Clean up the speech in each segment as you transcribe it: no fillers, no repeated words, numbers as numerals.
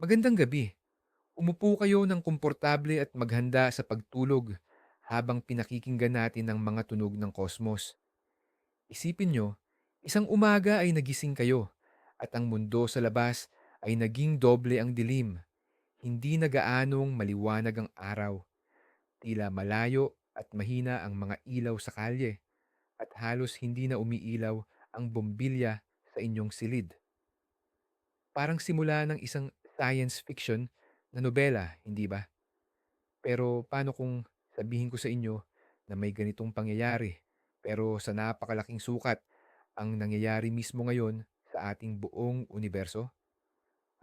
Magandang gabi. Umupo kayo ng komportable at maghanda sa pagtulog habang pinakikinggan natin ang mga tunog ng kosmos. Isipin nyo, isang umaga ay nagising kayo at ang mundo sa labas ay naging doble ang dilim. Hindi na gaanong maliwanag ang araw. Tila malayo at mahina ang mga ilaw sa kalye at halos hindi na umiilaw ang bombilya sa inyong silid. Parang simula ng isang science fiction na nobela, hindi ba? Pero paano kung sabihin ko sa inyo na may ganitong pangyayari, pero sa napakalaking sukat ang nangyayari mismo ngayon sa ating buong universo?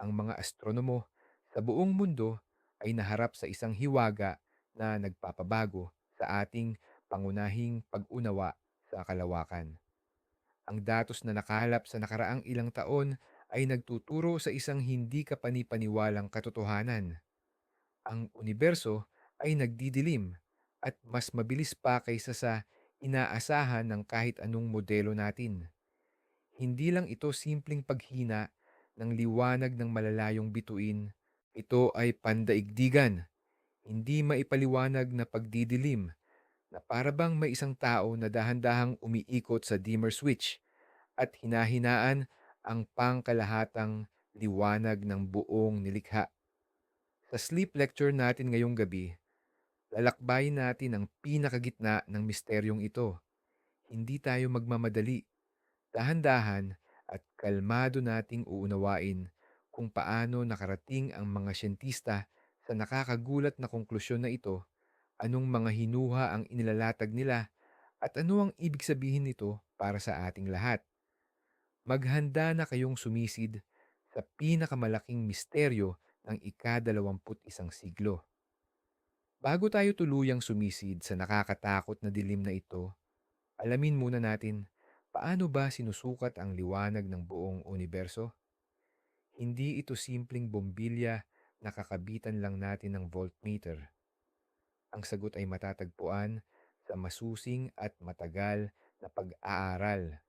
Ang mga astronomo sa buong mundo ay naharap sa isang hiwaga na nagpapabago sa ating pangunahing pag-unawa sa kalawakan. Ang datos na nakalap sa nakaraang ilang taon ay nagtuturo sa isang hindi kapanipaniwalang katotohanan. Ang universo ay nagdidilim at mas mabilis pa kaysa sa inaasahan ng kahit anong modelo natin. Hindi lang ito simpleng paghina ng liwanag ng malalayong bituin. Ito ay pandaigdigan, hindi maipaliwanag na pagdidilim na para bang may isang tao na dahan-dahang umiikot sa dimmer switch at hinahinaan ang pangkalahatang liwanag ng buong nilikha. Sa sleep lecture natin ngayong gabi, lalakbayin natin ang pinakagitna ng misteryong ito. Hindi tayo magmamadali. Dahan-dahan at kalmado nating uunawain kung paano nakarating ang mga siyentista sa nakakagulat na konklusyon na ito, anong mga hinuha ang inilalatag nila, at ano ang ibig sabihin nito para sa ating lahat. Maghanda na kayong sumisid sa pinakamalaking misteryo ng ika-21 siglo. Bago tayo tuluyang sumisid sa nakakatakot na dilim na ito, alamin muna natin paano ba sinusukat ang liwanag ng buong universo. Hindi ito simpleng bombilya na kakabitan lang natin ng voltmeter. Ang sagot ay matatagpuan sa masusing at matagal na pag-aaral.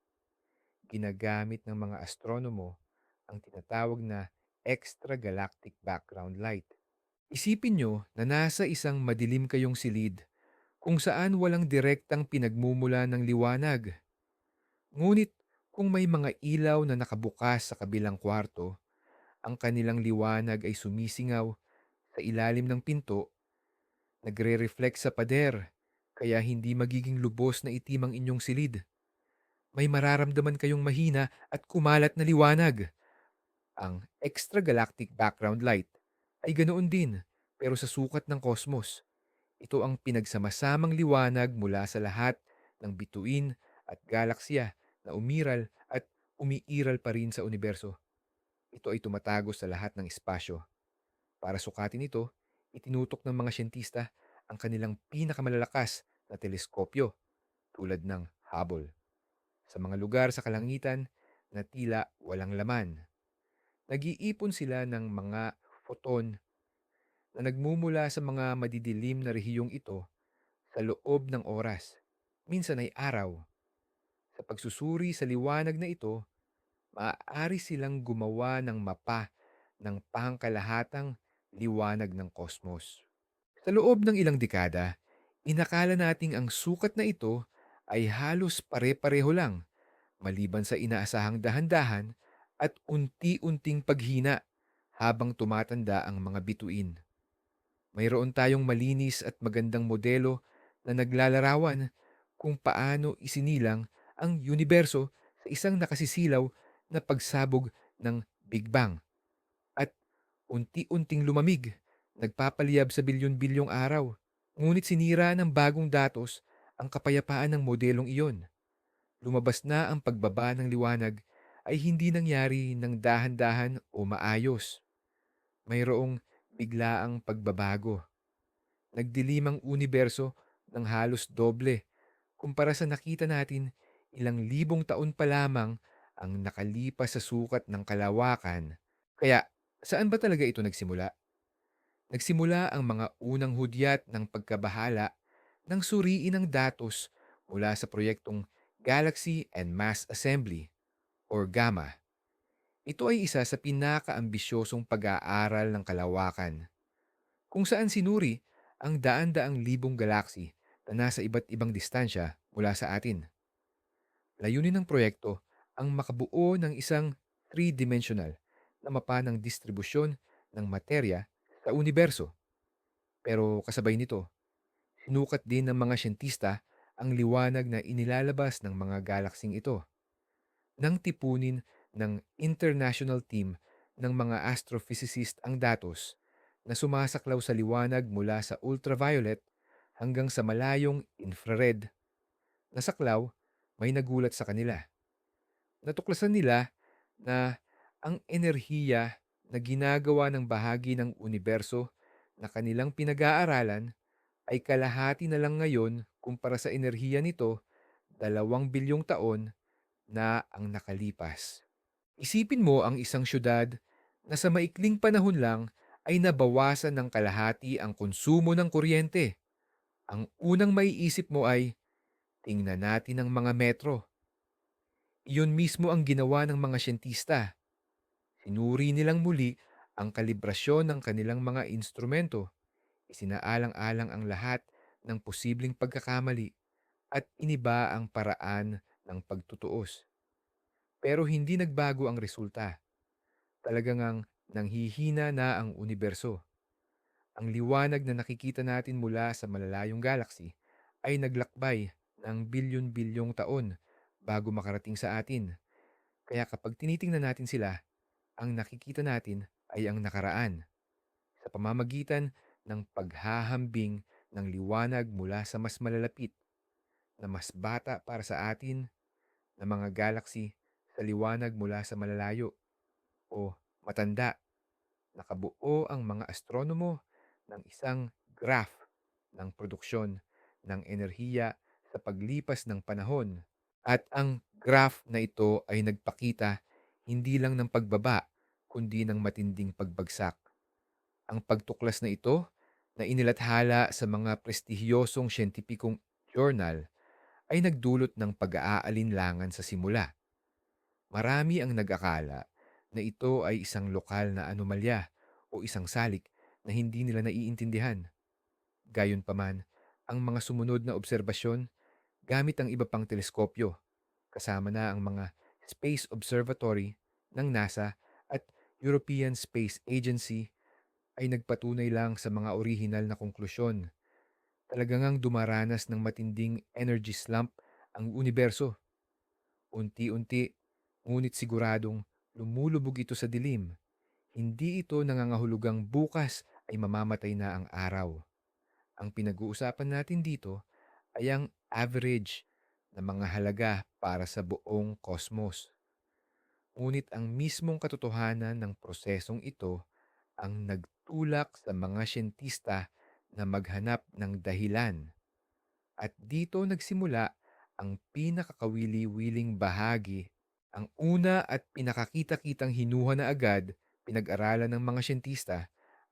Ginagamit ng mga astronomo ang tinatawag na extragalactic background light. Isipin nyo na nasa isang madilim kayong silid kung saan walang direktang pinagmumula ng liwanag. Ngunit kung may mga ilaw na nakabukas sa kabilang kwarto, ang kanilang liwanag ay sumisingaw sa ilalim ng pinto, nagre-reflect sa pader, kaya hindi magiging lubos na itim ang inyong silid. May mararamdaman kayong mahina at kumalat na liwanag. Ang extragalactic background light ay ganoon din, pero sa sukat ng kosmos. Ito ang pinagsamasamang liwanag mula sa lahat ng bituin at galaksya na umiral at umiiral pa rin sa universo. Ito ay tumatago sa lahat ng espasyo. Para sukatin ito, itinutok ng mga siyentista ang kanilang pinakamalalakas na teleskopyo tulad ng Hubble sa mga lugar sa kalangitan na tila walang laman. Nag-iipon sila ng mga photon na nagmumula sa mga madidilim na rehiyong ito sa loob ng oras, minsan ay araw. Sa pagsusuri sa liwanag na ito, maaari silang gumawa ng mapa ng pangkalahatang liwanag ng kosmos. Sa loob ng ilang dekada, inakala nating ang sukat na ito ay halos pare-pareho lang, maliban sa inaasahang dahan-dahan at unti-unting paghina habang tumatanda ang mga bituin. Mayroon tayong malinis at magandang modelo na naglalarawan kung paano isinilang ang universo sa isang nakasisilaw na pagsabog ng Big Bang at unti-unting lumamig, nagpapaliyab sa bilyon-bilyong araw. Ngunit sinira ng bagong datos ang kapayapaan ng modelong iyon. Lumabas na ang pagbaba ng liwanag ay hindi nangyari ng dahan-dahan o maayos. Mayroong biglaang pagbabago. Nagdilim ang universo ng halos doble kumpara sa nakita natin ilang libong taon pa lamang ang nakalipas sa sukat ng kalawakan. Kaya, saan ba talaga ito nagsimula? Nagsimula ang mga unang hudyat ng pagkabahala ng suriin ng datos mula sa proyektong Galaxy and Mass Assembly or GAMA. Ito ay isa sa pinakaambisyosong pag-aaral ng kalawakan, kung saan sinuri ang daan-daang libong galaksi na nasa iba't ibang distansya mula sa atin. Layunin ng proyekto ang makabuo ng isang three-dimensional na mapa ng distribusyon ng materya sa universo. Pero kasabay nito, sinukat din ng mga siyentista ang liwanag na inilalabas ng mga galaksing ito nang tipunin ng international team ng mga astrophysicist ang datos na sumasaklaw sa liwanag mula sa ultraviolet hanggang sa malayong infrared na saklaw. May nagulat sa kanila. Natuklasan nila na ang enerhiya na ginagawa ng bahagi ng universo na kanilang pinag-aaralan ay kalahati na lang ngayon kumpara sa enerhiya nito 2 bilyong taon na ang nakalipas. Isipin mo ang isang syudad na sa maikling panahon lang ay nabawasan ng kalahati ang konsumo ng kuryente. Ang unang maiisip mo ay, tingnan natin ang mga metro. Iyon mismo ang ginawa ng mga siyentista. Sinuri nilang muli ang kalibrasyon ng kanilang mga instrumento. Isinaalang-alang ang lahat ng posibleng pagkakamali at iniba ang paraan ng pagtutuos. Pero hindi nagbago ang resulta. Talagang ang nanghihina na ang universo. Ang liwanag na nakikita natin mula sa malalayong galaksi ay naglakbay ng bilyon-bilyong taon bago makarating sa atin. Kaya kapag tinitingnan natin sila, ang nakikita natin ay ang nakaraan sa pamamagitan ng paghahambing ng liwanag mula sa mas malalapit na mas bata para sa atin na mga galaksi sa liwanag mula sa malalayo o matanda. Nakabuo ang mga astronomo ng isang graph ng produksyon ng enerhiya sa paglipas ng panahon. At ang graph na ito ay nagpakita hindi lang ng pagbaba, kundi ng matinding pagbagsak. Ang pagtuklas na ito na inilathala sa mga prestihiyosong siyentipikong journal ay nagdulot ng pag-aalinlangan sa simula. Marami ang nag-akala na ito ay isang lokal na anomalya o isang salik na hindi nila naiintindihan. Gayunpaman, ang mga sumunod na obserbasyon gamit ang iba pang teleskopyo, kasama na ang mga Space Observatory ng NASA at European Space Agency, ay nagpatunay lang sa mga orihinal na konklusyon. Talagang ang dumaranas ng matinding energy slump ang universo. Unti-unti, ngunit siguradong lumulubog ito sa dilim. Hindi ito nangangahulugang bukas ay mamamatay na ang araw. Ang pinag-uusapan natin dito ay ang average na mga halaga para sa buong cosmos. Ngunit ang mismong katotohanan ng prosesong ito ang nagtulak sa mga siyentista na maghanap ng dahilan. At dito nagsimula ang pinakakawili-wiling bahagi. Ang una at pinakakita-kitang hinuha na agad pinag-aralan ng mga siyentista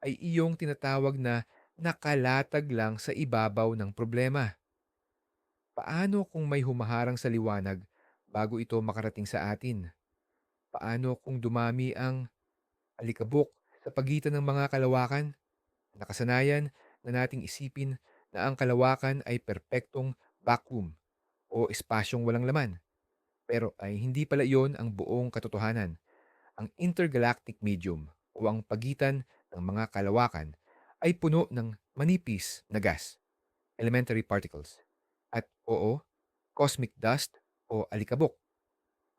ay iyong tinatawag na nakalatag lang sa ibabaw ng problema. Paano kung may humaharang sa liwanag bago ito makarating sa atin? Paano kung dumami ang alikabok sa pagitan ng mga kalawakan? Nakasanayan na nating isipin na ang kalawakan ay perpektong vacuum o espasyong walang laman. Pero ay hindi pala iyon ang buong katotohanan. Ang intergalactic medium o ang pagitan ng mga kalawakan ay puno ng manipis na gas, elementary particles, at oo, cosmic dust o alikabok.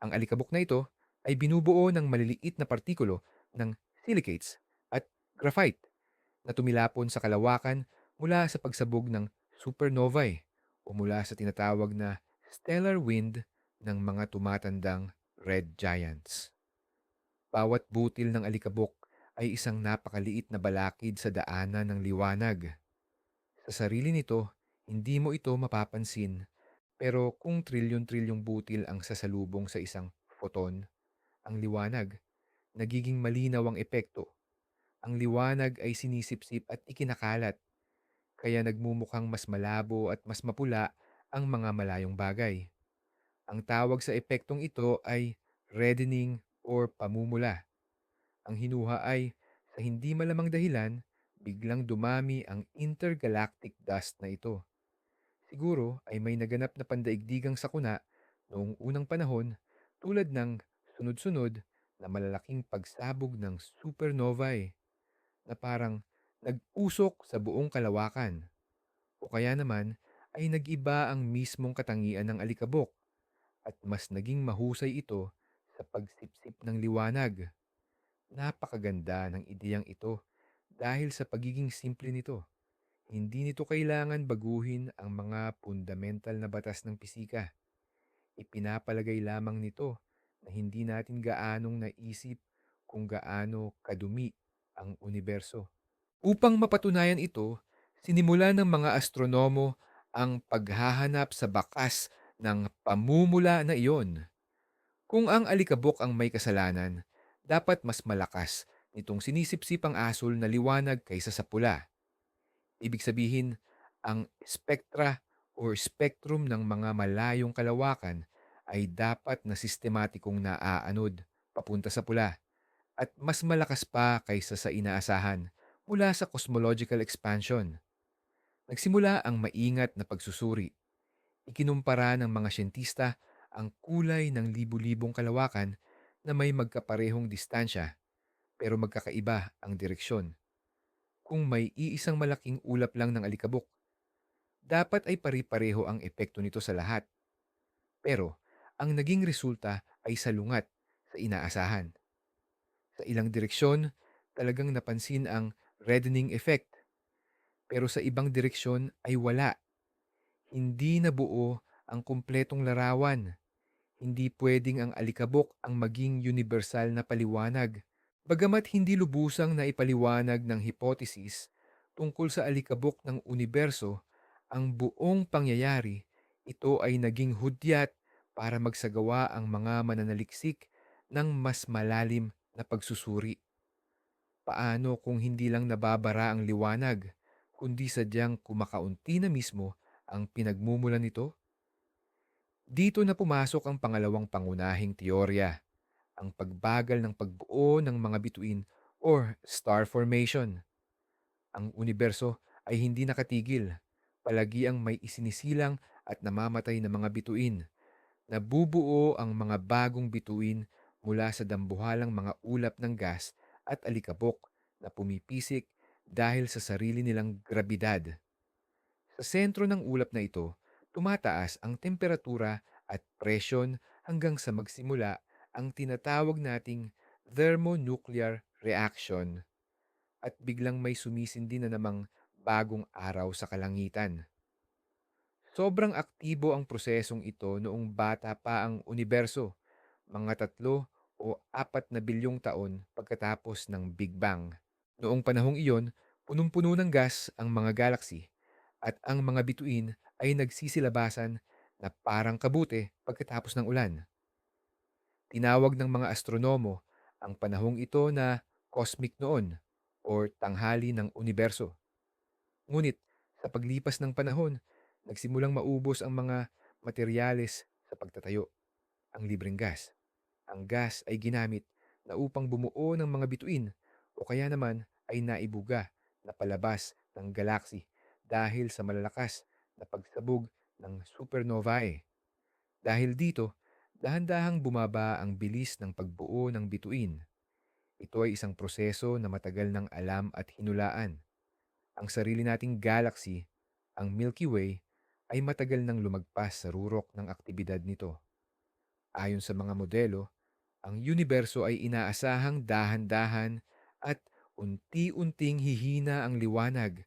Ang alikabok na ito ay binubuo ng maliliit na partikulo ng silicates at graphite na tumilapon sa kalawakan mula sa pagsabog ng supernovae o mula sa tinatawag na stellar wind ng mga tumatandang red giants. Bawat butil ng alikabok ay isang napakaliit na balakid sa daanan ng liwanag. Sa sarili nito, hindi mo ito mapapansin, pero kung trilyon-trilyong butil ang sasalubong sa isang photon, ang liwanag, nagiging malinaw ang epekto. Ang liwanag ay sinisipsip at ikinakalat, kaya nagmumukhang mas malabo at mas mapula ang mga malayong bagay. Ang tawag sa epektong ito ay reddening or pamumula. Ang hinuha ay, sa hindi malamang dahilan, biglang dumami ang intergalactic dust na ito. Siguro ay may naganap na pandaigdigang sakuna noong unang panahon, tulad ng sunod-sunod na malalaking pagsabog ng supernovae na parang nag-usok sa buong kalawakan. O kaya naman ay nag-iba ang mismong katangian ng alikabok at mas naging mahusay ito sa pagsipsip ng liwanag. Napakaganda ng ideyang ito dahil sa pagiging simple nito. Hindi nito kailangan baguhin ang mga fundamental na batas ng pisika. Ipinapalagay lamang nito na hindi natin gaanong naisip kung gaano kadumi ang universo. Upang mapatunayan ito, sinimulan ng mga astronomo ang paghahanap sa bakas ng pamumula na iyon. Kung ang alikabok ang may kasalanan, dapat mas malakas nitong sinisipsip ang asul na liwanag kaysa sa pula. Ibig sabihin, ang spektra o spectrum ng mga malayong kalawakan ay dapat na sistematikong naaanod papunta sa pula at mas malakas pa kaysa sa inaasahan mula sa cosmological expansion. Nagsimula ang maingat na pagsusuri. Ikinumpara ng mga siyentista ang kulay ng libu-libong kalawakan na may magkaparehong distansya pero magkakaiba ang direksyon. Kung may iisang malaking ulap lang ng alikabok, dapat ay pari-pareho ang epekto nito sa lahat. Pero ang naging resulta ay salungat sa inaasahan. Sa ilang direksyon, talagang napansin ang reddening effect. Pero sa ibang direksyon ay wala. Hindi nabuo ang kumpletong larawan. Hindi pwedeng ang alikabok ang maging universal na paliwanag. Bagamat hindi lubusang na ipaliwanag ng hypothesis tungkol sa alikabok ng universo, ang buong pangyayari, ito ay naging hudyat para magsagawa ang mga mananaliksik ng mas malalim na pagsusuri. Paano kung hindi lang nababara ang liwanag, kundi sadyang kumakaunti na mismo ang pinagmumulan nito? Dito na pumasok ang pangalawang pangunahing teorya, ang pagbagal ng pagbuo ng mga bituin or star formation. Ang universo ay hindi nakatigil. Palagi ang may isinisilang at namamatay na mga bituin. Nabubuo ang mga bagong bituin mula sa dambuhalang mga ulap ng gas at alikabok na pumipisik dahil sa sarili nilang grabidad. Sa sentro ng ulap na ito, tumataas ang temperatura at presyon hanggang sa magsimula ang tinatawag nating thermonuclear reaction at biglang may sumisindi na namang bagong araw sa kalangitan. Sobrang aktibo ang prosesong ito noong bata pa ang universo, mga 3 o 4 na bilyong taon pagkatapos ng Big Bang. Noong panahong iyon, punong-puno ng gas ang mga galaxy at ang mga bituin ay nagsisilabasan na parang kabute pagkatapos ng ulan. Tinawag ng mga astronomo ang panahong ito na cosmic noon or tanghali ng universo. Ngunit sa paglipas ng panahon, nagsimulang maubos ang mga materyales sa pagtatayo, ang libreng gas. Ang gas ay ginamit na upang bumuo ng mga bituin o kaya naman ay naibuga na palabas ng galaxy dahil sa malalakas na pagsabog ng supernovae. Dahil dito, dahan-dahang bumaba ang bilis ng pagbuo ng bituin. Ito ay isang proseso na matagal ng alam at hinulaan. Ang sarili nating galaxy, ang Milky Way, ay matagal nang lumagpas sa rurok ng aktibidad nito. Ayon sa mga modelo, ang universo ay inaasahang dahan-dahan at unti-unting hihina ang liwanag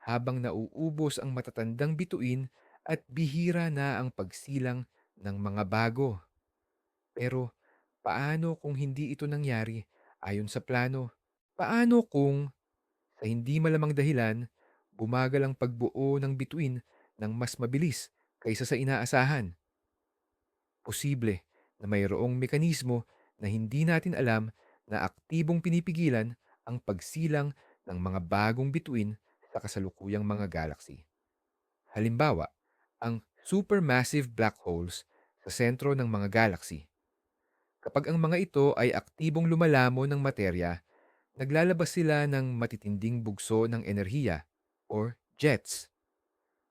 habang nauubos ang matatandang bituin at bihira na ang pagsilang ng mga bago. Pero paano kung hindi ito nangyari ayon sa plano? Paano kung, sa hindi malamang dahilan, bumagal ang pagbuo ng bituin ng mas mabilis kaysa sa inaasahan? Posible na mayroong mekanismo na hindi natin alam na aktibong pinipigilan ang pagsilang ng mga bagong bituin sa kasalukuyang mga galaxy. Halimbawa, ang supermassive black holes sa sentro ng mga galaxy. Kapag ang mga ito ay aktibong lumalamon ng materya, naglalabas sila ng matitinding bugso ng enerhiya or jets.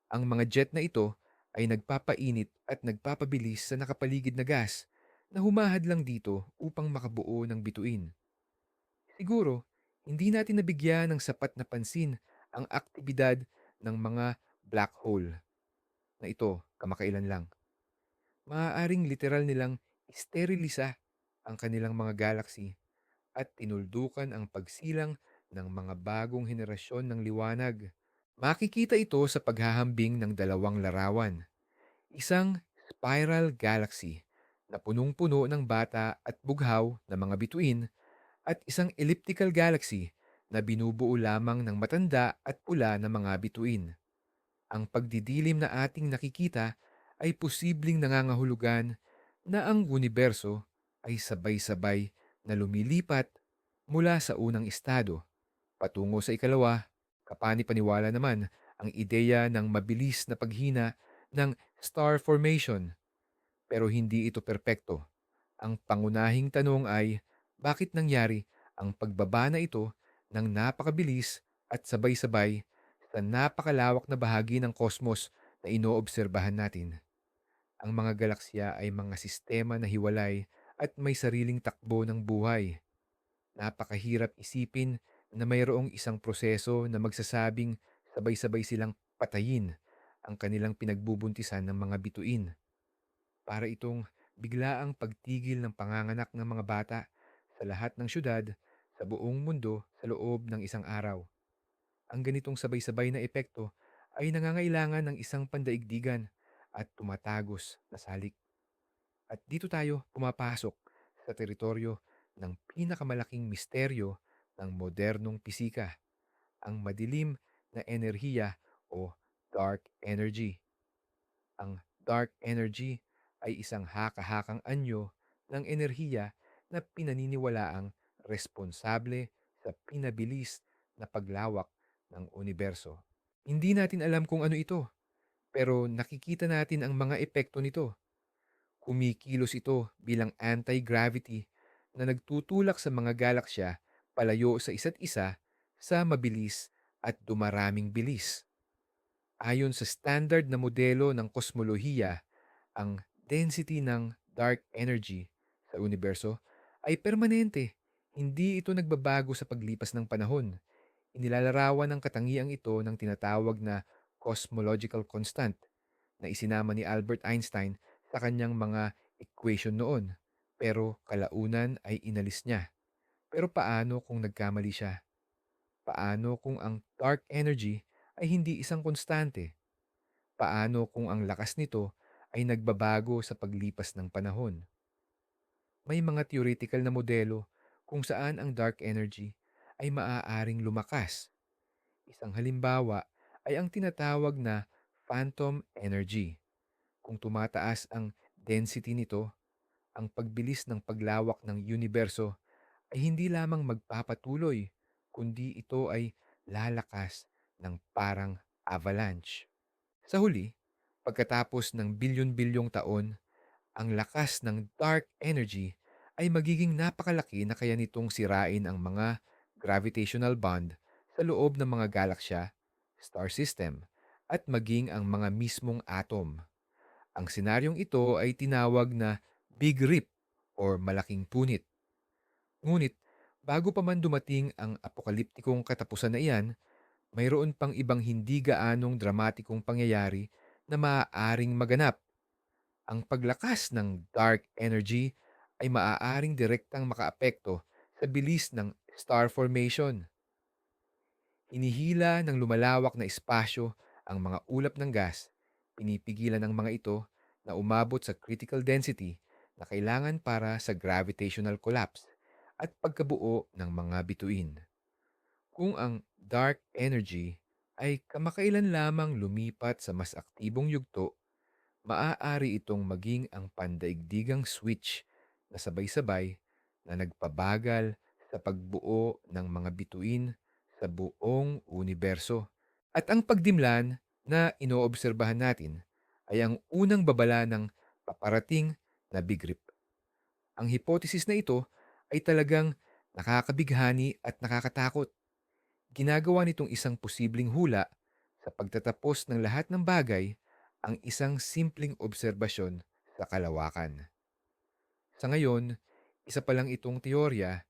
Ang mga jet na ito ay nagpapainit at nagpapabilis sa nakapaligid na gas na humahad lang dito upang makabuo ng bituin. Siguro, hindi natin nabigyan ng sapat na pansin ang aktibidad ng mga black hole na ito kamakailan lang. Maaaring literal nilang sterilisa ang kanilang mga galaxy at tinuldukan ang pagsilang ng mga bagong henerasyon ng liwanag. Makikita ito sa paghahambing ng dalawang larawan. Isang spiral galaxy na punong-puno ng bata at bughaw na mga bituin at isang elliptical galaxy na binubuo lamang ng matanda at pula na mga bituin. Ang pagdidilim na ating nakikita ay posibleng nangangahulugan na ang universo ay sabay-sabay na lumilipat mula sa unang estado patungo sa ikalawa. Kapani-paniwala naman ang ideya ng mabilis na paghina ng star formation, pero hindi ito perpekto. Ang pangunahing tanong ay, bakit nangyari ang pagbaba na ito ng napakabilis at sabay-sabay sa napakalawak na bahagi ng kosmos na inoobserbahan natin? Ang mga galaksya ay mga sistema na hiwalay at may sariling takbo ng buhay. Napakahirap isipin na mayroong isang proseso na magsasabing sabay-sabay silang patayin ang kanilang pinagbubuntisan ng mga bituin. Para itong biglaang pagtigil ng panganganak ng mga bata sa lahat ng syudad sa buong mundo sa loob ng isang araw. Ang ganitong sabay-sabay na epekto ay nangangailangan ng isang pandaigdigan at tumatagos na salik. At dito tayo pumapasok sa teritoryo ng pinakamalaking misteryo ng modernong pisika, ang madilim na enerhiya o dark energy. Ang dark energy ay isang haka-hakang anyo ng enerhiya na pinaniniwalaang responsable sa pinabilis na paglawak ng universo. Hindi natin alam kung ano ito, pero nakikita natin ang mga epekto nito. Kumikilos ito bilang anti-gravity na nagtutulak sa mga galaksya palayo sa isa't isa sa mabilis at dumaraming bilis. Ayon sa standard na modelo ng kosmolohiya, ang density ng dark energy sa universo ay permanente. Hindi ito nagbabago sa paglipas ng panahon. Inilalarawan ng katangiang ito ng tinatawag na cosmological constant na isinama ni Albert Einstein sa kanyang mga equation noon. Pero kalaunan ay inalis niya. Pero paano kung nagkamali siya? Paano kung ang dark energy ay hindi isang konstante? Paano kung ang lakas nito ay nagbabago sa paglipas ng panahon? May mga theoretical na modelo kung saan ang dark energy ay maaaring lumakas. Isang halimbawa ay ang tinatawag na phantom energy. Kung tumataas ang density nito, ang pagbilis ng paglawak ng universo ay hindi lamang magpapatuloy, kundi ito ay lalakas ng parang avalanche. Sa huli, pagkatapos ng bilyon-bilyong taon, ang lakas ng dark energy ay magiging napakalaki na kaya nitong sirain ang mga gravitational bond sa loob ng mga galaksya, star system, at maging ang mga mismong atom. Ang senaryong ito ay tinawag na Big Rip or malaking punit. Ngunit, bago pa man dumating ang apokaliptikong katapusan na iyan, mayroon pang ibang hindi gaanong dramatikong pangyayari na maaaring maganap. Ang paglakas ng dark energy ay maaaring direktang makaapekto sa bilis ng star formation. Hinihila ng lumalawak na espasyo ang mga ulap ng gas, pinipigilan ng mga ito na umabot sa critical density na kailangan para sa gravitational collapse at pagkabuo ng mga bituin. Kung ang dark energy ay kamakailan lamang lumipat sa mas aktibong yugto, maaari itong maging ang pandaigdigang switch na sabay-sabay na nagpabagal sa pagbuo ng mga bituin sa buong universo. At ang pagdimlan na inoobserbahan natin ay ang unang babala ng paparating na Big Rip. Ang hypothesis na ito ay talagang nakakabighani at nakakatakot. Ginagawa nitong isang posibleng hula sa pagtatapos ng lahat ng bagay ang isang simpleng obserbasyon sa kalawakan. Sa ngayon, isa pa lang itong teorya,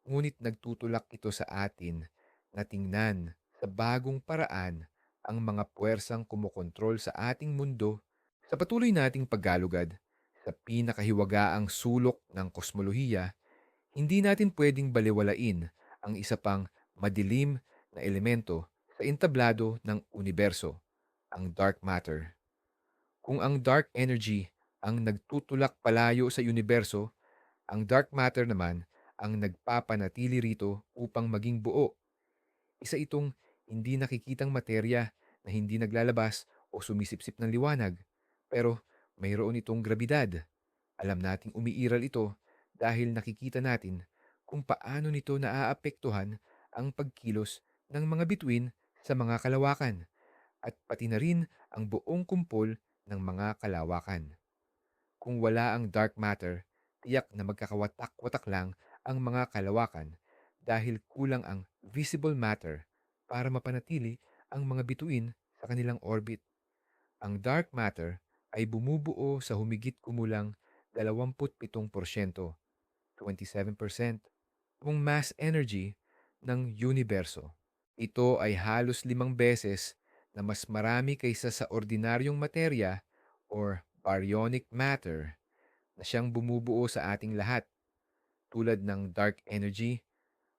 ngunit nagtutulak ito sa atin na tingnan sa bagong paraan ang mga puwersang kumokontrol sa ating mundo sa patuloy nating paggalugad sa pinakahiwagaang sulok ng kosmolohiya. Hindi natin pwedeng balewalain ang isa pang madilim na elemento sa entablado ng universo, ang dark matter. Kung ang dark energy ang nagtutulak palayo sa universo, ang dark matter naman ang nagpapanatili rito upang maging buo. Isa itong hindi nakikitang materya na hindi naglalabas o sumisipsip ng liwanag. Pero mayroon itong grabidad. Alam nating umiiral ito dahil nakikita natin kung paano nito naaapektuhan ang pagkilos ng mga bituin sa mga kalawakan at pati na rin ang buong kumpol ng mga kalawakan. Kung wala ang dark matter, tiyak na magkakawatak-watak lang ang mga kalawakan dahil kulang ang visible matter para mapanatili ang mga bituin sa kanilang orbit. Ang dark matter ay bumubuo sa humigit kumulang 27%, 27% ng mass energy ng universo. Ito ay halos 5 beses na mas marami kaysa sa ordinaryong materya or baryonic matter na siyang bumubuo sa ating lahat. Tulad ng dark energy,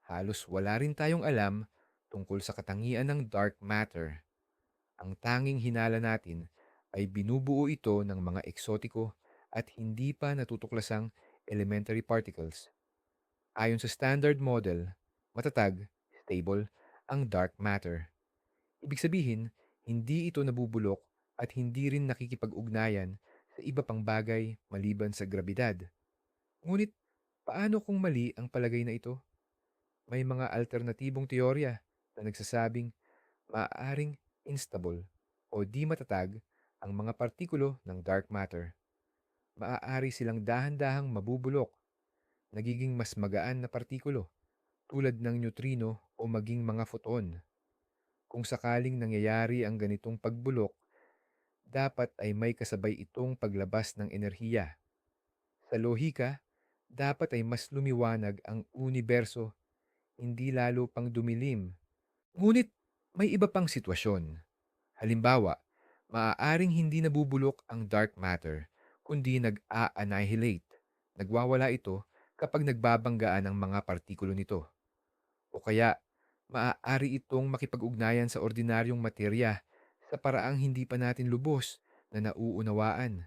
halos wala rin tayong alam tungkol sa katangian ng dark matter. Ang tanging hinala natin ay binubuo ito ng mga eksotiko at hindi pa natutuklasang elementary particles. Ayon sa standard model, matatag, stable, ang dark matter. Ibig sabihin, hindi ito nabubulok at hindi rin nakikipag-ugnayan sa iba pang bagay maliban sa grabidad. Ngunit, paano kung mali ang palagay na ito? May mga alternatibong teorya na nagsasabing maaaring instable o di matatag ang mga partikulo ng dark matter. Maaari silang dahan-dahang mabubulok, nagiging mas magaan na partikulo tulad ng neutrino o maging mga photon. Kung sakaling nangyayari ang ganitong pagbulok, dapat ay may kasabay itong paglabas ng enerhiya. Sa lohika, dapat ay mas lumiwanag ang universo, hindi lalo pang dumilim. Ngunit may iba pang sitwasyon. Halimbawa, maaaring hindi nabubulok ang dark matter, kundi nag-a-annihilate. Nagwawala ito kapag nagbabanggaan ang mga partikulo nito. O kaya, maaari itong makipag-ugnayan sa ordinaryong materya sa paraang hindi pa natin lubos na nauunawaan.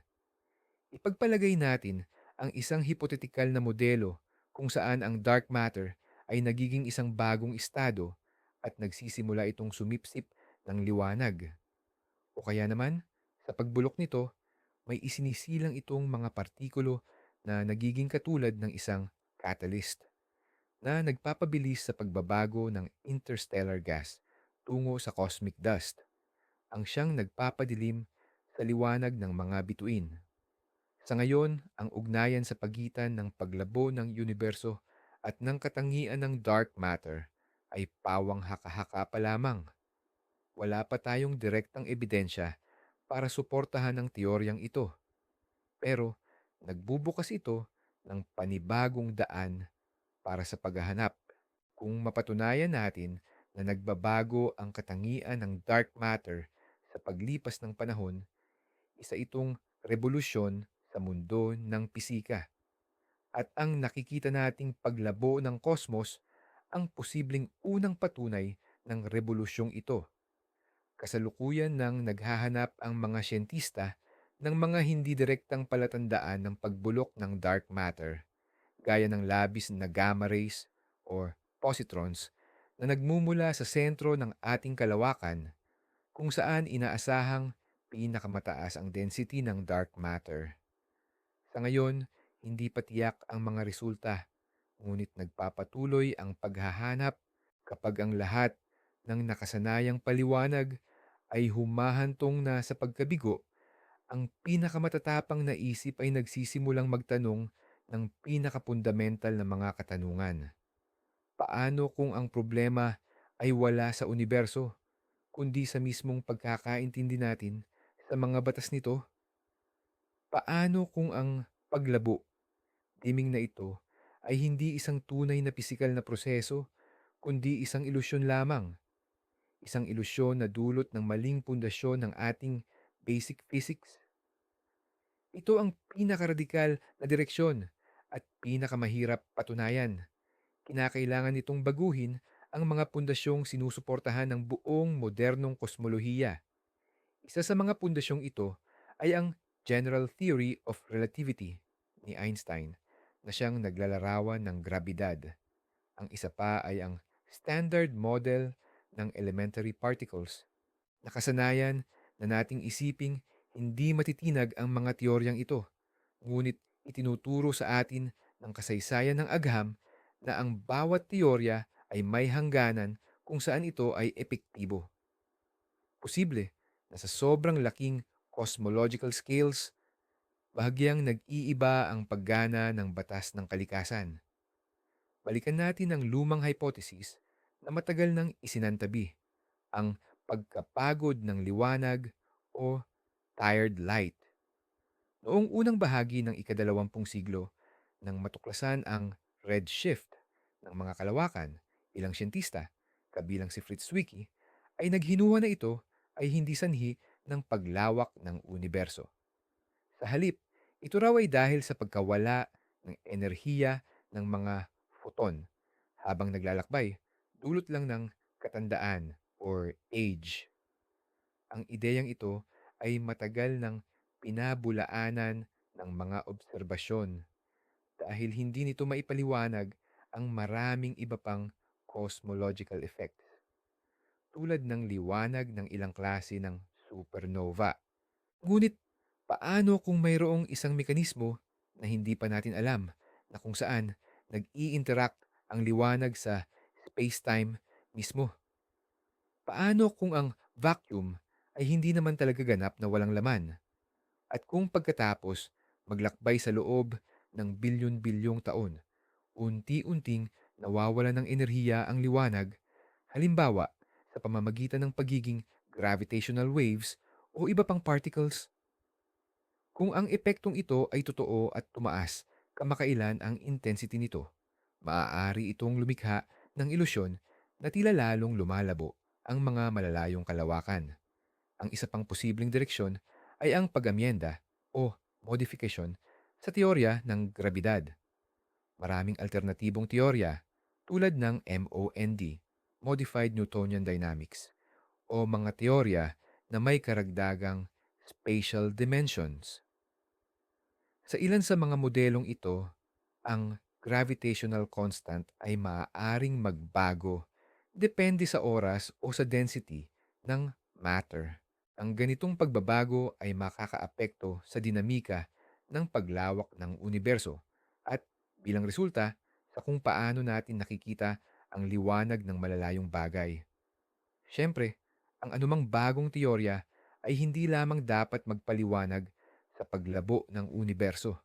Ipagpalagay natin ang isang hipotetikal na modelo kung saan ang dark matter ay nagiging isang bagong estado at nagsisimula itong sumipsip ng liwanag. O kaya naman, sa pagbulok nito, may isinisilang itong mga partikulo na nagiging katulad ng isang catalyst na nagpapabilis sa pagbabago ng interstellar gas tungo sa cosmic dust, ang siyang nagpapadilim sa liwanag ng mga bituin. Sa ngayon, ang ugnayan sa pagitan ng paglabo ng universo at ng katangian ng dark matter ay pawang haka-haka pa lamang. Wala pa tayong direktang ebidensya para suportahan ang teoryang ito. Pero nagbubukas ito ng panibagong daan para sa paghahanap. Kung mapatunayan natin na nagbabago ang katangian ng dark matter sa paglipas ng panahon, isa itong revolusyon sa mundo ng pisika. At ang nakikita nating paglabo ng kosmos ang posibleng unang patunay ng revolusyong ito. Kasalukuyan nang naghahanap ang mga siyentista ng mga hindi direktang palatandaan ng pagbulok ng dark matter, gaya ng labis na gamma rays or positrons na nagmumula sa sentro ng ating kalawakan kung saan inaasahang pinakamataas ang density ng dark matter. Sa ngayon, hindi pa tiyak ang mga resulta, ngunit nagpapatuloy ang paghahanap kapag ang lahat ng nakasanayang paliwanag ay humahantong na sa pagkabigo. Ang pinakamatatapang na isip ay nagsisimulang magtanong ng pinakapundamental na mga katanungan. Paano kung ang problema ay wala sa universo, kundi sa mismong pagkakaintindi natin sa mga batas nito? Paano kung ang paglabo, timing na ito, ay hindi isang tunay na pisikal na proseso, kundi isang ilusyon lamang? Isang ilusyon na dulot ng maling pundasyon ng ating basic physics? Ito ang pinakaradikal na direksyon at pinakamahirap patunayan. Kinakailangan nitong baguhin ang mga pundasyong sinusuportahan ng buong modernong kosmolohiya. Isa sa mga pundasyong ito ay ang General Theory of Relativity ni Einstein na siyang naglalarawan ng grabidad. Ang isa pa ay ang Standard Model ng Elementary Particles. Nakasanayan na nating isiping hindi matitinag ang mga teoryang ito, ngunit itinuturo sa atin ng kasaysayan ng agham na ang bawat teorya ay may hangganan kung saan ito ay epektibo. Posible na sa sobrang laking cosmological scales, bahagyang nag-iiba ang paggana ng batas ng kalikasan. Balikan natin ang lumang hypothesis na matagal nang isinantabi, ang pagkapagod ng liwanag o tired light. Noong unang bahagi ng ikadalawampung siglo, nang matuklasan ang redshift ng mga kalawakan, ilang siyentista, kabilang si Fritz Zwicky, ay naghinuha na ito ay hindi sanhi ng paglawak ng universo. Sa halip, ito raw ay dahil sa pagkawala ng enerhiya ng mga photon habang naglalakbay, dulot lang ng katandaan or age. Ang ideyang ito ay matagal ng pinabulaanan ng mga obserbasyon dahil hindi nito maipaliwanag ang maraming iba pang cosmological effects tulad ng liwanag ng ilang klase ng supernova. Ngunit paano kung mayroong isang mekanismo na hindi pa natin alam na kung saan nag-i-interact ang liwanag sa space-time mismo? Paano kung ang vacuum ay hindi naman talaga ganap na walang laman? At kung pagkatapos maglakbay sa loob ng bilyon-bilyong taon, unti-unting nawawala ng enerhiya ang liwanag, halimbawa sa pamamagitan ng pagiging gravitational waves o iba pang particles? Kung ang epektong ito ay totoo at tumaas kamakailan ang intensity nito, maaari itong lumikha ng ilusyon na tila lalong lumalabo ang mga malalayong kalawakan. Ang isa pang posibleng direksyon ay ang pag-amyenda o modification sa teorya ng grabidad. Maraming alternatibong teorya tulad ng MOND, Modified Newtonian Dynamics, o mga teorya na may karagdagang spatial dimensions. Sa ilan sa mga modelong ito, ang gravitational constant ay maaaring magbago depende sa oras o sa density ng matter. Ang ganitong pagbabago ay makakaapekto sa dinamika ng paglawak ng universo at bilang resulta sa kung paano natin nakikita ang liwanag ng malalayong bagay. Siyempre, ang anumang bagong teorya ay hindi lamang dapat magpaliwanag sa paglabo ng universo,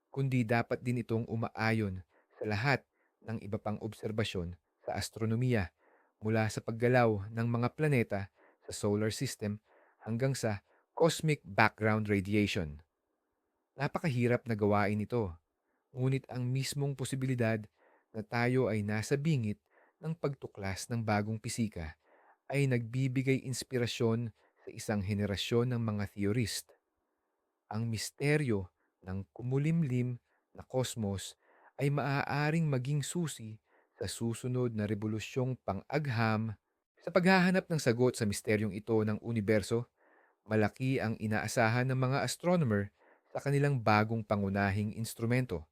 kundi dapat din itong umaayon sa lahat ng iba pang obserbasyon sa astronomiya mula sa paggalaw ng mga planeta sa solar system hanggang sa cosmic background radiation. Napakahirap na gawain ito, ngunit ang mismong posibilidad na tayo ay nasa bingit ng pagtuklas ng bagong pisika ay nagbibigay inspirasyon sa isang henerasyon ng mga theorist. Ang misteryo ng kumulimlim na kosmos ay maaaring maging susi sa susunod na rebolusyong pang-agham. Sa paghahanap ng sagot sa misteryong ito ng universo, malaki ang inaasahan ng mga astronomer sa kanilang bagong pangunahing instrumento,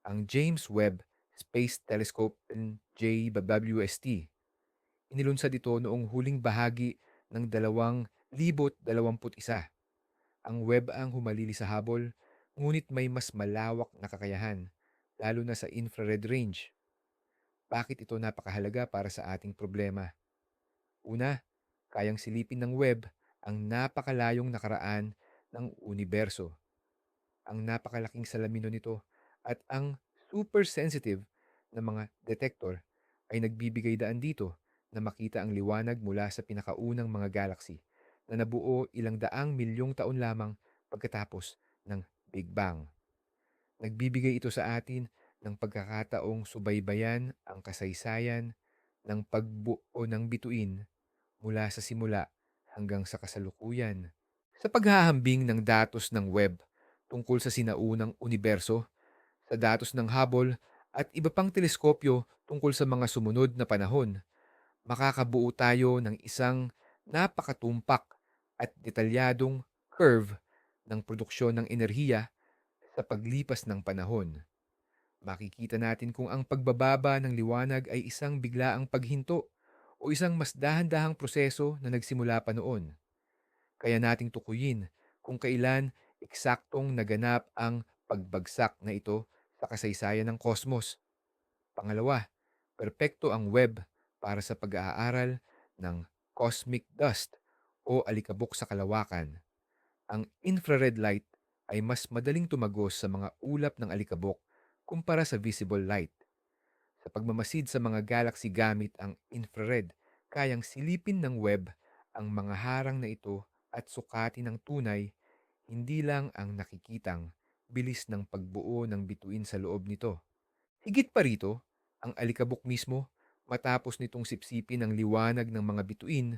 ang James Webb Space Telescope and JWST. Inilunsad ito noong huling bahagi ng 2021. Ang Webb ang humalili sa habol, ngunit may mas malawak na kakayahan, lalo na sa infrared range. Bakit ito napakahalaga para sa ating problema? Una, kayang silipin ng Webb ang napakalayong nakaraan ng universo. Ang napakalaking salamino nito At ang super sensitive na mga detector ay nagbibigay daan dito na makita ang liwanag mula sa pinakaunang mga galaxy na nabuo ilang daang milyong taon lamang pagkatapos ng Big Bang. Nagbibigay ito sa atin ng pagkakataong subaybayan ang kasaysayan ng pagbuo ng bituin mula sa simula hanggang sa kasalukuyan. Sa paghahambing ng datos ng web tungkol sa sinaunang universo, sa datos ng Hubble at iba pang teleskopyo tungkol sa mga sumunod na panahon, makakabuo tayo ng isang napakatumpak at detalyadong curve ng produksyon ng enerhiya sa paglipas ng panahon. Makikita natin kung ang pagbababa ng liwanag ay isang biglaang paghinto o isang mas dahan-dahang proseso na nagsimula pa noon. Kaya nating tukuyin kung kailan eksaktong naganap ang pagbagsak na ito sa kasaysayan ng kosmos. Pangalawa, perpekto ang web para sa pag-aaral ng cosmic dust o alikabok sa kalawakan. Ang infrared light ay mas madaling tumagos sa mga ulap ng alikabok kumpara sa visible light. Sa pagmamasid sa mga galaxy gamit ang infrared, kayang silipin ng web ang mga harang na ito at sukatin ng tunay, hindi lang ang nakikitang bilis ng pagbuo ng bituin sa loob nito. Higit pa rito, ang alikabok mismo, matapos nitong sipsipin ang liwanag ng mga bituin,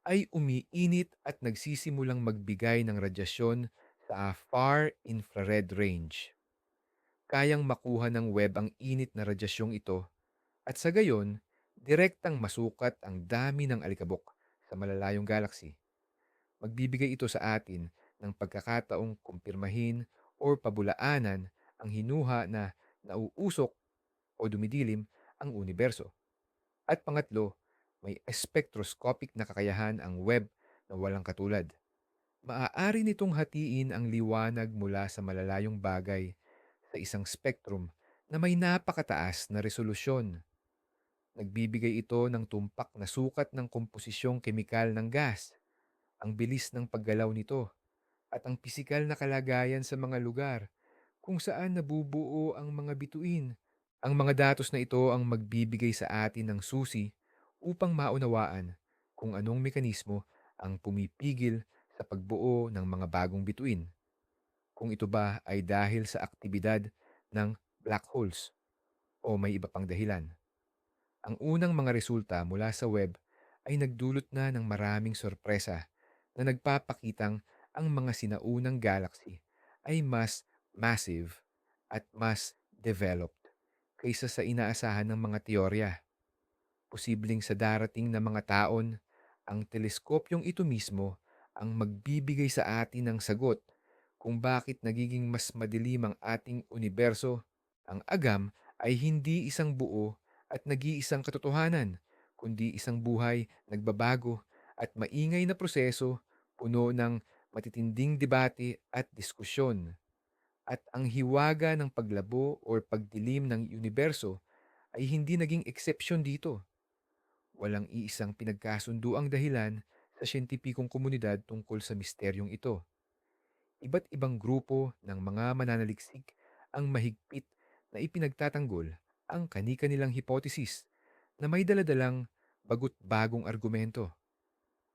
ay umiinit at nagsisimulang magbigay ng radyasyon sa far infrared range. Kayang makuha ng web ang init na radyasyong ito at sa gayon, direktang masukat ang dami ng alikabok sa malalayong galaxy. Magbibigay ito sa atin ng pagkakataong kumpirmahin o pabulaanan ang hinuha na nauusok o dumidilim ang universo. At pangatlo, may spectroscopic na kakayahan ang web na walang katulad. Maaari nitong hatiin ang liwanag mula sa malalayong bagay sa isang spectrum na may napakataas na resolusyon. Nagbibigay ito ng tumpak na sukat ng komposisyong kemikal ng gas, ang bilis ng paggalaw nito, at ang pisikal na kalagayan sa mga lugar kung saan nabubuo ang mga bituin. Ang mga datos na ito ang magbibigay sa atin ng susi upang maunawaan kung anong mekanismo ang pumipigil sa pagbuo ng mga bagong bituin. Kung ito ba ay dahil sa aktibidad ng black holes o may iba pang dahilan. Ang unang mga resulta mula sa web ay nagdulot na ng maraming sorpresa na nagpapakitang ang mga sinaunang galaxy ay mas massive at mas developed kaysa sa inaasahan ng mga teorya. Posibleng sa darating na mga taon, ang teleskopyong ito mismo ang magbibigay sa atin ng sagot kung bakit nagiging mas madilim ang ating universo. Ang agam ay hindi isang buo at nag-iisang katotohanan, kundi isang buhay, nagbabago at maingay na proseso puno ng matitinding debate at diskusyon. At ang hiwaga ng paglabo o pagdilim ng universo ay hindi naging eksepsyon dito. Walang iisang pinagkasundo ang dahilan sa siyentipikong komunidad tungkol sa misteryong ito. Iba't ibang grupo ng mga mananaliksik ang mahigpit na ipinagtatanggol ang kani-kanilang hipotesis na may daladalang bagut bagong argumento.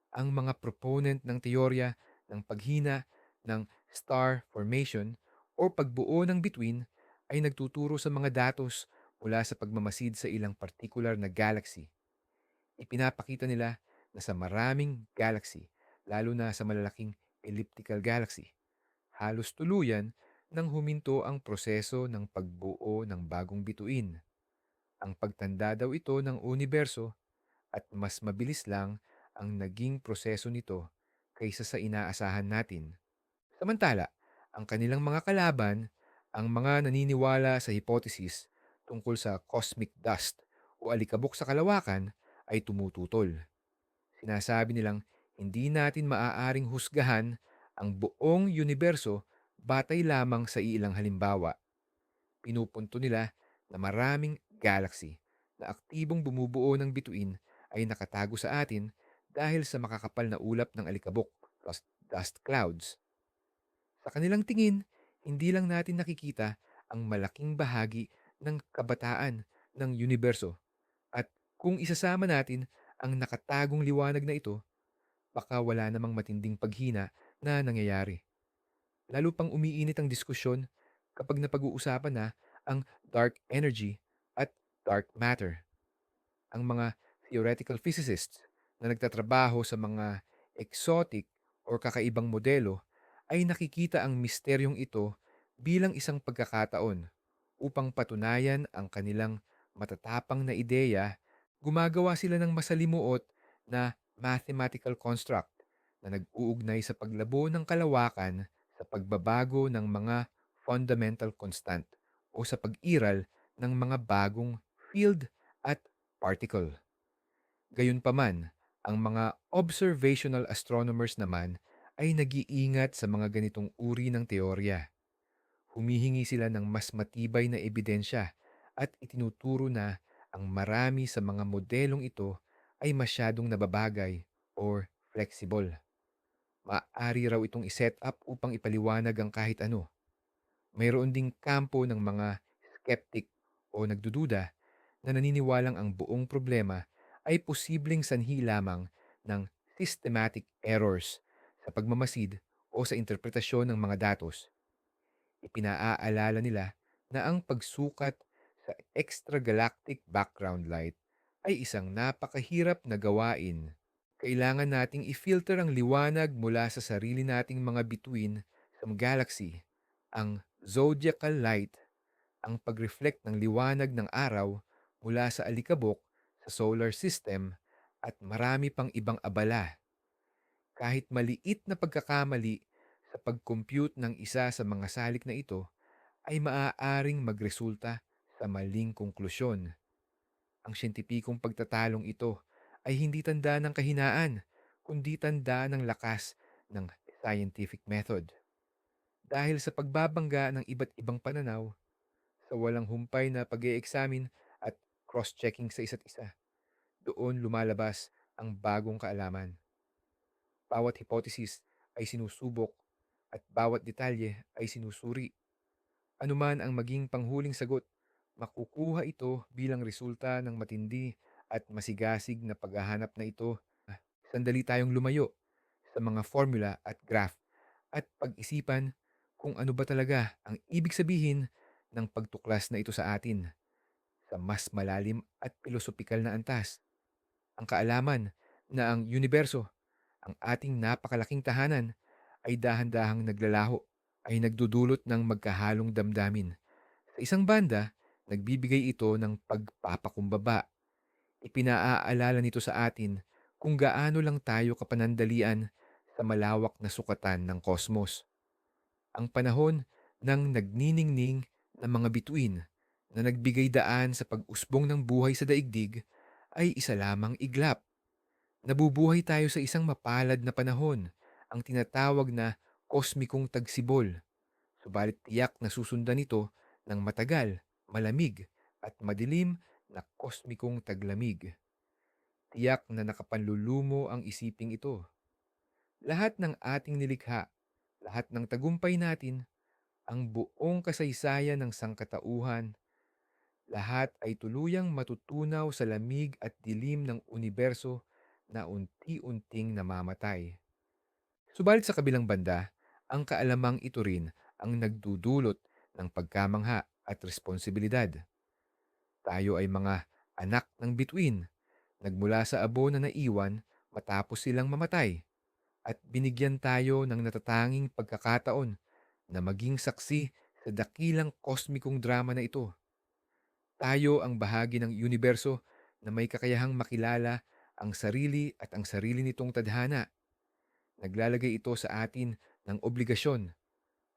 Ang mga proponent ng teorya ng paghina ng star formation o pagbuo ng bituin ay nagtuturo sa mga datos mula sa pagmamasid sa ilang partikular na galaxy. Ipinapakita nila na sa maraming galaxy, lalo na sa malalaking elliptical galaxy, halos tuluyan nang huminto ang proseso ng pagbuo ng bagong bituin. Ang pagtanda daw ito ng universo at mas mabilis lang ang naging proseso nito kaysa sa inaasahan natin. Samantala, ang kanilang mga kalaban, ang mga naniniwala sa hypothesis tungkol sa cosmic dust o alikabok sa kalawakan ay tumututol. Sinasabi nilang hindi natin maaaring husgahan ang buong universo batay lamang sa ilang halimbawa. Pinupunto nila na maraming galaxy na aktibong bumubuo ng bituin ay nakatago sa atin dahil sa makakapal na ulap ng alikabok, dust clouds. Sa kanilang tingin, hindi lang natin nakikita ang malaking bahagi ng kabataan ng universo. At kung isasama natin ang nakatagong liwanag na ito, baka wala namang matinding paghina na nangyayari. Lalo pang umiinit ang diskusyon kapag napag-uusapan na ang dark energy at dark matter. Ang mga theoretical physicists na nagtatrabaho sa mga exotic or kakaibang modelo ay nakikita ang misteryong ito bilang isang pagkakataon upang patunayan ang kanilang matatapang na ideya. Gumagawa sila ng masalimuot na mathematical construct na nag-uugnay sa paglabo ng kalawakan sa pagbabago ng mga fundamental constant o sa pag-iral ng mga bagong field at particle. Gayunpaman, ang mga observational astronomers naman ay nag-iingat sa mga ganitong uri ng teorya. Humihingi sila ng mas matibay na ebidensya at itinuturo na ang marami sa mga modelong ito ay masyadong nababagay or flexible. Maaari raw itong iset up upang ipaliwanag ang kahit ano. Mayroon ding kampo ng mga skeptic o nagdududa na naniniwalang ang buong problema ay posibleng sanhi lamang ng systematic errors sa pagmamasid o sa interpretasyon ng mga datos. Ipinaaalala nila na ang pagsukat sa extragalactic background light ay isang napakahirap na gawain. Kailangan nating i-filter ang liwanag mula sa sarili nating mga bituin sa galaxy. Ang zodiacal light, ang pag-reflect ng liwanag ng araw mula sa alikabok sa solar system at marami pang ibang abala. Kahit maliit na pagkakamali sa pag-compute ng isa sa mga salik na ito ay maaaring magresulta sa maling konklusyon. Ang siyentipikong pagtatalong ito ay hindi tanda ng kahinaan, kundi tanda ng lakas ng scientific method. Dahil sa pagbabangga ng iba't ibang pananaw, sa walang humpay na pag-e-examine at cross-checking sa isa't isa, doon lumalabas ang bagong kaalaman. Bawat hypothesis ay sinusubok at bawat detalye ay sinusuri. Anuman ang maging panghuling sagot, makukuha ito bilang resulta ng matindi at masigasig na paghahanap na ito. Sandali tayong lumayo sa mga formula at graph at pag-isipan kung ano ba talaga ang ibig sabihin ng pagtuklas na ito sa atin sa mas malalim at pilosopikal na antas. Ang kaalaman na ang universo, ang ating napakalaking tahanan, ay dahan-dahang naglalaho, ay nagdudulot ng magkahalong damdamin. Sa isang banda, nagbibigay ito ng pagpapakumbaba. Ipinaaalala nito sa atin kung gaano lang tayo kapanandalian sa malawak na sukatan ng kosmos. Ang panahon ng nagniningning ng mga bituin na nagbigay daan sa pag-usbong ng buhay sa daigdig ay isa lamang iglap. Nabubuhay tayo sa isang mapalad na panahon, ang tinatawag na kosmikong tagsibol. Subalit tiyak na susundan ito ng matagal, malamig at madilim na kosmikong taglamig. Tiyak na nakapanlulumo ang isiping ito. Lahat ng ating nilikha, lahat ng tagumpay natin, ang buong kasaysayan ng sangkatauhan, lahat ay tuluyang matutunaw sa lamig at dilim ng universo na unti-unting namamatay. Subalit sa kabilang banda, ang kaalamang ito rin ang nagdudulot ng pagkamangha at responsibilidad. Tayo ay mga anak ng bituin, nagmula sa abo na naiwan matapos silang mamatay, at binigyan tayo ng natatanging pagkakataon na maging saksi sa dakilang kosmikong drama na ito. Tayo ang bahagi ng universo na may kakayahang makilala ang sarili at ang sarili nitong tadhana. Naglalagay ito sa atin ng obligasyon,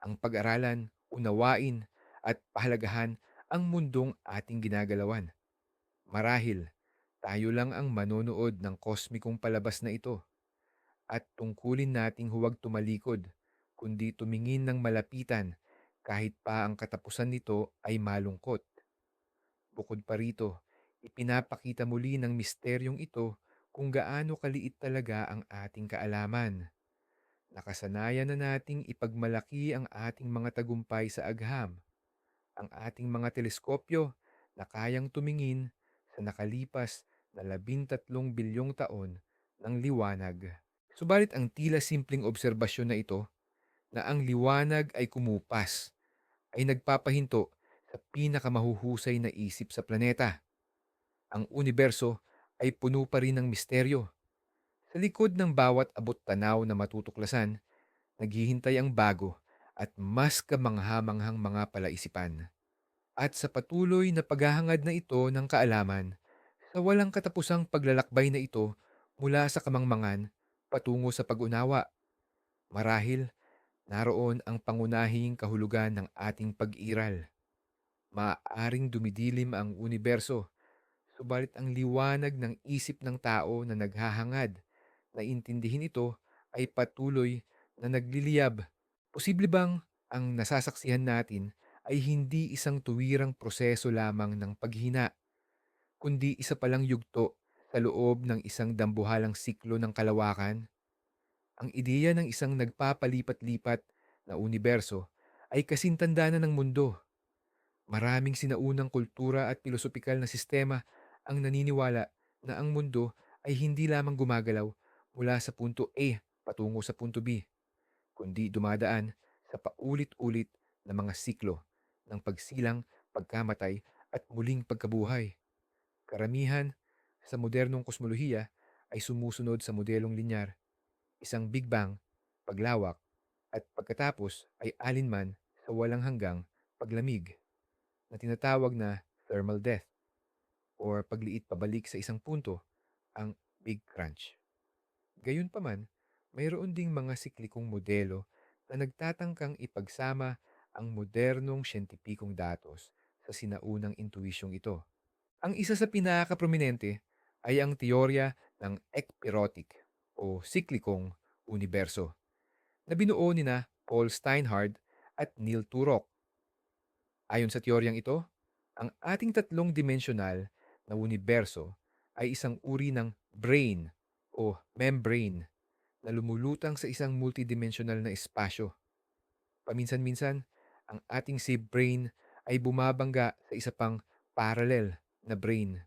ang pag-aralan, unawain, at pahalagahan ang mundong ating ginagalawan. Marahil, tayo lang ang manonood ng kosmikong palabas na ito at tungkulin nating huwag tumalikod, kundi tumingin ng malapitan kahit pa ang katapusan nito ay malungkot. Bukod pa rito, ipinapakita muli ng misteryong ito kung gaano kaliit talaga ang ating kaalaman. Nakasanayan na nating ipagmalaki ang ating mga tagumpay sa agham. ang ating mga teleskopyo na kayang tumingin sa nakalipas na 13 bilyong taon ng liwanag. Subalit ang tila simpleng obserbasyon na ito na ang liwanag ay kumupas ay nagpapahinto sa pinakamahuhusay na isip sa planeta. Ang universo ay puno pa rin ng misteryo. Sa likod ng bawat abot-tanaw na matutuklasan, naghihintay ang bago at mas kamangha-manghang mga palaisipan. At sa patuloy na paghahangad na ito ng kaalaman, sa walang katapusang paglalakbay na ito mula sa kamangmangan patungo sa pag-unawa, marahil naroon ang pangunahing kahulugan ng ating pag-iral. Maaaring dumidilim ang universo, subalit ang liwanag ng isip ng tao na naghahangad na intindihin ito ay patuloy na nagliliyab. Posible bang ang nasasaksihan natin ay hindi isang tuwirang proseso lamang ng paghina, kundi isa palang yugto sa loob ng isang dambuhalang siklo ng kalawakan? Ang ideya ng isang nagpapalipat-lipat na universo ay kasintanda na ng mundo. Maraming sinaunang kultura at pilosopikal na sistema ang naniniwala na ang mundo ay hindi lamang gumagalaw mula sa punto A patungo sa punto B, kundi dumadaan sa paulit-ulit na mga siklo ng pagsilang, pagkamatay at muling pagkabuhay. Karamihan sa modernong kosmolohiya ay sumusunod sa modelong linyar, isang Big Bang, paglawak, at pagkatapos ay alinman sa walang hanggang paglamig na tinatawag na thermal death or pagliit pabalik sa isang punto, ang Big Crunch. Gayunpaman, mayroon ding mga siklikong modelo na nagtatangkang ipagsama ang modernong siyentipikong datos sa sinaunang intuisyong ito. Ang isa sa pinakaprominente ay ang teorya ng ekpirotic o siklikong universo na binuo ni na Paul Steinhard at Neil Turok. Ayon sa teoryang ito, ang ating tatlong dimensional na universo ay isang uri ng brain o membrane na lumulutang sa isang multidimensional na espasyo. Paminsan-minsan, ang ating si brain ay bumabangga sa isa pang parallel na brain.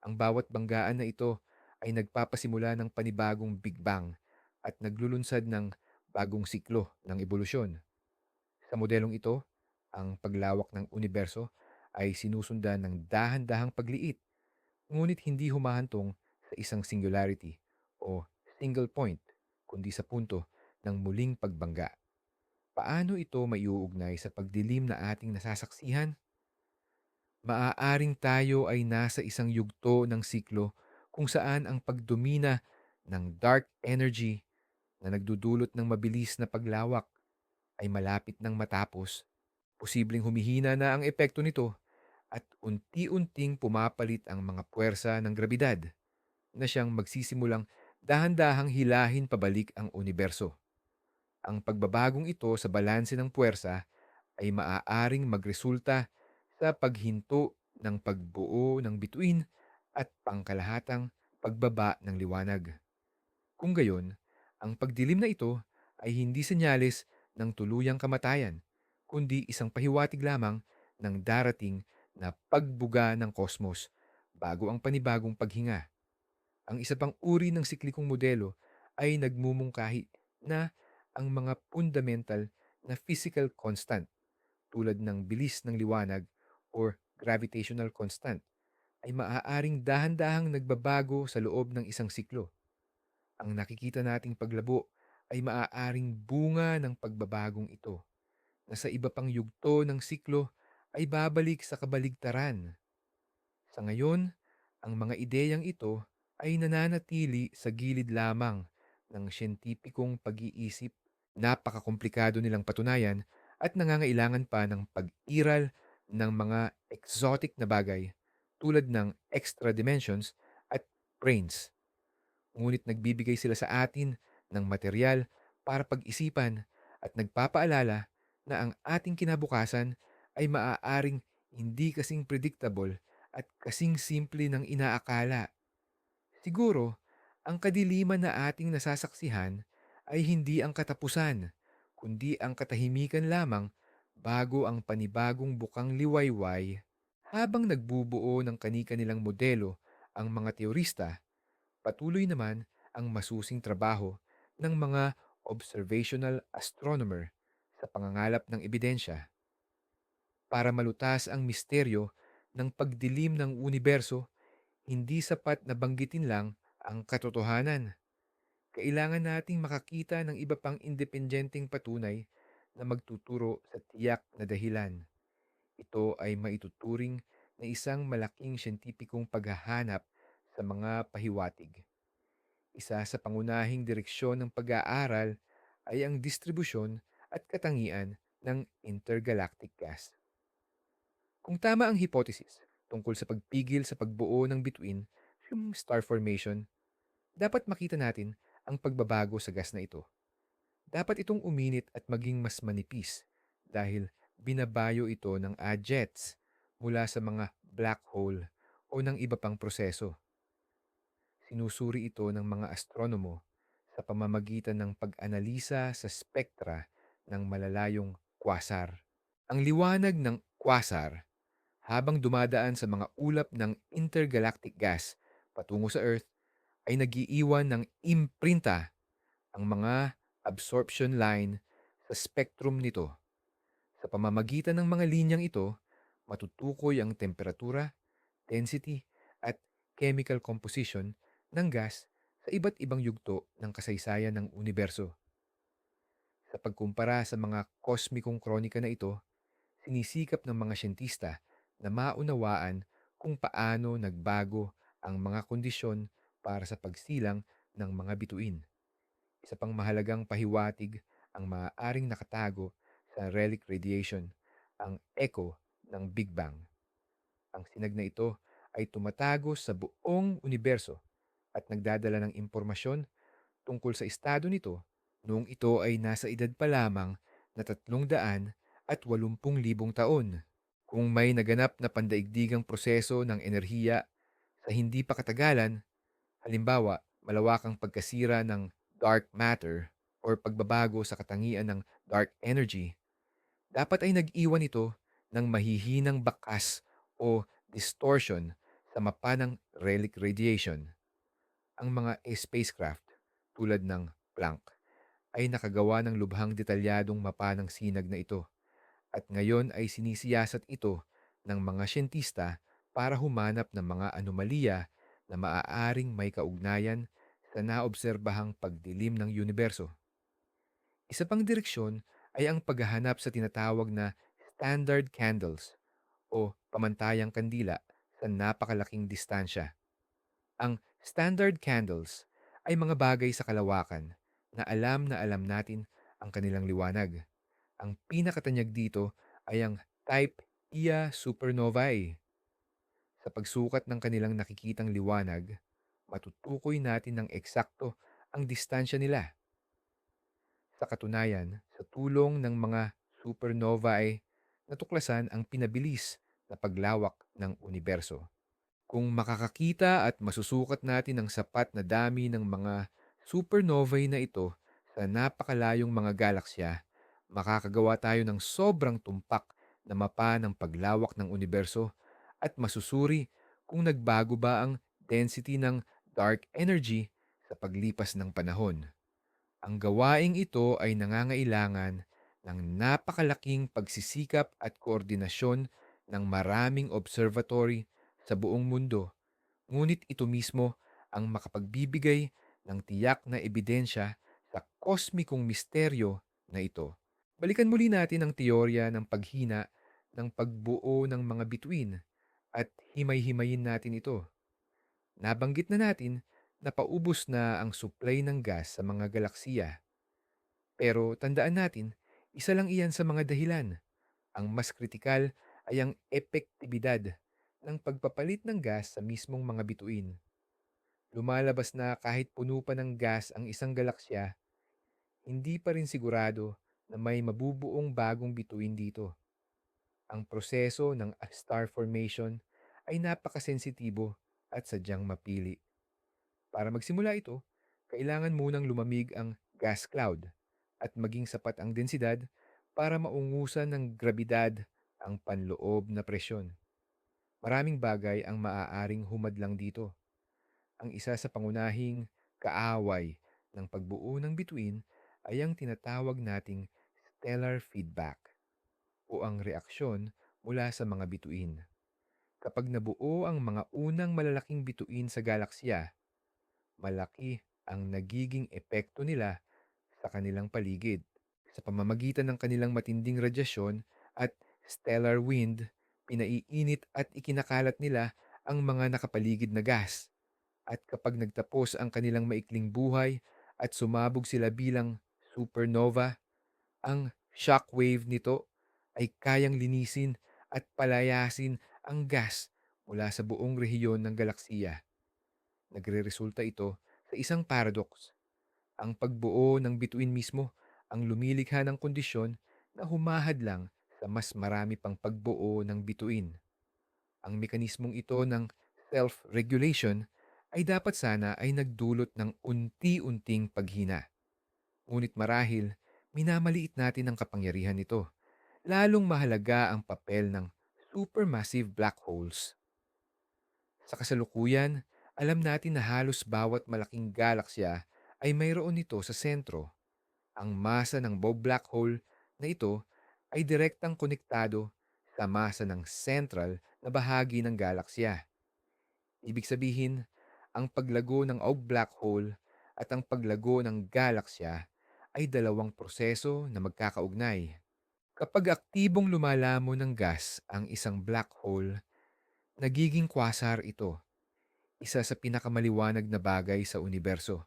Ang bawat banggaan na ito ay nagpapasimula ng panibagong Big Bang at naglulunsad ng bagong siklo ng ebolusyon. Sa modelong ito, ang paglawak ng universo ay sinusundan ng dahan-dahang pagliit, ngunit hindi humahantong sa isang singularity o single point, kundi sa punto ng muling pagbangga. Paano ito maiuugnay sa pagdilim na ating nasasaksihan? Maaaring tayo ay nasa isang yugto ng siklo kung saan ang pagdomina ng dark energy na nagdudulot ng mabilis na paglawak ay malapit ng matapos. Posibleng humihina na ang epekto nito at unti-unting pumapalit ang mga puwersa ng grabidad na siyang magsisimulang dahan-dahang hilahin pabalik ang universo. Ang pagbabagong ito sa balanse ng puwersa ay maaaring magresulta sa paghinto ng pagbuo ng bituin at pangkalahatang pagbaba ng liwanag. Kung gayon, ang pagdilim na ito ay hindi senyales ng tuluyang kamatayan, kundi isang pahiwatig lamang ng darating na pagbuga ng kosmos bago ang panibagong paghinga. Ang isa pang uri ng siklikong modelo ay nagmumungkahi na ang mga fundamental na physical constant tulad ng bilis ng liwanag or gravitational constant ay maaaring dahan-dahang nagbabago sa loob ng isang siklo. Ang nakikita nating paglabo ay maaaring bunga ng pagbabagong ito na sa iba pang yugto ng siklo ay babalik sa kabaligtaran. Sa ngayon, ang mga ideyang ito ay nananatili sa gilid lamang ng siyentipikong pag-iisip. Napakakomplikado nilang patunayan at nangangailangan pa ng pag-iral ng mga exotic na bagay tulad ng extra dimensions at brains. Ngunit nagbibigay sila sa atin ng material para pag-isipan at nagpapaalala na ang ating kinabukasan ay maaaring hindi kasing predictable at kasing simple ng inaakala. Siguro, ang kadiliman na ating nasasaksihan ay hindi ang katapusan, kundi ang katahimikan lamang bago ang panibagong bukang liwayway habang nagbubuo ng kani-kanilang modelo ang mga teorista, patuloy naman ang masusing trabaho ng mga observational astronomer sa pangangalap ng ebidensya para malutas ang misteryo ng pagdilim ng universo. Hindi sapat na banggitin lang ang katotohanan. Kailangan nating makakita ng iba pang independenteng patunay na magtuturo sa tiyak na dahilan. Ito ay maituturing na isang malaking siyentipikong paghahanap sa mga pahiwatig. Isa sa pangunahing direksyon ng pag-aaral ay ang distribusyon at katangian ng intergalactic gas. Kung tama ang hypothesis tungkol sa pagpigil sa pagbuo ng bituin, yung star formation, dapat makita natin ang pagbabago sa gas na ito. Dapat itong uminit at maging mas manipis dahil binabayo ito ng jets mula sa mga black hole o ng iba pang proseso. Sinusuri ito ng mga astronomo sa pamamagitan ng pag-analisa sa spektra ng malalayong quasar. Ang liwanag ng quasar habang dumadaan sa mga ulap ng intergalactic gas patungo sa Earth ay nagiiwan ng imprinta, ang mga absorption line sa spectrum nito. Sa pamamagitan ng mga linyang ito, matutukoy ang temperatura, density, at chemical composition ng gas sa iba't ibang yugto ng kasaysayan ng universo. Sa pagkumpara sa mga kosmikong kronika na ito, sinisikap ng mga siyentista na maunawaan kung paano nagbago ang mga kondisyon para sa pagsilang ng mga bituin. Isa pang mahalagang pahiwatig ang maaaring nakatago sa relic radiation, ang echo ng Big Bang. Ang sinag na ito ay tumatago sa buong universo at nagdadala ng impormasyon tungkol sa estado nito noong ito ay nasa edad pa lamang na 380,000 taon. Kung may naganap na pandaigdigang proseso ng enerhiya sa hindi pa katagalan, halimbawa malawakang pagkasira ng dark matter or pagbabago sa katangian ng dark energy, dapat ay nag-iwan ito ng mahihinang bakas o distortion sa mapa ng relic radiation. Ang mga spacecraft tulad ng Planck ay nakagawa ng lubhang detalyadong mapa ng sinag na ito at ngayon ay sinisiyasat ito ng mga siyentista para humanap ng mga anomalya na maaaring may kaugnayan sa naobserbahang pagdilim ng universo. Isa pang direksyon ay ang paghahanap sa tinatawag na standard candles o pamantayang kandila sa napakalaking distansya. Ang standard candles ay mga bagay sa kalawakan na alam natin ang kanilang liwanag. Ang pinakatanyag dito ay ang type Ia supernovae. Sa pagsukat ng kanilang nakikitang liwanag, matutukoy natin ng eksakto ang distansya nila. Sa katunayan, sa tulong ng mga supernovae, natuklasan ang pinabilis na paglawak ng universo. Kung makakakita at masusukat natin ang sapat na dami ng mga supernovae na ito sa napakalayong mga galaksya, makakagawa tayo ng sobrang tumpak na mapa ng paglawak ng universo at masusuri kung nagbago ba ang density ng dark energy sa paglipas ng panahon. Ang gawaing ito ay nangangailangan ng napakalaking pagsisikap at koordinasyon ng maraming observatory sa buong mundo. Ngunit ito mismo ang makapagbibigay ng tiyak na ebidensya sa kosmikong misteryo na ito. Balikan muli natin ang teorya ng paghina ng pagbuo ng mga bituin at himay-himayin natin ito. Nabanggit na natin na paubos na ang supply ng gas sa mga galaksiya. Pero tandaan natin, isa lang iyan sa mga dahilan. Ang mas kritikal ay ang epektibidad ng pagpapalit ng gas sa mismong mga bituin. Lumalabas na kahit puno pa ng gas ang isang galaksya, hindi pa rin sigurado na may mabubuong bagong bituin dito. Ang proseso ng star formation ay napakasensitibo at sadyang mapili. Para magsimula ito, kailangan munang lumamig ang gas cloud at maging sapat ang densidad para maungusan ng grabidad ang panloob na presyon. Maraming bagay ang maaaring humadlang dito. Ang isa sa pangunahing kaaway ng pagbuo ng bituin ay ang tinatawag nating stellar feedback o ang reaksyon mula sa mga bituin. Kapag nabuo ang mga unang malalaking bituin sa galaksya, malaki ang nagiging epekto nila sa kanilang paligid. Sa pamamagitan ng kanilang matinding radyasyon at stellar wind, pinaiinit at ikinakalat nila ang mga nakapaligid na gas. At kapag nagtapos ang kanilang maikling buhay at sumabog sila bilang supernova, ang shockwave nito ay kayang linisin at palayasin ang gas mula sa buong rehiyon ng galaksiya. Nagreresulta ito sa isang paradox. Ang pagbuo ng bituin mismo ang lumilikha ng kondisyon na humahadlang sa mas marami pang pagbuo ng bituin. Ang mekanismong ito ng self-regulation ay dapat sana ay nagdulot ng unti-unting paghina. Ngunit marahil, minamaliit natin ang kapangyarihan nito. Lalong mahalaga ang papel ng supermassive black holes. Sa kasalukuyan, alam natin na halos bawat malaking galaksya ay mayroon nito sa sentro. Ang masa ng Bob black hole na ito ay direktang konektado sa masa ng central na bahagi ng galaksya. Ibig sabihin, ang paglago ng Oak black hole at ang paglago ng galaksya ay dalawang proseso na magkakaugnay. Kapag aktibong lumalamon ng gas ang isang black hole, nagiging quasar ito, isa sa pinakamaliwanag na bagay sa universo.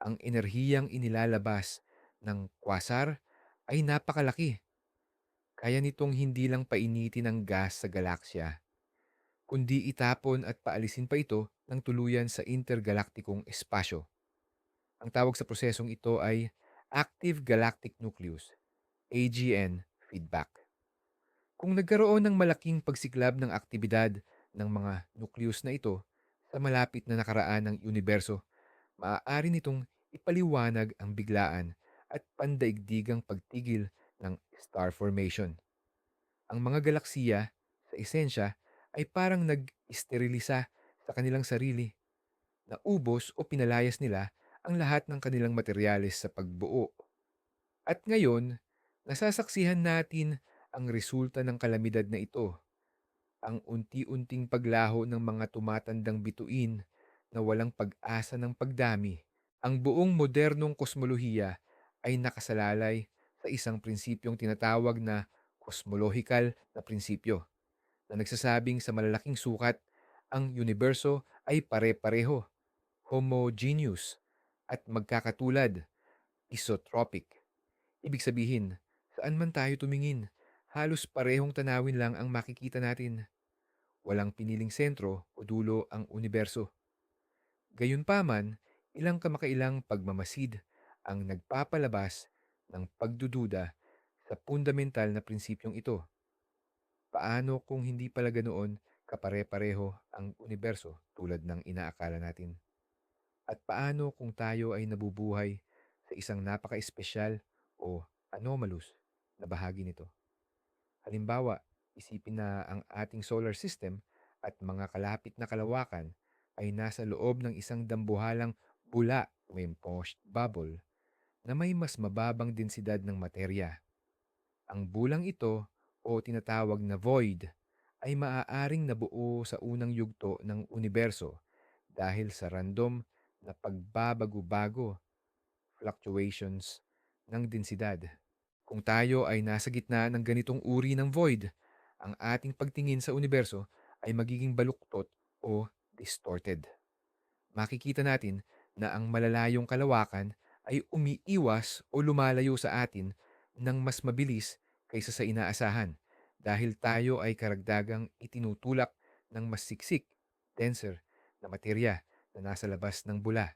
Ang enerhiyang inilalabas ng quasar ay napakalaki. Kaya nitong hindi lang painitin ang gas sa galaksya, kundi itapon at paalisin pa ito ng tuluyan sa intergalaktikong espasyo. Ang tawag sa prosesong ito ay Active Galactic Nucleus, AGN feedback. Kung nagkaroon ng malaking pagsiklab ng aktibidad ng mga nucleus na ito sa malapit na nakaraan ng universo, maaari nitong ipaliwanag ang biglaan at pandaigdigang pagtigil ng star formation. Ang mga galaksiya, sa esensya, ay parang nag-sterilisa sa kanilang sarili. Naubos o pinalayas nila ang lahat ng kanilang materyales sa pagbuo. At ngayon, nasasaksihan natin ang resulta ng kalamidad na ito, ang unti-unting paglaho ng mga tumatandang bituin na walang pag-asa ng pagdami. Ang buong modernong kosmolohiya ay nakasalalay sa isang prinsipyong tinatawag na kosmolohikal na prinsipyo na nagsasabing sa malalaking sukat, ang universo ay pare-pareho, homogeneous, at magkakatulad, isotropic. Ibig sabihin, saan man tayo tumingin, halos parehong tanawin lang ang makikita natin. Walang piniling sentro o dulo ang universo. Gayunpaman, ilang kamakailang pagmamasid ang nagpapalabas ng pagdududa sa fundamental na prinsipyong ito. Paano kung hindi pala ganoon kapare-pareho ang universo tulad ng inaakala natin? At paano kung tayo ay nabubuhay sa isang napaka-espesyal o anomalous na bahagi nito? Halimbawa, isipin na ang ating solar system at mga kalapit na kalawakan ay nasa loob ng isang dambuhalang bula o imposed bubble na may mas mababang densidad ng materya. Ang bulang ito o tinatawag na void ay maaaring nabuo sa unang yugto ng universo dahil sa random na pagbabago-bago, fluctuations ng densidad. Kung tayo ay nasa gitna ng ganitong uri ng void, ang ating pagtingin sa universo ay magiging baluktot o distorted. Makikita natin na ang malalayong kalawakan ay umiiwas o lumalayo sa atin ng mas mabilis kaysa sa inaasahan dahil tayo ay karagdagang itinutulak ng mas siksik, denser, na materya na nasa labas ng bula.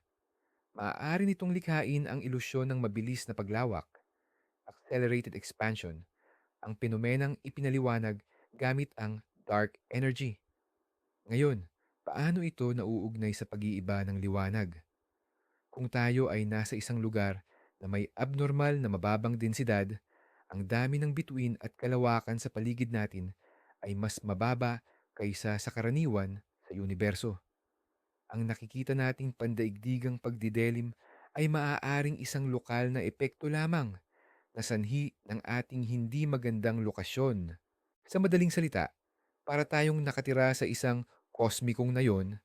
Maaari nitong likhain ang ilusyon ng mabilis na paglawak, accelerated expansion, ang penomenang ipinaliwanag gamit ang dark energy. Ngayon, paano ito nauugnay sa pag-iiba ng liwanag? Kung tayo ay nasa isang lugar na may abnormal na mababang densidad Ang dami ng bituin at kalawakan sa paligid natin ay mas mababa kaysa sa karaniwan sa universo. Ang nakikita nating pandaigdigang pagdidelim ay maaaring isang lokal na epekto lamang na sanhi ng ating hindi magandang lokasyon. Sa madaling salita, para tayong nakatira sa isang kosmikong nayon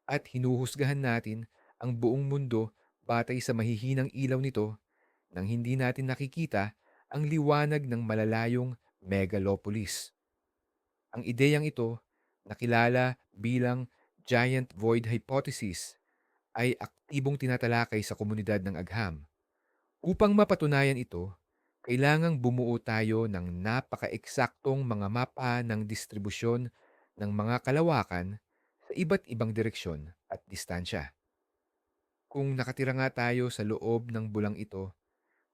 at hinuhusgahan natin ang buong mundo batay sa mahihinang ilaw nito nang hindi natin nakikita ang liwanag ng malalayong megalopolis. Ang ideyang ito, nakilala bilang Giant Void Hypothesis, ay aktibong tinatalakay sa komunidad ng agham. Upang mapatunayan ito, kailangang bumuo tayo ng napaka-eksaktong mga mapa ng distribusyon ng mga kalawakan sa iba't ibang direksyon at distansya. Kung nakatira nga tayo sa loob ng bulang ito,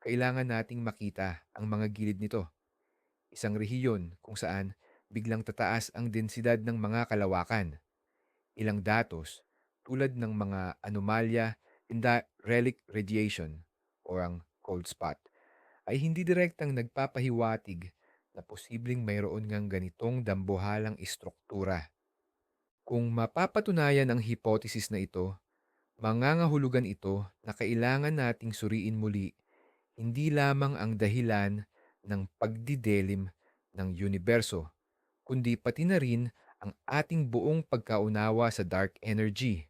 kailangan nating makita ang mga gilid nito. Isang rehiyon kung saan biglang tataas ang densidad ng mga kalawakan. Ilang datos tulad ng mga anomalya in the relic radiation o ang cold spot ay hindi direktang nagpapahiwatig na posibleng mayroon ngang ganitong dambuhalang istruktura. Kung mapapatunayan ang hypothesis na ito, mangangahulugan ito na kailangan nating suriin muli hindi lamang ang dahilan ng pagdidelim ng universo, kundi pati na rin ang ating buong pagkaunawa sa dark energy.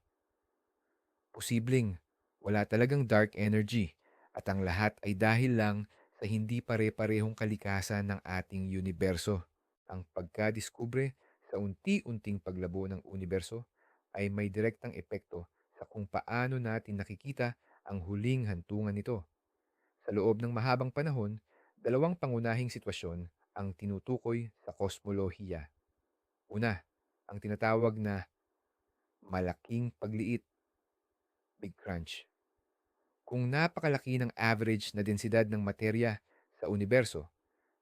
Posibleng wala talagang dark energy at ang lahat ay dahil lang sa hindi pare-parehong kalikasan ng ating universo. Ang pagkadiskubre sa unti-unting paglabo ng universo ay may direktang epekto sa kung paano natin nakikita ang huling hantungan nito. Sa loob ng mahabang panahon, dalawang pangunahing sitwasyon ang tinutukoy sa kosmolohiya. Una, ang tinatawag na malaking pagliit, Big Crunch. Kung napakalaki ng average na densidad ng materya sa universo,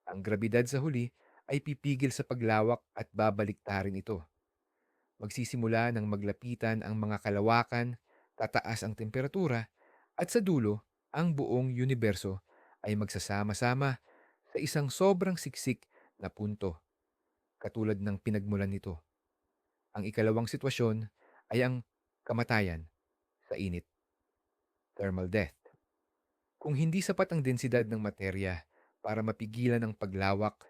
ang grabidad sa huli ay pipigil sa paglawak at babaliktarin ito. Magsisimula ng maglapitan ang mga kalawakan, tataas ang temperatura, at sa dulo, ang buong universo ay magsasama-sama sa isang sobrang siksik na punto, katulad ng pinagmulan nito. Ang ikalawang sitwasyon ay ang kamatayan sa init, thermal death. Kung hindi sapat ang densidad ng materya para mapigilan ang paglawak,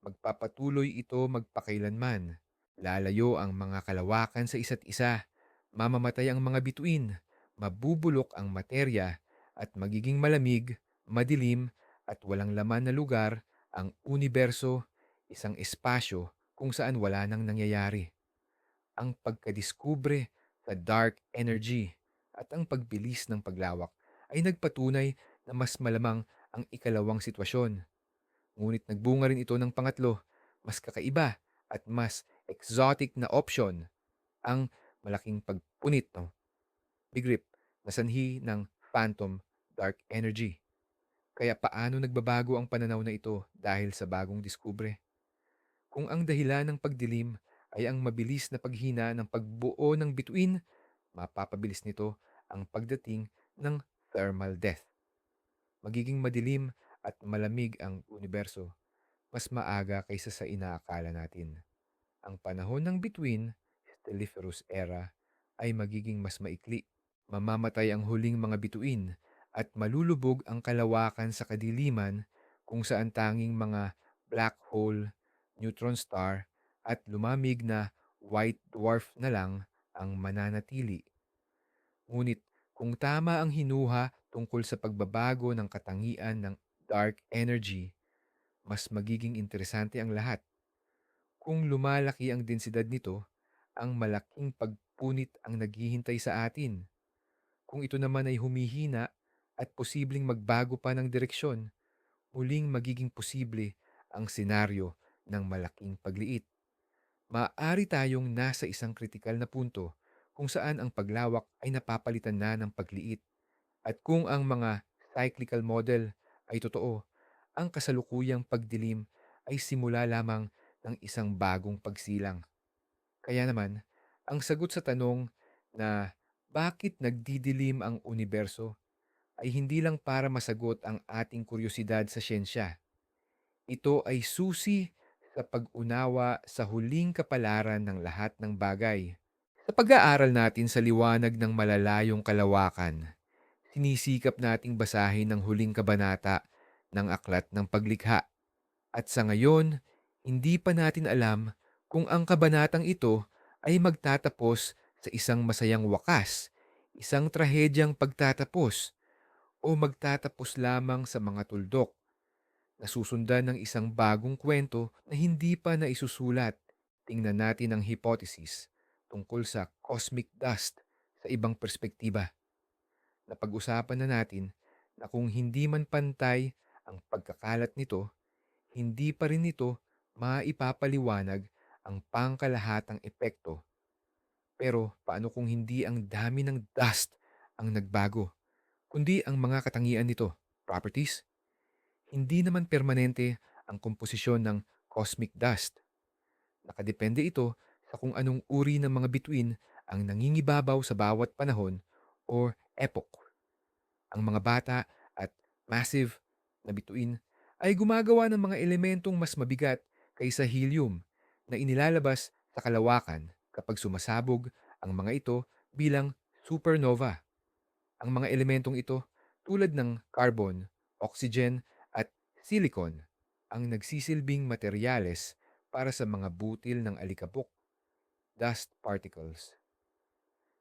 magpapatuloy ito magpakailanman. Lalayo ang mga kalawakan sa isa't isa, mamamatay ang mga bituin, mabubulok ang materya, at magiging malamig, madilim, at walang laman na lugar ang universo, isang espasyo kung saan wala nang nangyayari. Ang pagkadiskubre sa dark energy at ang pagbilis ng paglawak ay nagpatunay na mas malamang ang ikalawang sitwasyon. Ngunit nagbunga rin ito ng pangatlo, mas kakaiba at mas exotic na option, ang malaking pagpunit, no? Big Rip, na sanhi ng phantom dark energy. Kaya paano nagbabago ang pananaw na ito dahil sa bagong diskubre? Kung ang dahilan ng pagdilim ay ang mabilis na paghina ng pagbuo ng bituin, mapapabilis nito ang pagdating ng thermal death. Magiging madilim at malamig ang universo mas maaga kaysa sa inaakala natin. Ang panahon ng between, Stelliferous era, ay magiging mas maikli. Mamamatay ang huling mga bituin at malulubog ang kalawakan sa kadiliman kung saan tanging mga black hole, neutron star, at lumamig na white dwarf na lang ang mananatili. Ngunit kung tama ang hinuha tungkol sa pagbabago ng katangian ng dark energy, mas magiging interesante ang lahat. Kung lumalaki ang densidad nito, ang malaking pagpunit ang naghihintay sa atin. Kung ito naman ay humihina at posibleng magbago pa ng direksyon, muling magiging posible ang senaryo ng malaking pagliit. Maaari tayong nasa isang kritikal na punto kung saan ang paglawak ay napapalitan na ng pagliit. At kung ang mga cyclical model ay totoo, ang kasalukuyang pagdilim ay simula lamang ng isang bagong pagsilang. Kaya naman, ang sagot sa tanong na bakit nagdidilim ang universo ay hindi lang para masagot ang ating kuryosidad sa siyensya. Ito ay susi sa pag-unawa sa huling kapalaran ng lahat ng bagay. Sa pag-aaral natin sa liwanag ng malalayong kalawakan, sinisikap nating basahin ang huling kabanata ng Aklat ng Paglikha. At sa ngayon, hindi pa natin alam kung ang kabanatang ito ay magtatapos sa isang masayang wakas, isang trahedyang pagtatapos, o magtatapos lamang sa mga tuldok na susundan ng isang bagong kwento na hindi pa naisusulat. Tingnan natin ang hypothesis tungkol sa cosmic dust sa ibang perspektiba. Napag-usapan na natin na kung hindi man pantay ang pagkakalat nito, hindi pa rin ito maipapaliwanag ang pangkalahatang epekto. Pero paano kung hindi ang dami ng dust ang nagbago, kundi ang mga katangian nito, properties? Hindi naman permanente ang komposisyon ng cosmic dust. Nakadepende ito sa kung anong uri ng mga bituin ang nangingibabaw sa bawat panahon or epoch. Ang mga bata at massive na bituin ay gumagawa ng mga elementong mas mabigat kaysa helium na inilalabas sa kalawakan kapag sumasabog ang mga ito bilang supernova. Ang mga elementong ito tulad ng carbon, oxygen at silicon ang nagsisilbing materyales para sa mga butil ng alikabok, dust particles.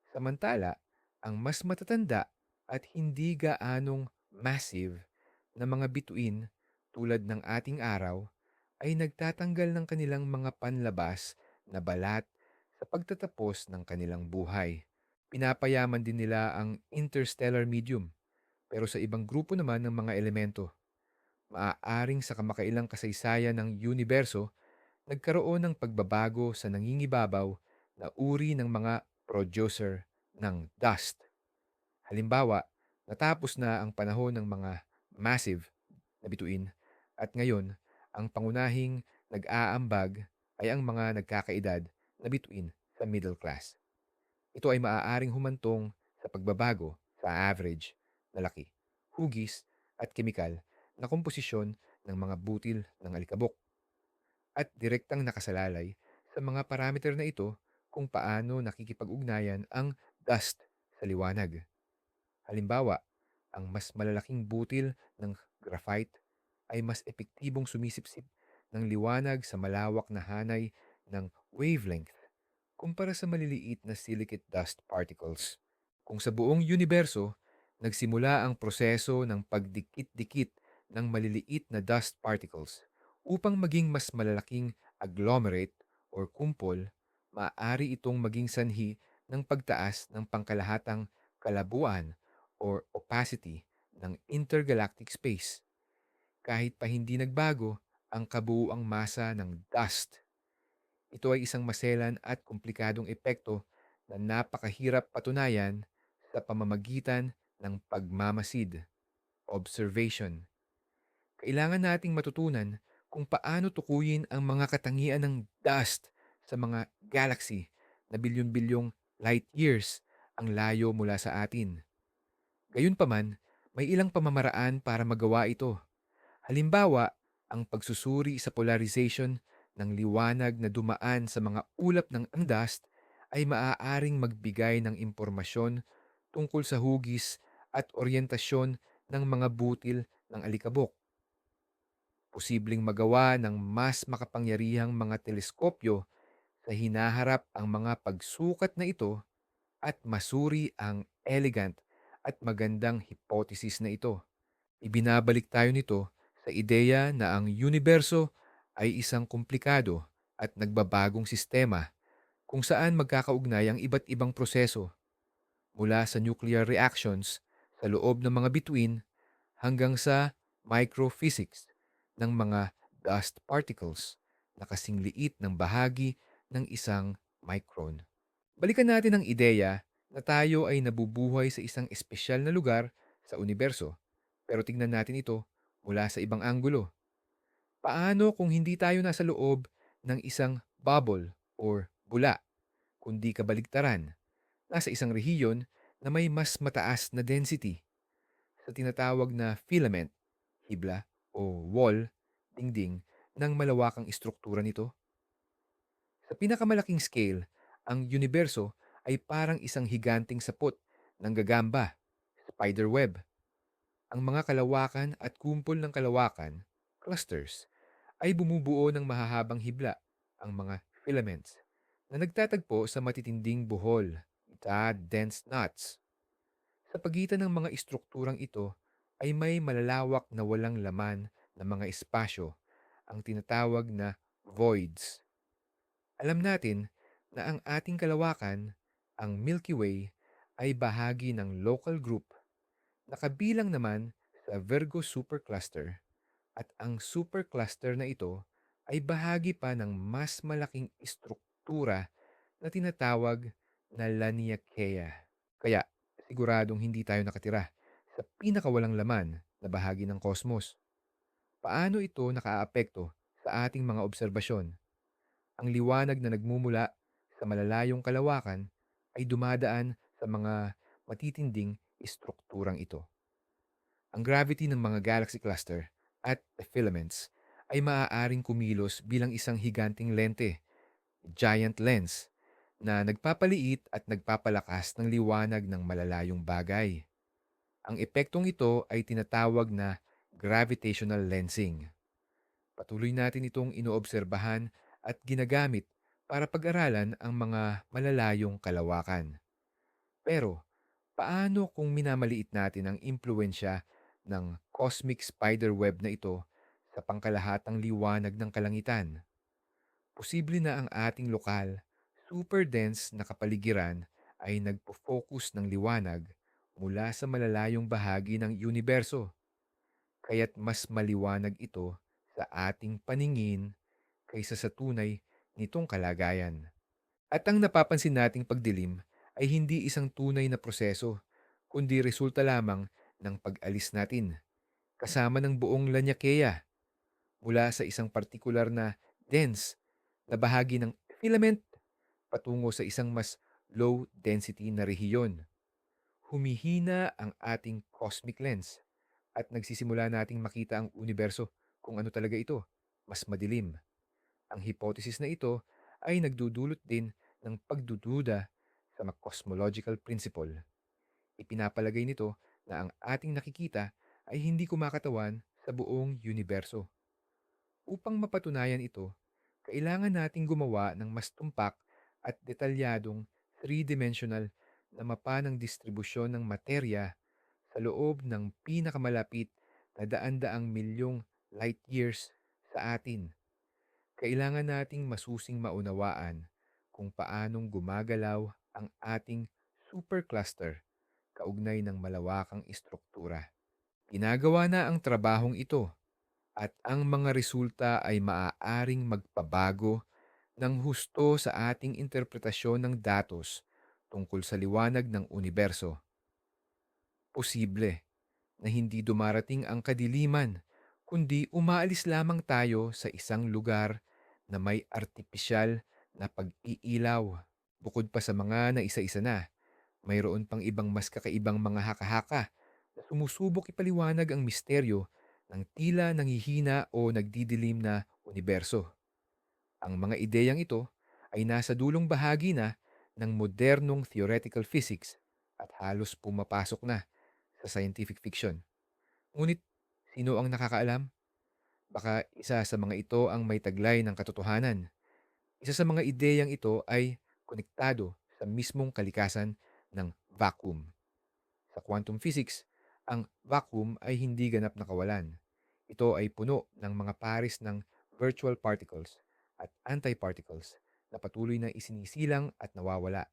Samantala, ang mas matatanda at hindi gaanong massive na mga bituin tulad ng ating araw ay nagtatanggal ng kanilang mga panlabas na balat sa pagtatapos ng kanilang buhay. Pinapayaman din nila ang interstellar medium, pero sa ibang grupo naman ng mga elemento, maaaring sa kamakailang kasaysayan ng universo, nagkaroon ng pagbabago sa nangingibabaw na uri ng mga producer ng dust. Halimbawa, natapos na ang panahon ng mga massive na bituin at ngayon, ang pangunahing nag-aambag ay ang mga nagkakaedad na bituin sa middle class. Ito ay maaaring humantong sa pagbabago sa average na laki, hugis at kemikal na komposisyon ng mga butil ng alikabok at direktang nakasalalay sa mga parameter na ito kung paano nakikipag-ugnayan ang dust sa liwanag. Halimbawa, ang mas malalaking butil ng graphite ay mas epektibong sumisipsip ng liwanag sa malawak na hanay ng wavelength kumpara sa maliliit na silicate dust particles. Kung sa buong universo, nagsimula ang proseso ng pagdikit-dikit ng maliliit na dust particles upang maging mas malalaking agglomerate or kumpol, maaari itong maging sanhi ng pagtaas ng pangkalahatang kalabuan or opacity ng intergalactic space. Kahit pa hindi nagbago ang kabuuang masa ng dust, ito ay isang maselan at komplikadong epekto na napakahirap patunayan sa pamamagitan ng pagmamasid, observation. Kailangan nating matutunan kung paano tukuyin ang mga katangian ng dust sa mga galaxy na bilyon-bilyong light years ang layo mula sa atin. Gayunpaman, may ilang pamamaraan para magawa ito. Halimbawa, ang pagsusuri sa polarization ng liwanag na dumaan sa mga ulap ng ang dust ay maaaring magbigay ng impormasyon tungkol sa hugis at oryentasyon ng mga butil ng alikabok. Posibleng magawa ng mas makapangyarihang mga teleskopyo sa hinaharap ang mga pagsukat na ito at masuri ang elegant at magandang hypothesis na ito. Ibinabalik tayo nito sa ideya na ang universo ay isang komplikado at nagbabagong sistema kung saan magkakaugnay ang iba't ibang proseso mula sa nuclear reactions sa loob ng mga bituin hanggang sa microphysics ng mga dust particles na kasing liit ng bahagi ng isang micron. Balikan natin ang ideya na tayo ay nabubuhay sa isang espesyal na lugar sa universo, pero tingnan natin ito mula sa ibang anggulo. Paano kung hindi tayo nasa loob ng isang bubble or bula, kundi kabaligtaran, nasa isang rehiyon na may mas mataas na density sa tinatawag na filament, hibla o wall dingding ng malawakang istruktura nito? Sa pinakamalaking scale, ang universo ay parang isang higanting sapot ng gagamba, spiderweb. Ang mga kalawakan at kumpol ng kalawakan, clusters, ay bumubuo ng mahahabang hibla, ang mga filaments, na nagtatagpo sa matitinding buhol, dense knots. Sa pagitan ng mga istrukturang ito ay may malalawak na walang laman na mga espasyo, ang tinatawag na voids. Alam natin na ang ating kalawakan, ang Milky Way, ay bahagi ng local group na kabilang naman sa Virgo supercluster, at ang supercluster na ito ay bahagi pa ng mas malaking istruktura na tinatawag na Laniakea. Kaya siguradong hindi tayo nakatira sa pinakawalang laman na bahagi ng kosmos. Paano ito nakaaapekto sa ating mga obserbasyon? Ang liwanag na nagmumula sa malalayong kalawakan ay dumadaan sa mga matitinding istrukturang ito. Ang gravity ng mga galaxy cluster at the filaments ay maaaring kumilos bilang isang higanting lente, giant lens, na nagpapaliit at nagpapalakas ng liwanag ng malalayong bagay. Ang epektong ito ay tinatawag na gravitational lensing. Patuloy natin itong inoobserbahan at ginagamit para pag-aralan ang mga malalayong kalawakan. Pero, paano kung minamaliit natin ang impluensya ng cosmic spiderweb na ito sa pangkalahatang liwanag ng kalangitan? Posible na ang ating lokal, super dense na kapaligiran ay nagpo-focus ng liwanag mula sa malalayong bahagi ng universo, kaya't mas maliwanag ito sa ating paningin kaysa sa tunay nitong kalagayan. At ang napapansin nating pagdilim ay hindi isang tunay na proseso, kundi resulta lamang ng pag-alis natin, kasama ng buong Laniakea, mula sa isang partikular na dense na bahagi ng filament patungo sa isang mas low density na rehiyon. Humihina ang ating cosmic lens at nagsisimula nating makita ang universo kung ano talaga ito, mas madilim. Ang hypothesis na ito ay nagdudulot din ng pagdududa sa mga cosmological principle. Ipinapalagay nito na ang ating nakikita ay hindi kumakatawan sa buong universo. Upang mapatunayan ito, kailangan nating gumawa ng mas tumpak at detalyadong three-dimensional na mapa ng distribusyon ng materya sa loob ng pinakamalapit na daan-daang milyong light years sa atin. Kailangan nating masusing maunawaan kung paanong gumagalaw ang ating supercluster kaugnay ng malawakang istruktura. Ginagawa na ang trabahong ito at ang mga resulta ay maaaring magpabago ng husto sa ating interpretasyon ng datos tungkol sa liwanag ng universo. Posible na hindi dumarating ang kadiliman, kundi umaalis lamang tayo sa isang lugar na may artipisyal na pag-iilaw. Bukod pa sa mga naisa-isa na, mayroon pang ibang mas kakaibang mga haka-haka na sumusubok ipaliwanag ang misteryo ng tila nanghihina o nagdidilim na universo. Ang mga ideyang ito ay nasa dulong bahagi na ng modernong theoretical physics at halos pumapasok na sa scientific fiction. Ngunit sino ang nakakaalam? Baka isa sa mga ito ang may taglay ng katotohanan. Isa sa mga ideyang ito ay konektado sa mismong kalikasan ng vacuum. Sa quantum physics, ang vacuum ay hindi ganap na kawalan. Ito ay puno ng mga pares ng virtual particles at antiparticles na patuloy na isinisilang at nawawala.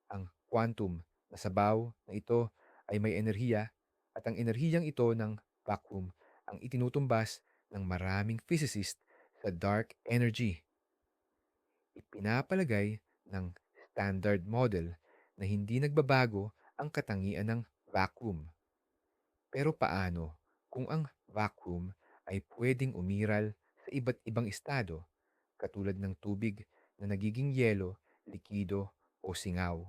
Ang quantum na sabaw na ito ay may enerhiya, at ang enerhiyang ito ng vacuum ang itinutumbas ng maraming physicist sa dark energy. Ipinapalagay ng Standard Model na hindi nagbabago ang katangian ng vacuum. Pero paano kung ang vacuum ay pwedeng umiral sa iba't ibang estado, katulad ng tubig na nagiging yelo, likido o singaw?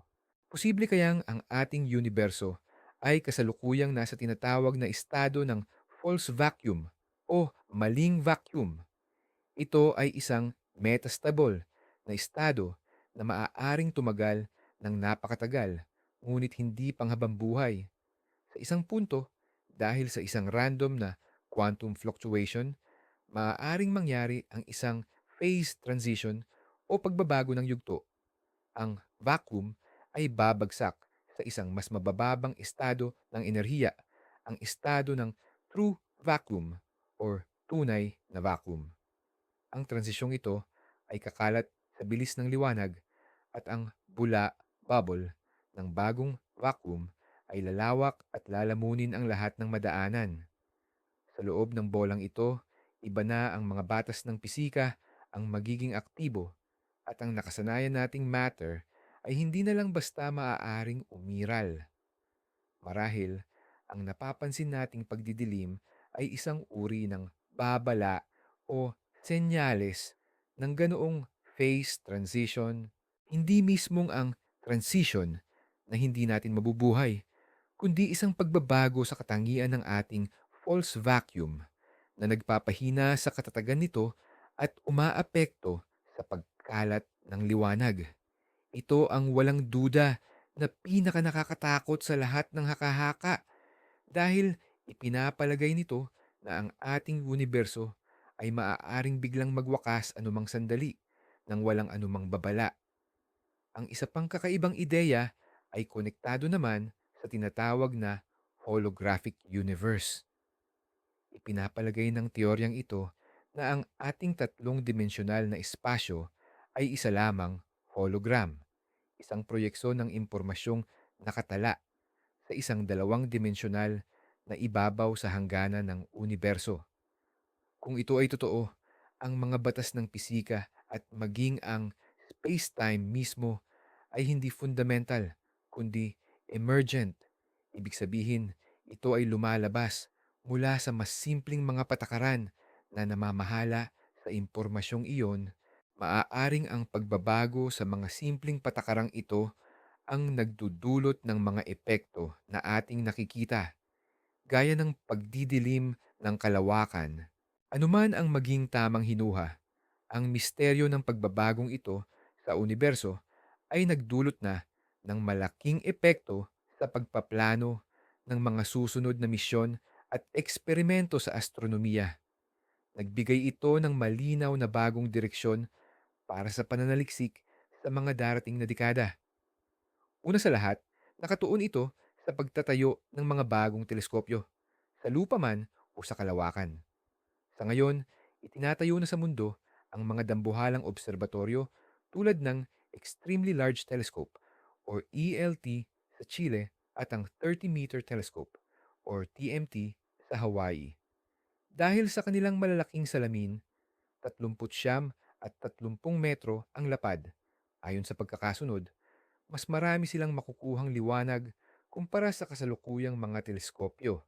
Posible kayang ang ating universo ay kasalukuyang nasa tinatawag na estado ng false vacuum, o maling vacuum. Ito ay isang metastable na estado na maaaring tumagal ng napakatagal ngunit hindi panghabambuhay. Sa isang punto, dahil sa isang random na quantum fluctuation, maaaring mangyari ang isang phase transition o pagbabago ng yugto. Ang vacuum ay babagsak sa isang mas mabababang estado ng enerhiya, ang estado ng true vacuum or tunay na vacuum. Ang transisyong ito ay kakalat sa bilis ng liwanag at ang bula bubble ng bagong vacuum ay lalawak at lalamunin ang lahat ng madaanan. Sa loob ng bolang ito, iba na ang mga batas ng pisika ang magiging aktibo at ang nakasanayan nating matter ay hindi na lang basta maaaring umiral. Marahil, ang napapansin nating pagdidilim ay isang uri ng babala o senyales ng ganoong phase transition. Hindi mismong ang transition na hindi natin mabubuhay, kundi isang pagbabago sa katangian ng ating false vacuum na nagpapahina sa katatagan nito at umaapekto sa pagkalat ng liwanag. Ito ang walang duda na pinakanakakatakot sa lahat ng haka-haka dahil ipinapalagay nito na ang ating universo ay maaaring biglang magwakas anumang sandali nang walang anumang babala. Ang isa pang kakaibang ideya ay konektado naman sa tinatawag na holographic universe. Ipinapalagay ng teoryang ito na ang ating tatlong dimensyonal na espasyo ay isa lamang hologram, isang proyeksyon ng impormasyong nakatala sa isang dalawang dimensyonal na ibabaw sa hangganan ng universo. Kung ito ay totoo, ang mga batas ng pisika at maging ang space-time mismo ay hindi fundamental, kundi emergent. Ibig sabihin, ito ay lumalabas mula sa mas simpleng mga patakaran na namamahala sa impormasyong iyon. Maaaring ang pagbabago sa mga simpleng patakarang ito ang nagdudulot ng mga epekto na ating nakikita, gaya ng pagdidilim ng kalawakan. Anuman ang maging tamang hinuha, ang misteryo ng pagbabagong ito sa universo ay nagdulot na ng malaking epekto sa pagpaplano ng mga susunod na misyon at eksperimento sa astronomiya. Nagbigay ito ng malinaw na bagong direksyon para sa pananaliksik sa mga darating na dekada. Una sa lahat, nakatuon ito sa pagtatayo ng mga bagong teleskopyo, sa lupa man o sa kalawakan. Sa ngayon, itinatayo na sa mundo ang mga dambuhalang obserbatoryo tulad ng Extremely Large Telescope or ELT sa Chile at ang 30-meter telescope or TMT sa Hawaii. Dahil sa kanilang malalaking salamin, 39 at 30 metro ang lapad. Ayon sa pagkakasunod, mas marami silang makukuhang liwanag kumpara sa kasalukuyang mga teleskopyo.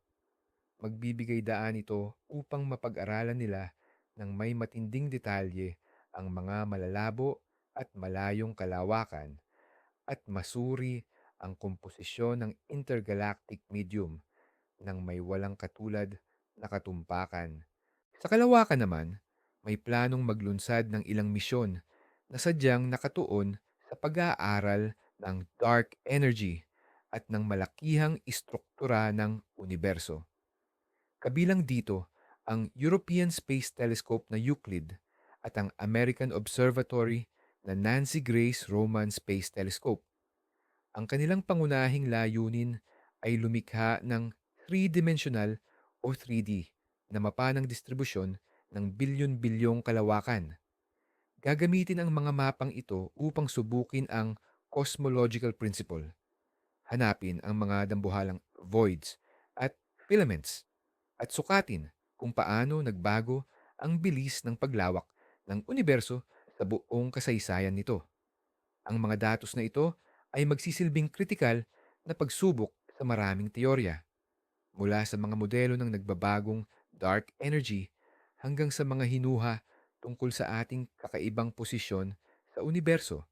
Magbibigay daan ito upang mapag-aralan nila ng may matinding detalye ang mga malalabo at malayong kalawakan at masuri ang komposisyon ng intergalactic medium ng may walang katulad na katumpakan. Sa kalawakan naman, may planong maglunsad ng ilang misyon na sadyang nakatuon sa pag-aaral ng dark energy at ng malakihang istruktura ng universo. Kabilang dito ang European Space Telescope na Euclid at ang American Observatory na Nancy Grace Roman Space Telescope. Ang kanilang pangunahing layunin ay lumikha ng three-dimensional o 3D na mapa ng distribusyon ng bilyon-bilyong kalawakan. Gagamitin ang mga mapang ito upang subukin ang cosmological principle, hanapin ang mga dambuhalang voids at filaments, at sukatin kung paano nagbago ang bilis ng paglawak ng universo sa buong kasaysayan nito. Ang mga datos na ito ay magsisilbing kritikal na pagsubok sa maraming teorya, mula sa mga modelo ng nagbabagong dark energy hanggang sa mga hinuha tungkol sa ating kakaibang posisyon sa universo.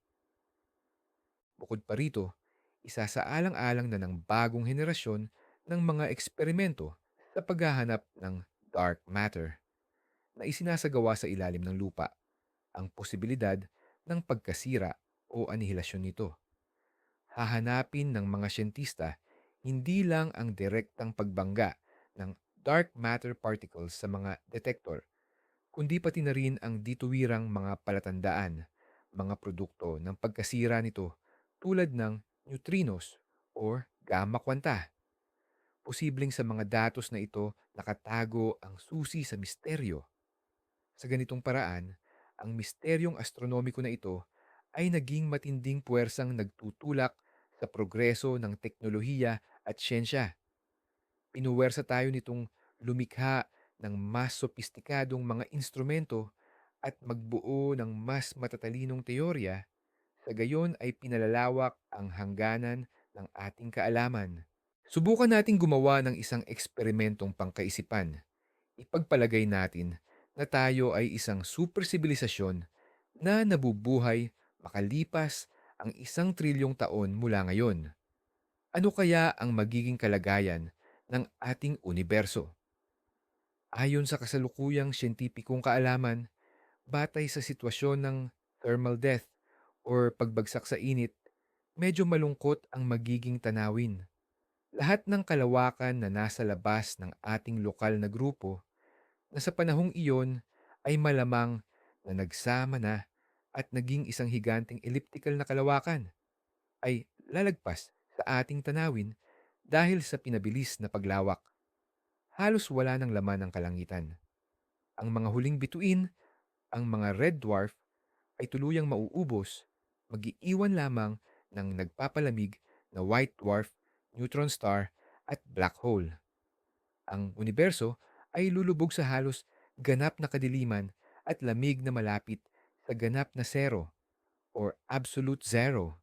Bukod pa rito, isasaalang-alang na ng bagong henerasyon ng mga eksperimento sa paghahanap ng dark matter na isinasagawa sa ilalim ng lupa, ang posibilidad ng pagkasira o anihilasyon nito. Hahanapin ng mga siyentista hindi lang ang direktang pagbangga ng dark matter particles sa mga detector, kundi pati na rin ang dituwirang mga palatandaan, mga produkto ng pagkasira nito tulad ng neutrinos or gamma kwanta. Posibleng sa mga datos na ito nakatago ang susi sa misteryo. Sa ganitong paraan, ang misteryong astronomiko na ito ay naging matinding puwersang nagtutulak sa progreso ng teknolohiya at siyensya. Pinuwersa tayo nitong lumikha ng mas sopistikadong mga instrumento at magbuo ng mas matatalinong teorya, sa gayon ay pinalalawak ang hangganan ng ating kaalaman. Subukan nating gumawa ng isang eksperimentong pangkaisipan. Ipagpalagay natin na tayo ay isang super sibilisasyon na nabubuhay makalipas ang 1 trilyong taon mula ngayon. Ano kaya ang magiging kalagayan ng ating universo? Ayon sa kasalukuyang siyentipikong kaalaman, batay sa sitwasyon ng thermal death or pagbagsak sa init, medyo malungkot ang magiging tanawin. Lahat ng kalawakan na nasa labas ng ating lokal na grupo na sa panahong iyon ay malamang na nagsama na at naging isang higanteng elliptical na kalawakan ay lalagpas sa ating tanawin dahil sa pinabilis na paglawak. Halos wala ng laman ang kalangitan. Ang mga huling bituin, ang mga red dwarf, ay tuluyang mauubos, mag-iiwan lamang ng nagpapalamig na white dwarf, neutron star, at black hole. Ang universo ay lulubog sa halos ganap na kadiliman at lamig na malapit sa ganap na zero or absolute zero.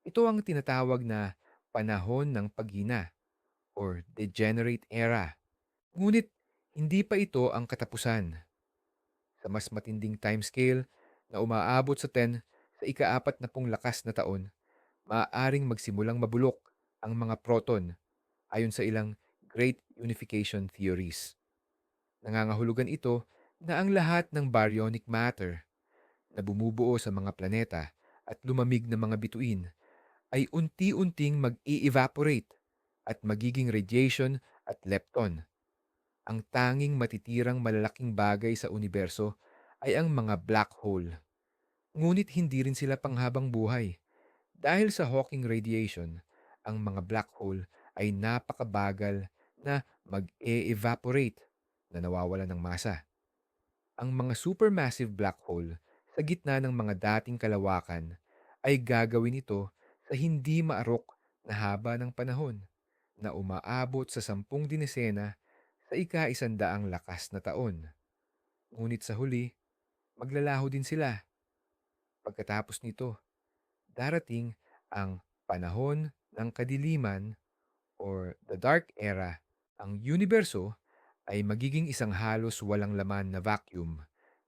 Ito ang tinatawag na panahon ng paghina or degenerate era. Ngunit hindi pa ito ang katapusan. Sa mas matinding timescale na umaabot sa 10 sa ika-4 na pong lakas na taon, maaaring magsimulang mabulok ang mga proton ayon sa ilang Great Unification Theories. Nangangahulugan ito na ang lahat ng baryonic matter na bumubuo sa mga planeta at lumamig na mga bituin ay unti-unting mag-i-evaporate at magiging radiation at lepton. Ang tanging matitirang malalaking bagay sa universo ay ang mga black hole. Ngunit hindi rin sila panghabang buhay. Dahil sa Hawking radiation, ang mga black hole ay napakabagal na mag-e-evaporate na nawawalan ng masa. Ang mga supermassive black hole sa gitna ng mga dating kalawakan ay gagawin ito sa hindi maarok na haba ng panahon na umaabot sa 10 dinesena sa ika-100 lakas na taon. Ngunit sa huli, maglalaho din sila. Pagkatapos nito, darating ang panahon ng kadiliman or the dark era. Ang universo ay magiging isang halos walang laman na vacuum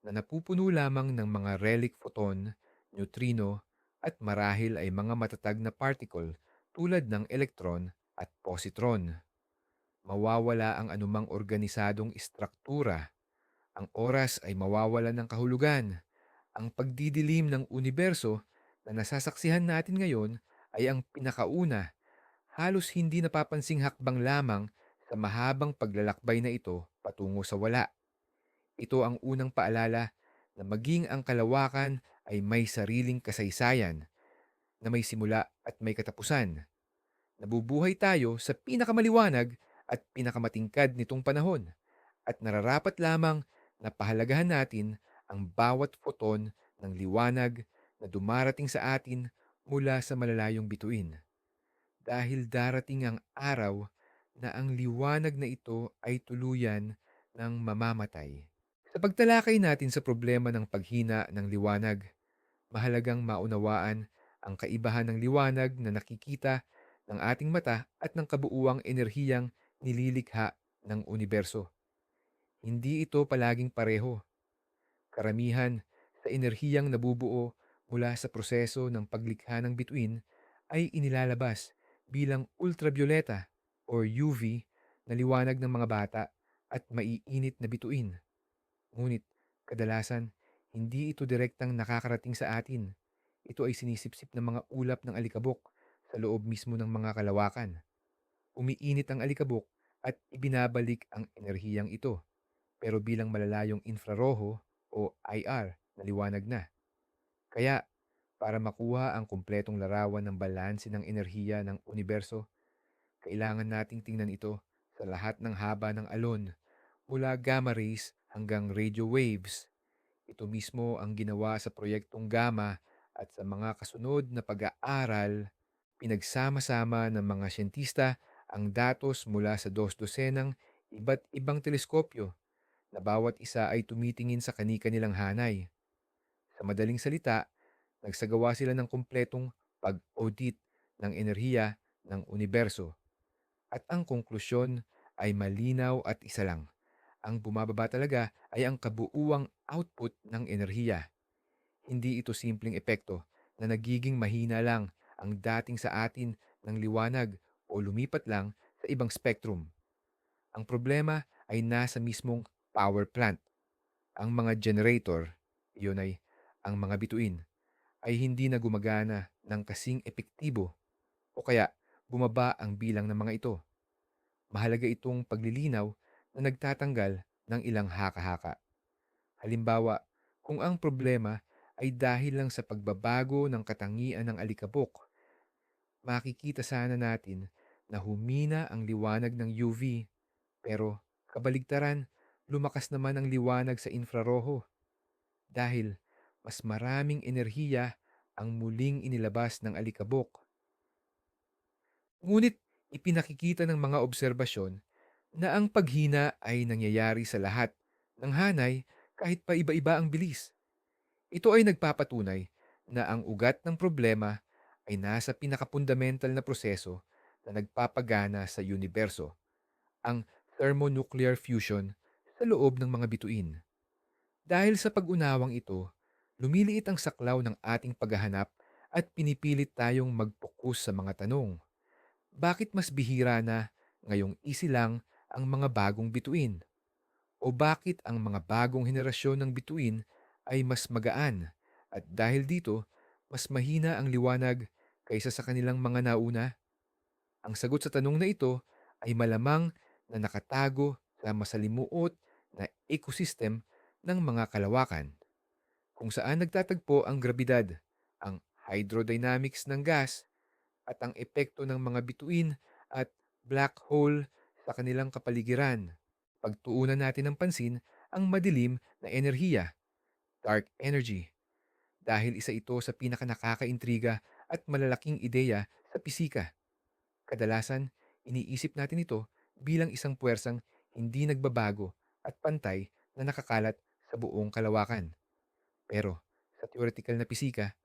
na napupuno lamang ng mga relic photon, neutrino, at marahil ay mga matatag na particle tulad ng elektron at positron. Mawawala ang anumang organisadong istruktura. Ang oras ay mawawala ng kahulugan. Ang pagdidilim ng universo na nasasaksihan natin ngayon ay ang pinakauna, halos hindi napapansing hakbang lamang sa mahabang paglalakbay na ito patungo sa wala. Ito ang unang paalala na maging ang kalawakan ay may sariling kasaysayan na may simula at may katapusan. Nabubuhay tayo sa pinakamaliwanag at pinakamatingkad nitong panahon at nararapat lamang na pahalagahan natin ang bawat photon ng liwanag na dumarating sa atin mula sa malalayong bituin. Dahil darating ang araw na ang liwanag na ito ay tuluyan ng mamamatay. Sa pagtalakay natin sa problema ng paghina ng liwanag, mahalagang maunawaan ang kaibahan ng liwanag na nakikita ng ating mata at ng kabuuang enerhiyang nililikha ng universo. Hindi ito palaging pareho. Karamihan sa enerhiyang nabubuo mula sa proseso ng paglikha ng bituin ay inilalabas bilang ultravioleta or UV na liwanag ng mga bata at maiinit na bituin. Ngunit kadalasan, hindi ito direktang nakakarating sa atin. Ito ay sinisipsip ng mga ulap ng alikabok sa loob mismo ng mga kalawakan. Umiinit ang alikabok at ibinabalik ang enerhiyang ito, pero bilang malalayong infraroho o IR na liwanag na. Kaya, para makuha ang kumpletong larawan ng balanse ng enerhiya ng universo, kailangan nating tingnan ito sa lahat ng haba ng alon, mula gamma rays hanggang radio waves. Ito mismo ang ginawa sa proyektong Gamma at sa mga kasunod na pag-aaral. Pinagsama-sama ng mga siyentista ang datos mula sa dos-dosenang iba't ibang teleskopyo na bawat isa ay tumitingin sa kani-kanilang hanay. Sa madaling salita, nagsagawa sila ng kumpletong pag-audit ng enerhiya ng universo at ang konklusyon ay malinaw at isa lang. Ang bumababa talaga ay ang kabuuang output ng enerhiya. Hindi ito simpleng epekto na nagiging mahina lang ang dating sa atin ng liwanag o lumipat lang sa ibang spectrum. Ang problema ay nasa mismong power plant. Ang mga generator, iyon ay ang mga bituin, ay hindi na gumagana ng kasing epektibo o kaya bumaba ang bilang ng mga ito. Mahalaga itong paglilinaw na nagtatanggal ng ilang haka-haka. Halimbawa, kung ang problema ay dahil lang sa pagbabago ng katangian ng alikabok, makikita sana natin na humina ang liwanag ng UV, pero kabaligtaran, lumakas naman ang liwanag sa infraroho dahil mas maraming enerhiya ang muling inilabas ng alikabok. Ngunit ipinakikita ng mga obserbasyon na ang paghina ay nangyayari sa lahat ng hanay kahit pa iba-iba ang bilis. Ito ay nagpapatunay na ang ugat ng problema ay nasa pinakapundamental na proseso na nagpapagana sa universo, ang thermonuclear fusion sa loob ng mga bituin. Dahil sa pag-unawang ito, lumiliit ang saklaw ng ating paghahanap at pinipilit tayong mag-focus sa mga tanong. Bakit mas bihira na ngayong easy lang ang mga bagong bituin? O bakit ang mga bagong henerasyon ng bituin ay mas magaan at dahil dito, mas mahina ang liwanag kaysa sa kanilang mga nauna? Ang sagot sa tanong na ito ay malamang na nakatago sa masalimuot na ecosystem ng mga kalawakan, kung saan nagtatagpo ang grabidad, ang hydrodynamics ng gas, at ang epekto ng mga bituin at black hole sa kanilang kapaligiran. Pagtuunan natin ng pansin ang madilim na enerhiya, dark energy, dahil isa ito sa pinakanakakaintriga at malalaking ideya sa pisika. Kadalasan, iniisip natin ito bilang isang puwersang hindi nagbabago at pantay na nakakalat sa buong kalawakan. Pero sa theoretical na pisika,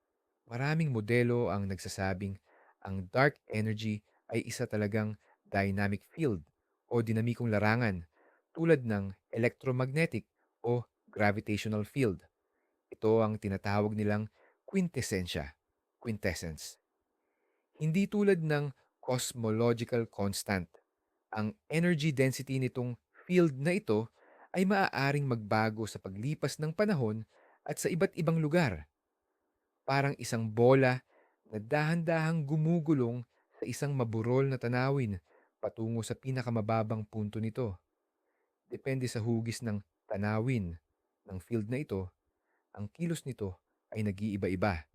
maraming modelo ang nagsasabing ang dark energy ay isa talagang dynamic field o dinamikong larangan tulad ng electromagnetic o gravitational field. Ito ang tinatawag nilang quintessence. Hindi tulad ng cosmological constant. Ang energy density nitong field na ito ay maaaring magbago sa paglipas ng panahon at sa iba't ibang lugar. Parang isang bola na dahan-dahang gumugulong sa isang maburol na tanawin patungo sa pinakamababang punto nito. Depende sa hugis ng tanawin ng field na ito, ang kilos nito ay nag-iiba-iba.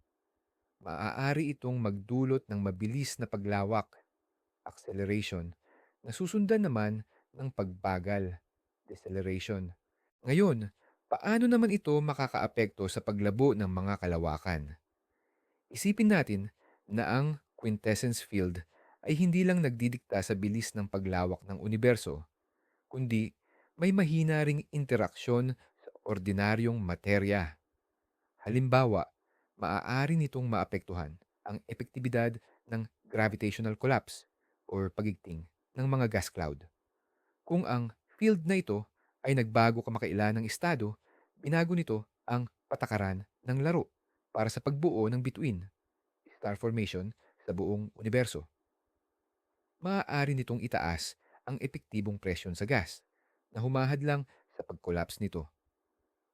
Maaari itong magdulot ng mabilis na paglawak, acceleration, na susundan naman ng pagbagal, deceleration. Ngayon, paano naman ito makakaapekto sa paglabo ng mga kalawakan? Isipin natin na ang quintessence field ay hindi lang nagdidikta sa bilis ng paglawak ng universo, kundi may mahina ring interaksyon sa ordinaryong materya. Halimbawa, maaari nitong maapektuhan ang epektibidad ng gravitational collapse or pagigting ng mga gas cloud. Kung ang field na ito ay nagbago kamakailan ng estado, binago nito ang patakaran ng laro para sa pagbuo ng bituin, star formation, sa buong universo. Maaari nitong itaas ang epektibong presyon sa gas, na humahadlang sa pag-collapse nito.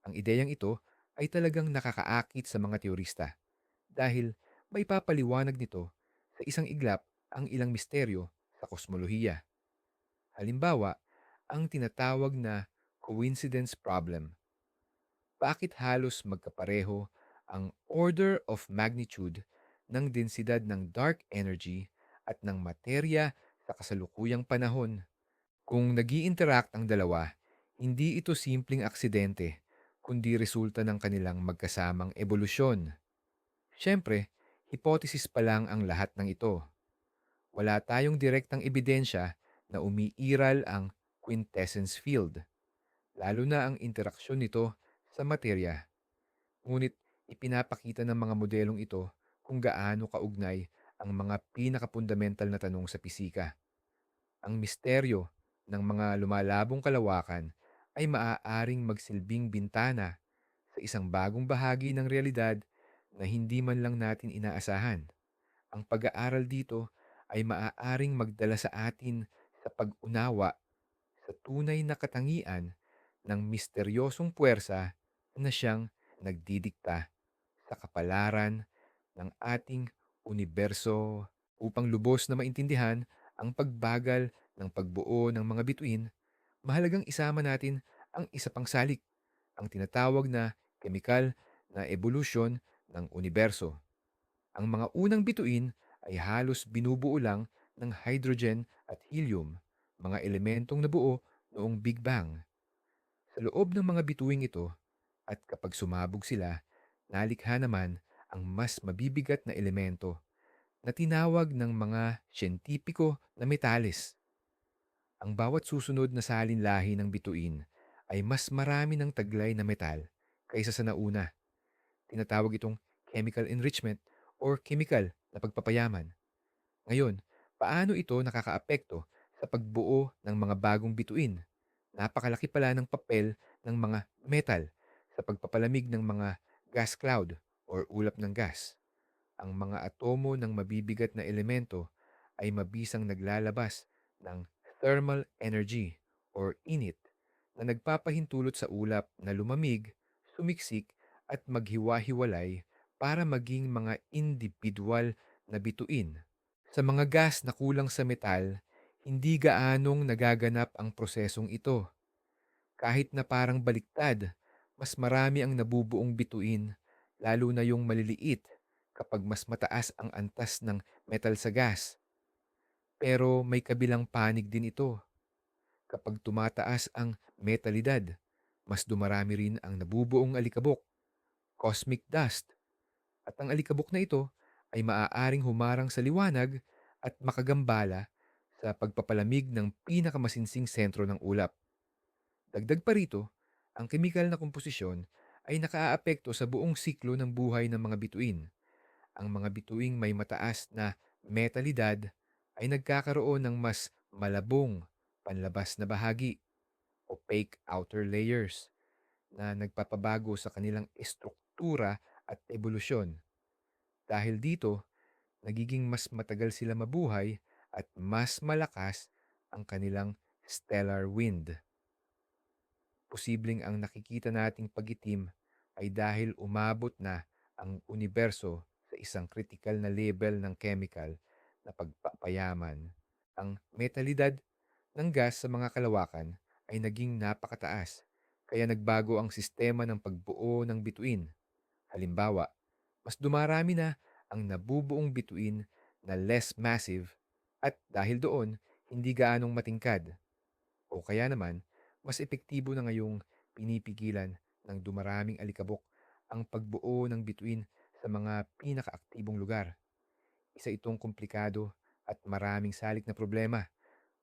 Ang ideyang ito ay talagang nakakaakit sa mga teorista dahil may papaliwanag nito sa isang iglap ang ilang misteryo sa kosmolohiya. Halimbawa, ang tinatawag na coincidence problem. Bakit halos magkapareho ang order of magnitude ng densidad ng dark energy at ng materya sa kasalukuyang panahon? Kung nag interact ang dalawa, hindi ito simpleng aksidente, kundi resulta ng kanilang magkasamang ebolusyon. Siyempre, hypothesis pa lang ang lahat ng ito. Wala tayong direktang ebidensya na umiiral ang quintessence field, lalo na ang interaksyon nito sa materya. Ngunit ipinapakita ng mga modelong ito kung gaano kaugnay ang mga pinakapundamental na tanong sa pisika. Ang misteryo ng mga lumalabong kalawakan ay maaaring magsilbing bintana sa isang bagong bahagi ng realidad na hindi man lang natin inaasahan. Ang pag-aaral dito ay maaaring magdala sa atin sa pag-unawa sa tunay na katangian ng misteryosong puwersa na siyang nagdidikta sa kapalaran ng ating universo. Upang lubos na maintindihan ang pagbagal ng pagbuo ng mga bituin, mahalagang isama natin ang isa pang salik, ang tinatawag na chemical na evolution ng universo. Ang mga unang bituin ay halos binubuo lang ng hydrogen at helium, mga elementong nabuo noong Big Bang. Sa loob ng mga bituing ito, at kapag sumabog sila, nalikha naman ang mas mabibigat na elemento na tinawag ng mga siyentipiko na metales. Ang bawat susunod na salinlahi ng bituin ay mas marami ng taglay na metal kaysa sa nauna. Tinatawag itong chemical enrichment or chemical na pagpapayaman. Ngayon, paano ito nakakaapekto sa pagbuo ng mga bagong bituin? Napakalaki pala ng papel ng mga metal sa pagpapalamig ng mga gas cloud or ulap ng gas. Ang mga atomo ng mabibigat na elemento ay mabisang naglalabas ng thermal energy or init na nagpapahintulot sa ulap na lumamig, sumiksik at maghiwa-hiwalay para maging mga individual na bituin. Sa mga gas na kulang sa metal, hindi gaanong nagaganap ang prosesong ito. Kahit na parang baliktad, mas marami ang nabubuong bituin, lalo na yung maliliit kapag mas mataas ang antas ng metal sa gas. Pero may kabilang panig din ito. Kapag tumataas ang metalidad, mas dumarami rin ang nabubuong alikabok, cosmic dust, at ang alikabok na ito ay maaaring humarang sa liwanag at makagambala sa pagpapalamig ng pinakamasinsing sentro ng ulap. Dagdag pa rito, ang kemikal na komposisyon ay nakaaapekto sa buong siklo ng buhay ng mga bituin. Ang mga bituing may mataas na metalidad ay nagkakaroon ng mas malabong panlabas na bahagi, opaque outer layers, na nagpapabago sa kanilang estruktura at ebolusyon. Dahil dito, nagiging mas matagal sila mabuhay at mas malakas ang kanilang stellar wind. Posibleng ang nakikita nating pagitim ay dahil umabot na ang universo sa isang kritikal na level ng chemical na pagpapayaman. Ang metalidad ng gas sa mga kalawakan ay naging napakataas, kaya nagbago ang sistema ng pagbuo ng bituin. Halimbawa, mas dumarami na ang nabubuong bituin na less massive at dahil doon, hindi gaanong matingkad. O kaya naman, mas epektibo na ngayong pinipigilan ng dumaraming alikabok ang pagbuo ng bituin sa mga pinakaaktibong lugar. Isa itong komplikado at maraming salik na problema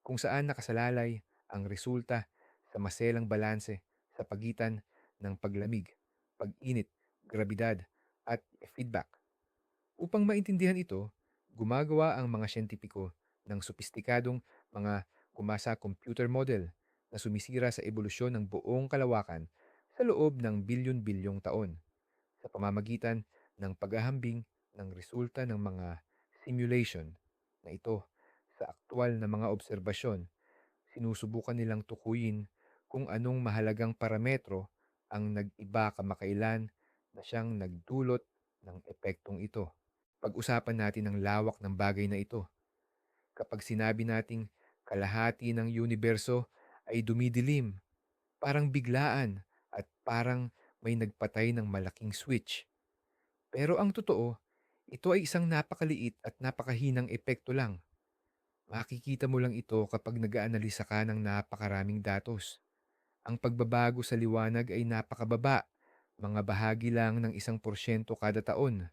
kung saan nakasalalay ang resulta sa maselang balanse sa pagitan ng paglamig, pag-init, grabidad, at feedback. Upang maintindihan ito, gumagawa ang mga siyentipiko ng sopistikadong mga gumasa computer model na sumisira sa ebolusyon ng buong kalawakan sa loob ng bilyon-bilyong taon sa pamamagitan ng paghahambing ng resulta ng mga simulation na ito sa aktwal na mga obserbasyon. Sinusubukan nilang tukuyin kung anong mahalagang parametro ang nag-iba kamakailan na siyang nagdulot ng epektong ito. Pag-usapan natin ang lawak ng bagay na ito. Kapag sinabi nating kalahati ng universo ay dumidilim, parang biglaan at parang may nagpatay ng malaking switch. Pero ang totoo, ito ay isang napakaliit at napakahinang epekto lang. Makikita mo lang ito kapag nag-aanalisa ka ng napakaraming datos. Ang pagbabago sa liwanag ay napakababa, mga bahagi lang ng 1% kada taon.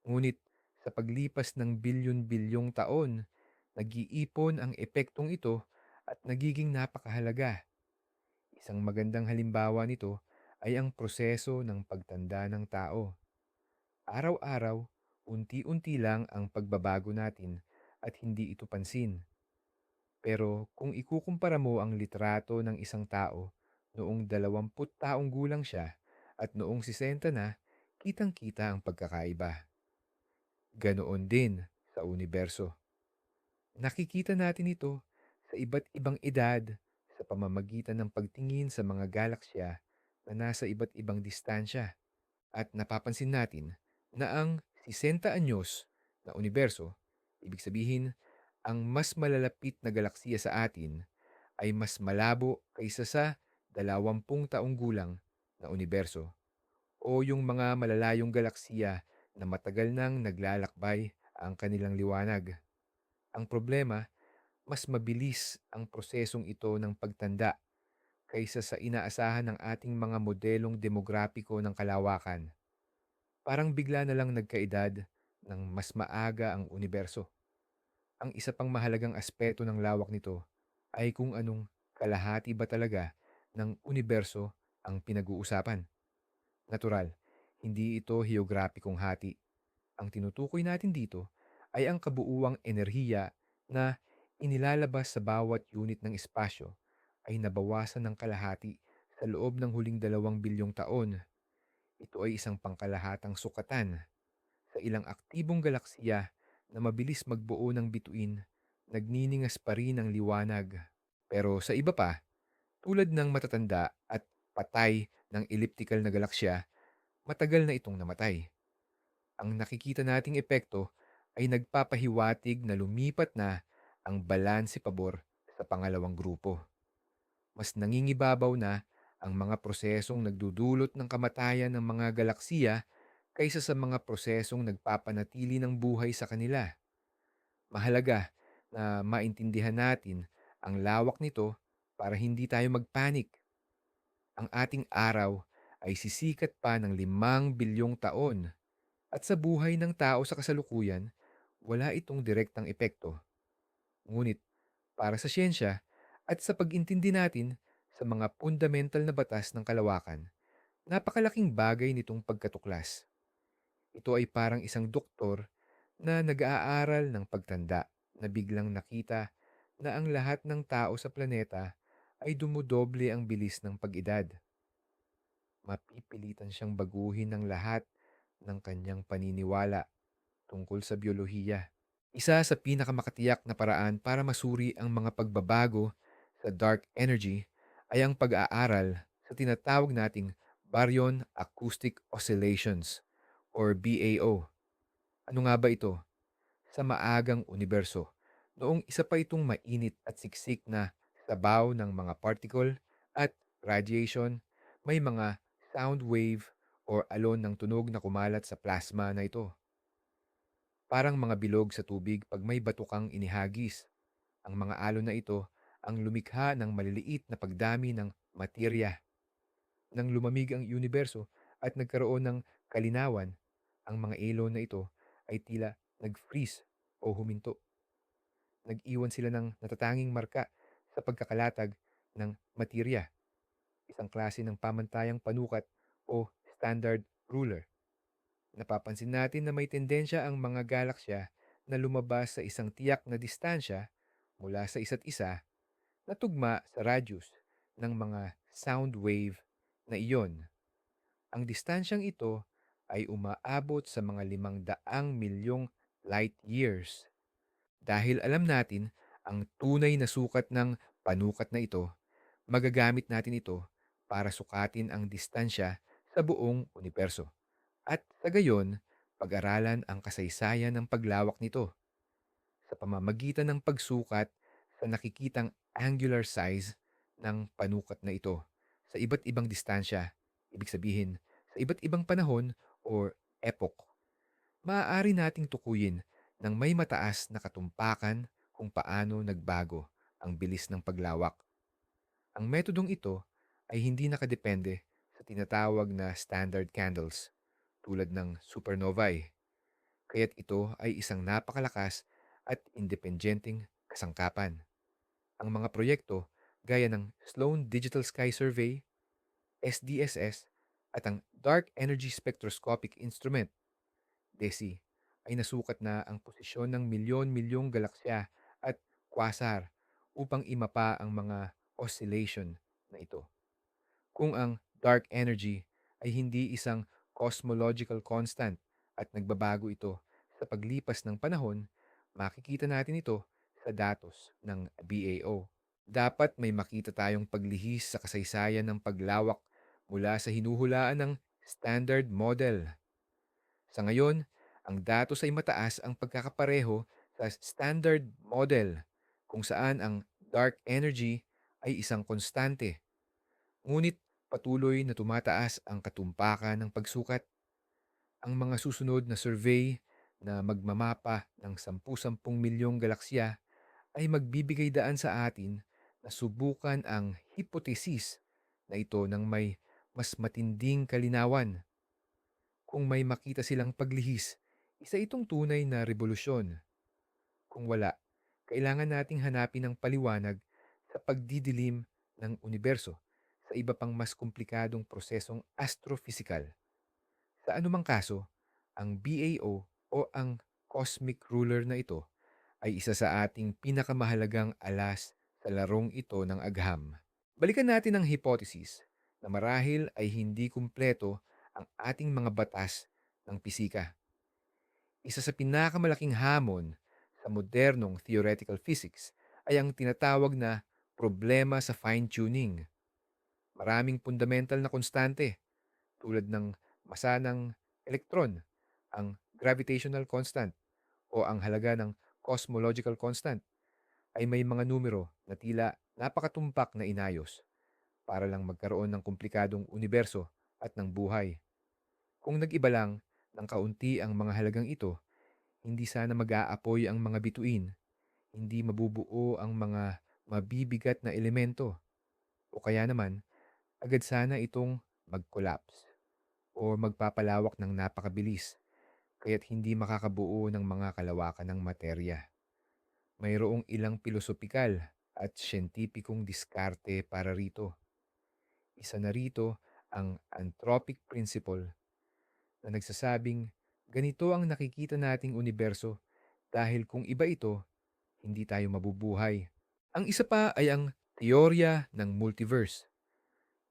Ngunit sa paglipas ng bilyon-bilyong taon, nag-iipon ang epektong ito at nagiging napakahalaga. Isang magandang halimbawa nito ay ang proseso ng pagtanda ng tao. Araw-araw, unti-unti lang ang pagbabago natin at hindi ito pansin. Pero kung ikukumpara mo ang litrato ng isang tao noong 20 taong gulang siya at noong 60 na, kitang-kita ang pagkakaiba. Ganoon din sa universo. Nakikita natin ito sa iba't ibang edad sa pamamagitan ng pagtingin sa mga galaksya na nasa iba't ibang distansya. At napapansin natin na ang 60 anyos na universo, ibig sabihin, ang mas malalapit na galaksiya sa atin ay mas malabo kaysa sa 20 taong gulang na universo o yung mga malalayong galaksiya na matagal nang naglalakbay ang kanilang liwanag. Ang problema, mas mabilis ang prosesong ito ng pagtanda kaysa sa inaasahan ng ating mga modelong demograpiko ng kalawakan. Parang bigla na lang nagkaedad ng mas maaga ang universo. Ang isa pang mahalagang aspeto ng lawak nito ay kung anong kalahati ba talaga ng universo ang pinag-uusapan. Natural, hindi ito heograpikong hati. Ang tinutukoy natin dito ay ang kabuuang enerhiya na inilalabas sa bawat unit ng espasyo ay nabawasan ng kalahati sa loob ng huling 2 bilyong taon. Ito ay isang pangkalahatang sukatan sa ilang aktibong galaksiya na mabilis magbuo ng bituin, nagniningas pa rin ang liwanag. Pero sa iba pa, tulad ng matatanda at patay ng elliptical na galaksya, matagal na itong namatay. Ang nakikita nating epekto ay nagpapahiwatig na lumipat na ang balanse pabor sa pangalawang grupo. Mas nangingibabaw na ang mga prosesong nagdudulot ng kamatayan ng mga galaksiya kaysa sa mga prosesong nagpapanatili ng buhay sa kanila. Mahalaga na maintindihan natin ang lawak nito para hindi tayo magpanik. Ang ating araw ay sisikat pa ng 5 bilyong taon at sa buhay ng tao sa kasalukuyan, wala itong direktang epekto. Ngunit para sa siyensya at sa pag-intindi natin sa mga fundamental na batas ng kalawakan, napakalaking bagay nitong pagkatuklas. Ito ay parang isang doktor na nag-aaral ng pagtanda na biglang nakita na ang lahat ng tao sa planeta ay dumodoble ang bilis ng pag-edad. Mapipilitan siyang baguhin ng lahat ng kanyang paniniwala tungkol sa biyolohiya. Isa sa pinakamakatiyak na paraan para masuri ang mga pagbabago sa dark energy ay ang pag-aaral sa tinatawag nating Baryon Acoustic Oscillations or BAO. Ano nga ba ito? Sa maagang universo, noong isa pa itong mainit at siksik na sabaw ng mga particle at radiation, may mga sound wave or alon ng tunog na kumalat sa plasma na ito. Parang mga bilog sa tubig pag may batukang inihagis. Ang mga alon na ito ang lumikha ng maliliit na pagdami ng materya. Nang lumamig ang universo at nagkaroon ng kalinawan, ang mga alon na ito ay tila nag-freeze o huminto. Nag-iwan sila ng natatanging marka sa pagkakalatag ng materya, isang klase ng pamantayang panukat o standard ruler. Napapansin natin na may tendensya ang mga galaksya na lumabas sa isang tiyak na distansya mula sa isa't isa na tugma sa radius ng mga sound wave na iyon. Ang distansyang ito ay umaabot sa mga 500 milyong light years. Dahil alam natin ang tunay na sukat ng panukat na ito, Magagamit natin ito para sukatin ang distansya sa buong universo. At sa gayon, pag-aralan ang kasaysayan ng paglawak nito sa pamamagitan ng pagsukat sa nakikitang angular size ng panukat na ito sa iba't ibang distansya, ibig sabihin, sa iba't ibang panahon or epoch. Maaari nating tukuyin ng may mataas na katumpakan kung paano nagbago ang bilis ng paglawak. Ang metodong ito ay hindi nakadepende sa tinatawag na standard candles tulad ng supernovae, kaya't ito ay isang napakalakas at independenteng kasangkapan. Ang mga proyekto gaya ng Sloan Digital Sky Survey, SDSS, at ang Dark Energy Spectroscopic Instrument, DESI, ay nasukat na ang posisyon ng milyon-milyong galaksya at quasar upang imapa ang mga oscillation na ito. Kung ang dark energy ay hindi isang cosmological constant at nagbabago ito sa paglipas ng panahon, makikita natin ito sa datos ng BAO. Dapat may makita tayong paglihis sa kasaysayan ng paglawak mula sa hinuhulaan ng standard model. Sa ngayon, ang datos ay mataas ang pagkakapareho sa standard model kung saan ang dark energy ay isang konstante. Ngunit patuloy na tumataas ang katumpakan ng pagsukat. Ang mga susunod na survey na magmamapa ng 10-10 milyong galaksya ay magbibigay daan sa atin na subukan ang hypothesis na ito ng may mas matinding kalinawan. Kung may makita silang paglihis, isa itong tunay na revolusyon. Kung wala, kailangan nating hanapin ang paliwanag sa pagdidilim ng universo sa iba pang mas komplikadong prosesong astropisikal. Sa anumang kaso, ang BAO o ang cosmic ruler na ito ay isa sa ating pinakamahalagang alas sa larong ito ng agham. Balikan natin ang hypothesis na marahil ay hindi kumpleto ang ating mga batas ng pisika. Isa sa pinakamalaking hamon sa modernong theoretical physics ay ang tinatawag na problema sa fine-tuning. Maraming fundamental na konstante tulad ng masa ng elektron, ang gravitational constant o ang halaga ng cosmological constant ay may mga numero na tila napakatumpak na inayos para lang magkaroon ng komplikadong universo at ng buhay. Kung nag-iba lang ng kaunti ang mga halagang ito, hindi sana mag-aapoy ang mga bituin, hindi mabubuo ang mga mabibigat na elemento, o kaya naman agad sana itong mag-collapse o magpapalawak ng napakabilis kaya't hindi makakabuo ng mga kalawakan ng materya. Mayroong ilang pilosopikal at siyentipikong diskarte para rito. Isa na rito ang anthropic principle na nagsasabing ganito ang nakikita nating universo dahil kung iba ito, hindi tayo mabubuhay. Ang isa pa ay ang teorya ng multiverse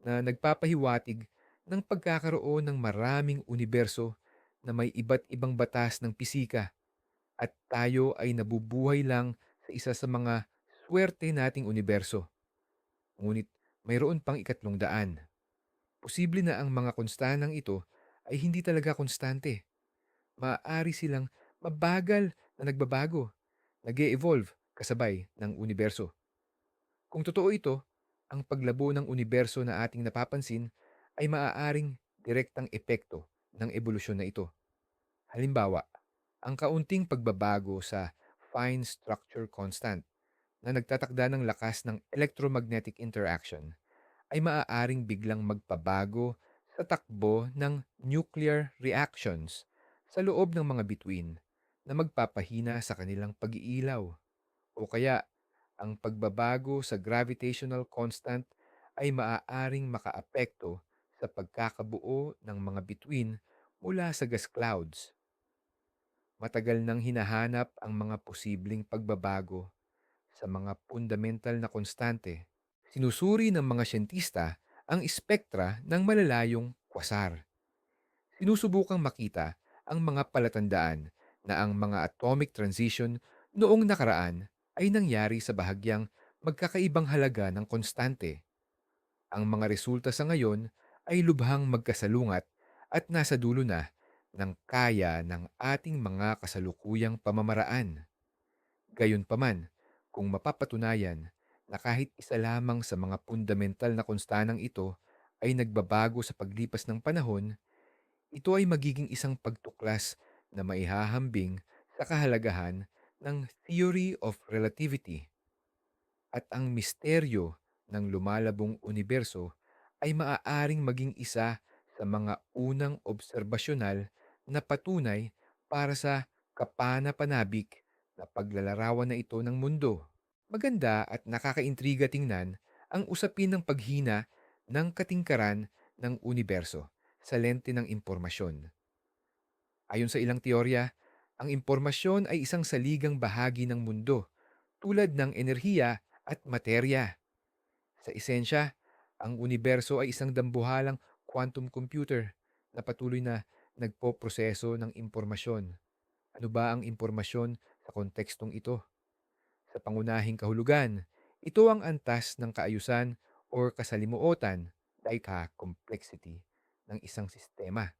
na nagpapahiwatig ng pagkakaroon ng maraming universo na may iba't ibang batas ng pisika at tayo ay nabubuhay lang sa isa sa mga swerte nating universo. Ngunit mayroon pang ikatlong daan. Posible na ang mga konstantang ito ay hindi talaga konstante. Maaari silang mabagal na nagbabago, nag evolve kasabay ng universo. Kung totoo ito, ang paglabo ng universo na ating napapansin ay maaaring direktang epekto ng ebolusyon na ito. Halimbawa, ang kaunting pagbabago sa fine structure constant na nagtatakda ng lakas ng electromagnetic interaction ay maaaring biglang magpabago sa takbo ng nuclear reactions sa loob ng mga bituin na magpapahina sa kanilang pag-iilaw. O kaya, ang pagbabago sa gravitational constant ay maaaring makaapekto sa pagkakabuo ng mga bituin mula sa gas clouds. Matagal nang hinahanap ang mga posibleng pagbabago sa mga fundamental na konstante. Sinusuri ng mga siyentista ang spektra ng malalayong kwasar. Sinusubukang makita ang mga palatandaan na ang mga atomic transition noong nakaraan ay nangyari sa bahagyang magkakaibang halaga ng konstante. Ang mga resulta sa ngayon ay lubhang magkasalungat at nasa dulo na ng kaya ng ating mga kasalukuyang pamamaraan. Gayunpaman, kung mapapatunayan na kahit isa lamang sa mga fundamental na konstanang ito ay nagbabago sa paglipas ng panahon, ito ay magiging isang pagtuklas na maihahambing sa kahalagahan ng theory of relativity, at ang misteryo ng lumalabong universo ay maaaring maging isa sa mga unang obserbasyonal na patunay para sa kapana-panabik na paglalarawan na ito ng mundo. Maganda at nakakaintriga tingnan ang usapin ng paghina ng katingkaran ng universo sa lente ng impormasyon. Ayon sa ilang teorya, ang impormasyon ay isang saligang bahagi ng mundo tulad ng enerhiya at materya. Sa esensya, ang universo ay isang dambuhalang quantum computer na patuloy na nagpoproseso ng impormasyon. Ano ba ang impormasyon sa kontekstong ito? Sa pangunahing kahulugan, ito ang antas ng kaayusan o kasalimuotan, daika complexity, ng isang sistema.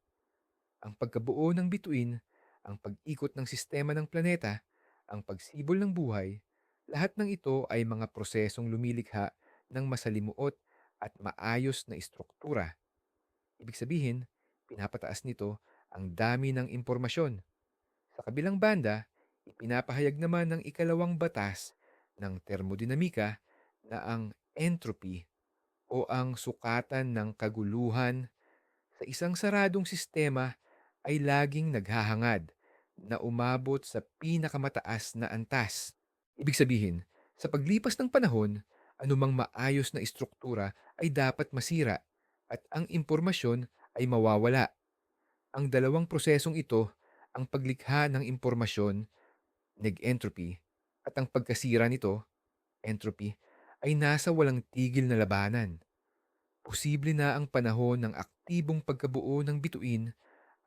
Ang pagkabuo ng bituin, ang pag-ikot ng sistema ng planeta, ang pagsibol ng buhay, lahat ng ito ay mga prosesong lumilikha ng masalimuot at maayos na istruktura. Ibig sabihin, pinapataas nito ang dami ng impormasyon. Sa kabilang banda, ipinapahayag naman ng ikalawang batas ng termodinamika na ang entropy o ang sukatan ng kaguluhan sa isang saradong sistema ay laging naghahangad na umabot sa pinakamataas na antas. Ibig sabihin, sa paglipas ng panahon, anumang maayos na istruktura ay dapat masira at ang impormasyon ay mawawala. Ang dalawang prosesong ito, ang paglikha ng impormasyon, neg-entropy, at ang pagkasira nito, entropy, ay nasa walang tigil na labanan. Posible na ang panahon ng aktibong pagkabuo ng bituin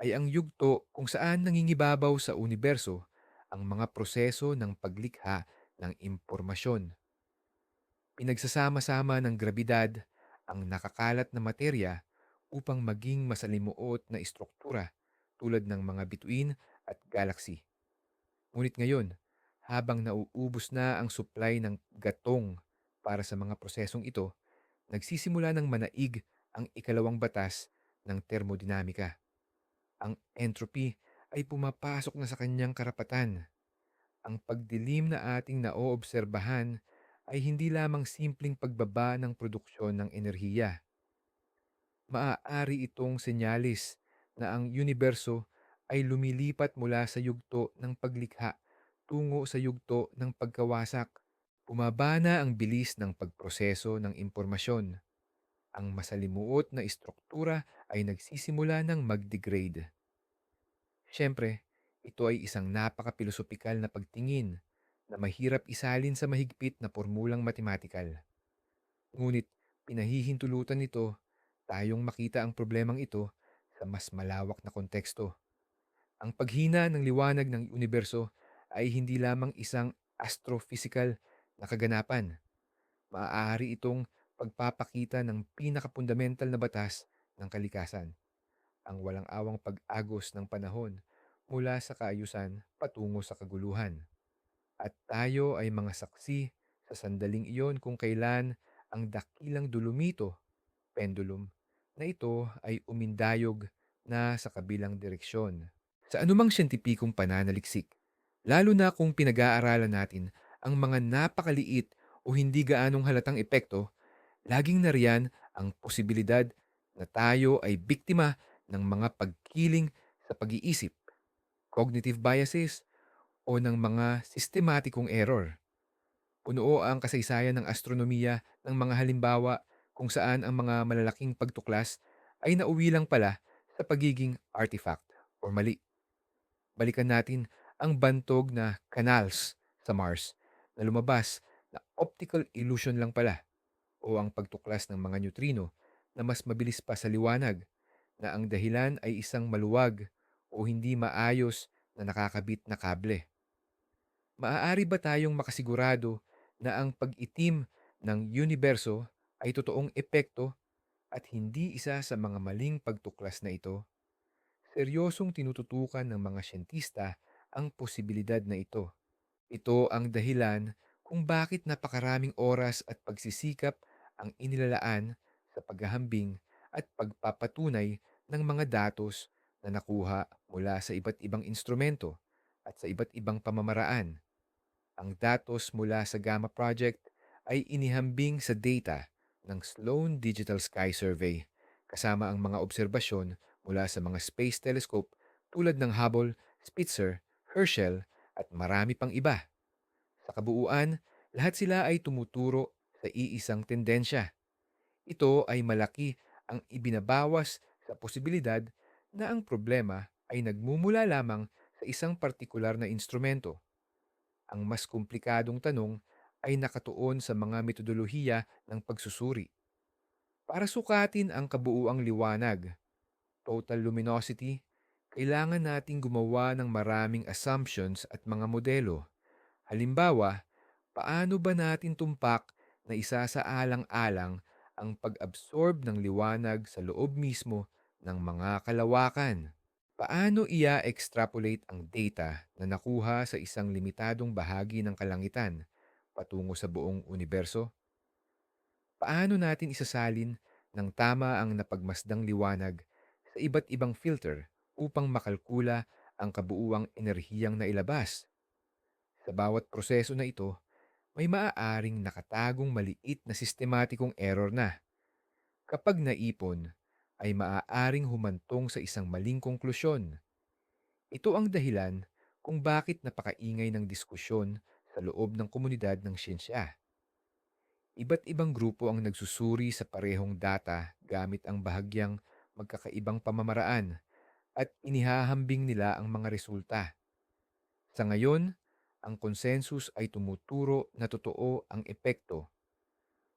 ay ang yugto kung saan nangingibabaw sa universo ang mga proseso ng paglikha ng impormasyon. Pinagsasama-sama ng grabidad ang nakakalat na materya upang maging masalimuot na istruktura tulad ng mga bituin at galaxy. Ngunit ngayon, habang nauubos na ang supply ng gatong para sa mga prosesong ito, nagsisimula ng manaig ang ikalawang batas ng termodinamika. Ang entropy ay pumapasok na sa kanyang karapatan. Ang pagdilim na ating naoobserbahan ay hindi lamang simpleng pagbaba ng produksyon ng enerhiya. Maaari itong senyalis na ang universo ay lumilipat mula sa yugto ng paglikha tungo sa yugto ng pagkawasak. Bumaba na ang bilis ng pagproseso ng impormasyon. Ang masalimuot na istruktura ay nagsisimula ng mag-degrade. Siyempre, ito ay isang napaka-pilosopikal na pagtingin na mahirap isalin sa mahigpit na pormulang matematikal. Ngunit pinahihintulutan nito tayong makita ang problemang ito sa mas malawak na konteksto. Ang paghina ng liwanag ng universo ay hindi lamang isang astrophysical na kaganapan. Maaari itong pagpapakita ng pinakapundamental na batas ng kalikasan, ang walang awang pag-agos ng panahon mula sa kaayusan patungo sa kaguluhan. At tayo ay mga saksi sa sandaling iyon kung kailan ang dakilang dolomito, pendulum, na ito ay umindayog na sa kabilang direksyon. Sa anumang siyentipikong pananaliksik, lalo na kung pinag-aaralan natin ang mga napakaliit o hindi gaanong halatang epekto, laging nariyan ang posibilidad na tayo ay biktima ng mga pagkiling sa pag-iisip, cognitive biases, o ng mga sistematikong error. Puno ang kasaysayan ng astronomiya ng mga halimbawa kung saan ang mga malalaking pagtuklas ay nauwi lang pala sa pagiging artifact o mali. Balikan natin ang bantog na canals sa Mars na lumabas na optical illusion lang pala, o ang pagtuklas ng mga neutrino na mas mabilis pa sa liwanag na ang dahilan ay isang maluwag o hindi maayos na nakakabit na kable. Maaari ba tayong makasigurado na ang pag-itim ng universo ay totoong epekto at hindi isa sa mga maling pagtuklas na ito. Seryosong tinututukan ng mga siyentista ang posibilidad na ito. Ito ang dahilan kung bakit napakaraming oras at pagsisikap ang inilalaan sa paghahambing at pagpapatunay ng mga datos na nakuha mula sa iba't ibang instrumento at sa iba't ibang pamamaraan. Ang datos mula sa Gamma Project ay inihambing sa data ng Sloan Digital Sky Survey kasama ang mga obserbasyon mula sa mga space telescope tulad ng Hubble, Spitzer, Herschel at marami pang iba. Sa kabuuan, lahat sila ay tumuturo sa iisang tendensya. Ito ay malaki ang ibinabawas sa posibilidad na ang problema ay nagmumula lamang sa isang partikular na instrumento. Ang mas komplikadong tanong ay nakatuon sa mga metodolohiya ng pagsusuri. Para sukatin ang kabuuang liwanag, total luminosity, kailangan nating gumawa ng maraming assumptions at mga modelo. Halimbawa, paano ba natin tumpak na isasaalang-alang ang pag-absorb ng liwanag sa loob mismo ng mga kalawakan? Paano ia-extrapolate ang data na nakuha sa isang limitadong bahagi ng kalangitan patungo sa buong universo? Paano natin isasalin ng tama ang napagmasdang liwanag sa iba't ibang filter upang makalkula ang kabuuang enerhiyang nailabas? Sa bawat proseso na ito, may maaaring nakatagong maliit na sistematikong error na. Kapag naipon, ay maaaring humantong sa isang maling konklusyon. Ito ang dahilan kung bakit napakaingay ng diskusyon sa loob ng komunidad ng siyensya. Iba't ibang grupo ang nagsusuri sa parehong data gamit ang bahagyang magkakaibang pamamaraan at inihahambing nila ang mga resulta. Sa ngayon, ang konsensus ay tumuturo na totoo ang epekto,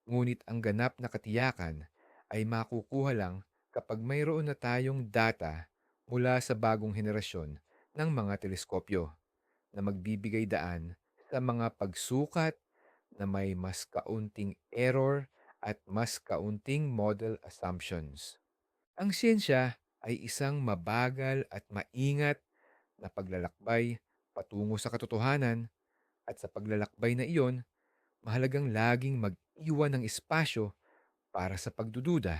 ngunit ang ganap na katiyakan ay makukuha lang kapag mayroon na tayong data mula sa bagong henerasyon ng mga teleskopyo na magbibigay daan sa mga pagsukat na may mas kaunting error at mas kaunting model assumptions. Ang siyensya ay isang mabagal at maingat na paglalakbay patungo sa katotohanan, at sa paglalakbay na iyon, mahalagang laging mag-iwan ng espasyo para sa pagdududa.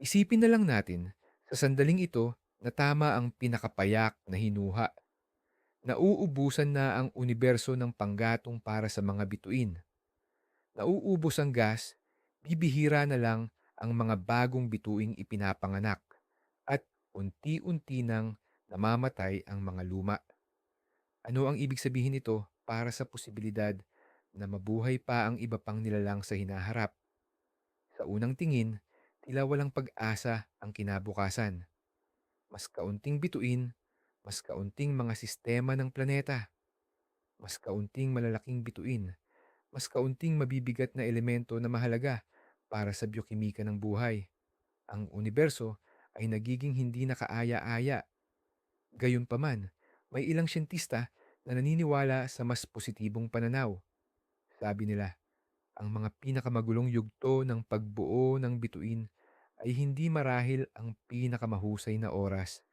Isipin na lang natin sa sandaling ito na tama ang pinakapayak na hinuha. Nauubusan na ang universo ng panggatong para sa mga bituin. Nauubos ang gas, bibihira na lang ang mga bagong bituing ipinapanganak, at unti-unti nang namamatay ang mga luma. Ano ang ibig sabihin nito para sa posibilidad na mabuhay pa ang iba pang nilalang sa hinaharap? Sa unang tingin, tila walang pag-asa ang kinabukasan. Mas kaunting bituin, mas kaunting mga sistema ng planeta, mas kaunting malalaking bituin, mas kaunting mabibigat na elemento na mahalaga para sa biokimika ng buhay. Ang universo ay nagiging hindi nakaaya-aya. Gayunpaman, may ilang siyentista na naniniwala sa mas positibong pananaw. Sabi nila, ang mga pinakamagulong yugto ng pagbuo ng bituin ay hindi marahil ang pinakamahusay na oras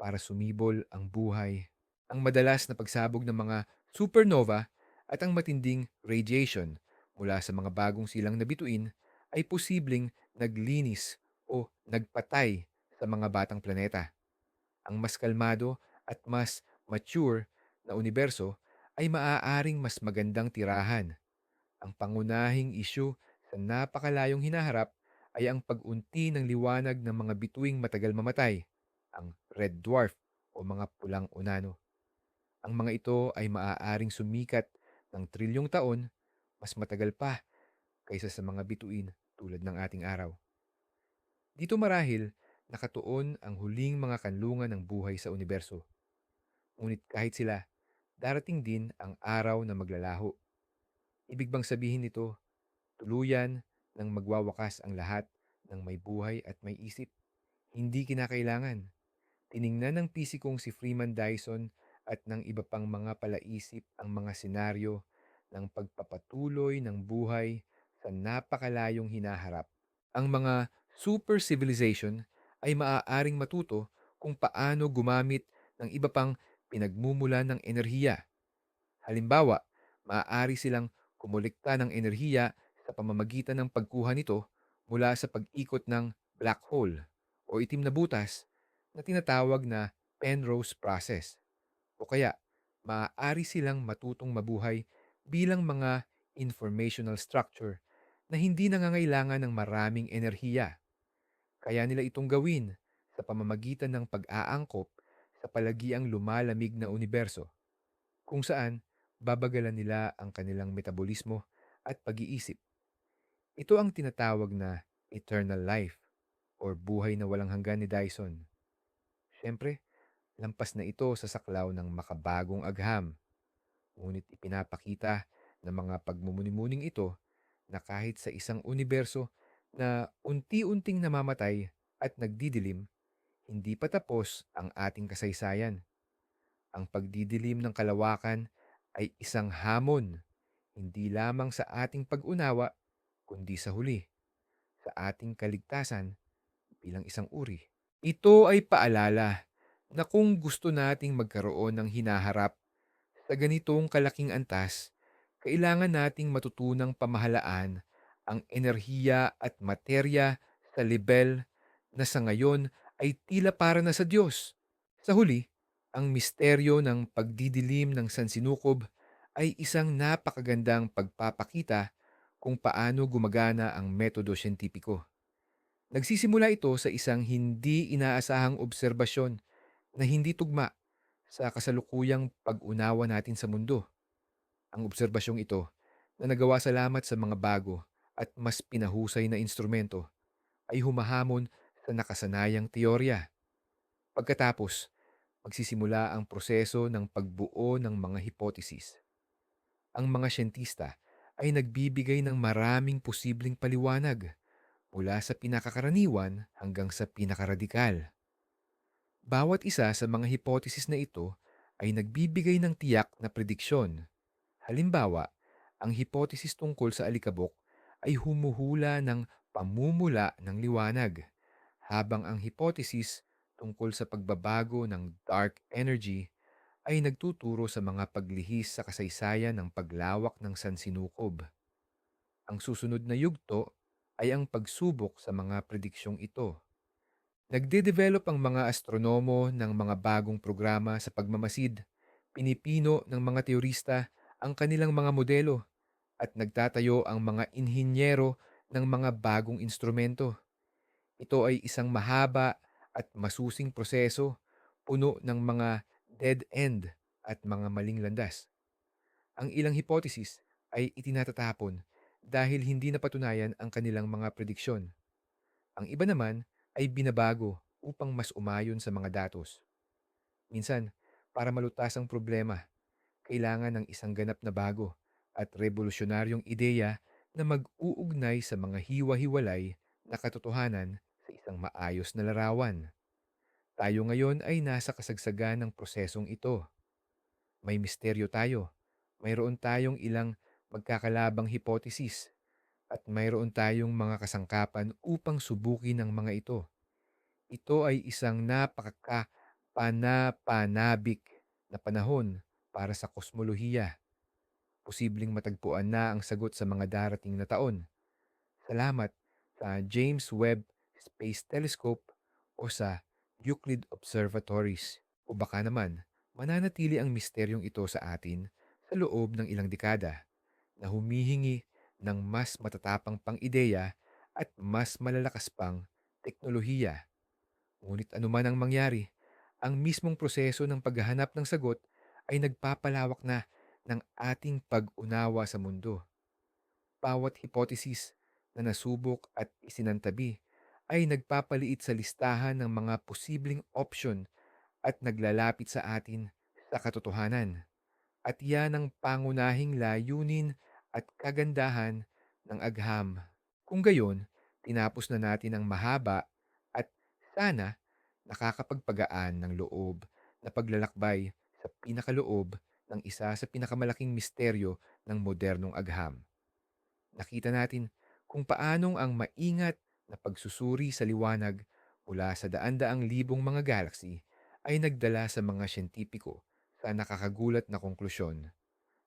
para sumibol ang buhay. Ang madalas na pagsabog ng mga supernova at ang matinding radiation mula sa mga bagong silang na bituin ay posibleng naglinis o nagpatay sa mga batang planeta. Ang mas kalmado at mas mature na universo ay maaaring mas magandang tirahan. Ang pangunahing isyu sa napakalayong hinaharap ay ang pag-unti ng liwanag ng mga bituing matagal mamatay, ang red dwarf o mga pulang unano. Ang mga ito ay maaaring sumikat ng trilyong taon, mas matagal pa kaysa sa mga bituin tulad ng ating araw. Dito marahil nakatuon ang huling mga kanlungan ng buhay sa universo. Ngunit kahit sila, darating din ang araw na maglalaho. Ibig bang sabihin nito, tuluyan ng magwawakas ang lahat ng may buhay at may isip? Hindi kinakailangan. Tiningnan ng pisikong si Freeman Dyson at ng iba pang mga palaisip ang mga senaryo ng pagpapatuloy ng buhay sa napakalayong hinaharap. Ang mga super civilization ay maaaring matuto kung paano gumamit ng iba pang pinagmumulan ng enerhiya. Halimbawa, maaari silang kumolekta ng enerhiya sa pamamagitan ng pagkuha nito mula sa pag-ikot ng black hole o itim na butas na tinatawag na Penrose process. O kaya, maaari silang matutong mabuhay bilang mga informational structure na hindi nangangailangan ng maraming enerhiya. Kaya nila itong gawin sa pamamagitan ng pag-aangkop sa palagiang lumalamig na universo, kung saan babagalan nila ang kanilang metabolismo at pag-iisip. Ito ang tinatawag na eternal life or buhay na walang hanggan ni Dyson. Siyempre, lampas na ito sa saklaw ng makabagong agham. Ngunit ipinapakita ng mga pagmumuni-muning ito na kahit sa isang universo na unti-unting namamatay at nagdidilim, hindi pa tapos ang ating kasaysayan. Ang pagdidilim ng kalawakan ay isang hamon, hindi lamang sa ating pag-unawa, kundi sa huli, sa ating kaligtasan bilang isang uri. Ito ay paalala na kung gusto nating magkaroon ng hinaharap sa ganitong kalaking antas, kailangan nating matutunang pamahalaan ang enerhiya at materya sa lebel na sa ngayon ay tila para na sa Diyos. Sa huli, ang misteryo ng pagdidilim ng sansinukob ay isang napakagandang pagpapakita kung paano gumagana ang metodo siyentipiko. Nagsisimula ito sa isang hindi inaasahang obserbasyon na hindi tugma sa kasalukuyang pag-unawa natin sa mundo. Ang obserbasyong ito, na nagawa salamat sa mga bago at mas pinahusay na instrumento, ay humahamon sa nakasanayang teorya. Pagkatapos, magsisimula ang proseso ng pagbuo ng mga hipotesis. Ang mga siyentista ay nagbibigay ng maraming posibleng paliwanag mula sa pinakakaraniwan hanggang sa pinakaradikal. Bawat isa sa mga hipotesis na ito ay nagbibigay ng tiyak na prediksyon. Halimbawa, ang hipotesis tungkol sa alikabok ay humuhula ng pamumula ng liwanag, habang ang hipotesis tungkol sa pagbabago ng dark energy ay nagtuturo sa mga paglihis sa kasaysayan ng paglawak ng sansinukob. Ang susunod na yugto ay ang pagsubok sa mga prediksyong ito. Nagde-develop ang mga astronomo ng mga bagong programa sa pagmamasid. Pinipino ng mga teorista ang kanilang mga modelo at nagtatayo ang mga inhinyero ng mga bagong instrumento. Ito ay isang mahaba at masusing proseso, puno ng mga dead end at mga maling landas. Ang ilang hipotesis ay itinatatapon dahil hindi napatunayan ang kanilang mga prediksyon. Ang iba naman ay binabago upang mas umayon sa mga datos. Minsan, para malutas ang problema, kailangan ng isang ganap na bago at revolusyonaryong ideya na mag-uugnay sa mga hiwa-hiwalay na katotohanan sa isang maayos na larawan. Tayo ngayon ay nasa kasagsagan ng prosesong ito. May misteryo tayo. Mayroon tayong ilang magkakalabang hipotesis at mayroon tayong mga kasangkapan upang subukin ang mga ito. Ito ay isang napakapanapanabik na panahon para sa kosmolohiya. Posibleng matagpuan na ang sagot sa mga darating na taon. Salamat sa James Webb Space Telescope o sa Euclid Observatories. O baka naman, mananatili ang misteryong ito sa atin sa loob ng ilang dekada na humihingi ng mas matatapang pang ideya at mas malalakas pang teknolohiya. Ngunit anuman ang mangyari, ang mismong proseso ng paghahanap ng sagot ay nagpapalawak na ng ating pag-unawa sa mundo. Bawat hipotesis na nasubok at isinantabi ay nagpapaliit sa listahan ng mga posibleng opsyon at naglalapit sa atin sa katotohanan. At yan ang pangunahing layunin at kagandahan ng agham. Kung gayon, tinapos na natin ang mahaba at sana nakakapagpagaan ng loob na paglalakbay sa pinakaloob ng isa sa pinakamalaking misteryo ng modernong agham. Nakita natin kung paanong ang maingat na pagsusuri sa liwanag mula sa daan-daang libong mga galaxy ay nagdala sa mga siyentipiko sa nakakagulat na konklusyon.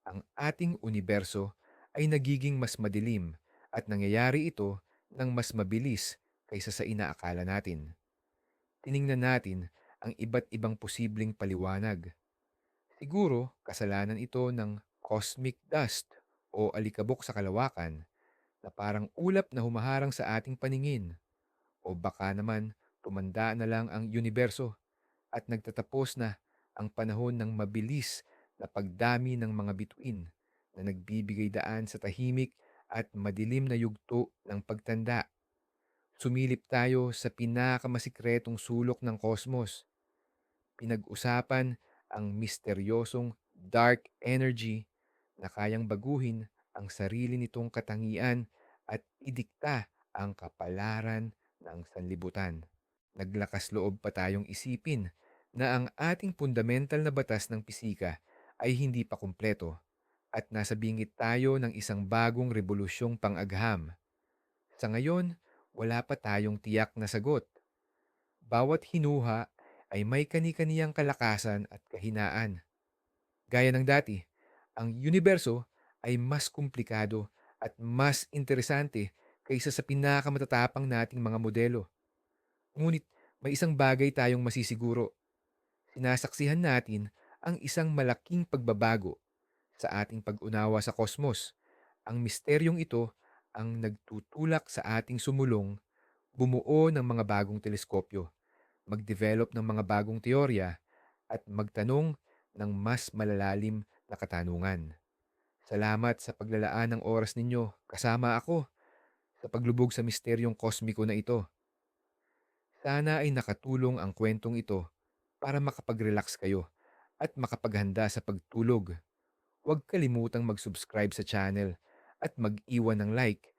Ang ating universo ay nagiging mas madilim at nangyayari ito ng mas mabilis kaysa sa inaakala natin. Tiningnan natin ang iba't ibang posibleng paliwanag. Siguro kasalanan ito ng cosmic dust o alikabok sa kalawakan na parang ulap na humaharang sa ating paningin. O baka naman tumanda na lang ang universo at nagtatapos na ang panahon ng mabilis na pagdami ng mga bituin na nagbibigay daan sa tahimik at madilim na yugto ng pagtanda. Sumilip tayo sa pinakamasikretong sulok ng kosmos. Pinag-usapan ang misteryosong dark energy na kayang baguhin ang sarili nitong katangian at idikta ang kapalaran ng sanlibutan. Naglakas loob pa tayong isipin na ang ating fundamental na batas ng pisika ay hindi pa kumpleto at nasa bingit tayo ng isang bagong rebolusyong pang-agham. Sa ngayon, wala pa tayong tiyak na sagot. Bawat hinuha ay may kani-kaniyang kalakasan at kahinaan. Gaya ng dati, ang universo ay mas komplikado at mas interesante kaysa sa pinakamatatapang nating mga modelo. Ngunit may isang bagay tayong masisiguro. Sinasaksihan natin ang isang malaking pagbabago sa ating pag-unawa sa kosmos. Ang misteryong ito ang nagtutulak sa ating sumulong, bumuo ng mga bagong teleskopyo, mag-develop ng mga bagong teorya, at magtanong ng mas malalalim na katanungan. Salamat sa paglalaan ng oras ninyo kasama ako sa paglubog sa misteryong kosmiko na ito. Sana ay nakatulong ang kwentong ito para makapag-relax kayo at makapaghanda sa pagtulog. Huwag kalimutang mag-subscribe sa channel at mag-iwan ng like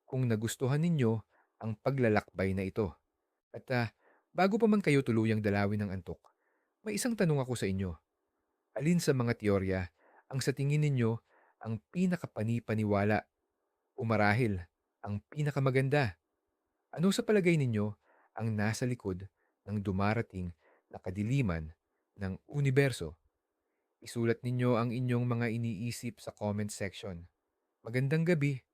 kung nagustuhan ninyo ang paglalakbay na ito. At bago pa man kayo tuluyang dalawin ng antok, may isang tanong ako sa inyo. Alin sa mga teorya ang sa tingin ninyo ang pinakapani-paniwala o marahil ang pinakamaganda? Ano sa palagay ninyo ang nasa likod ng dumarating na kadiliman ng universo? Isulat ninyo ang inyong mga iniisip sa comment section. Magandang gabi!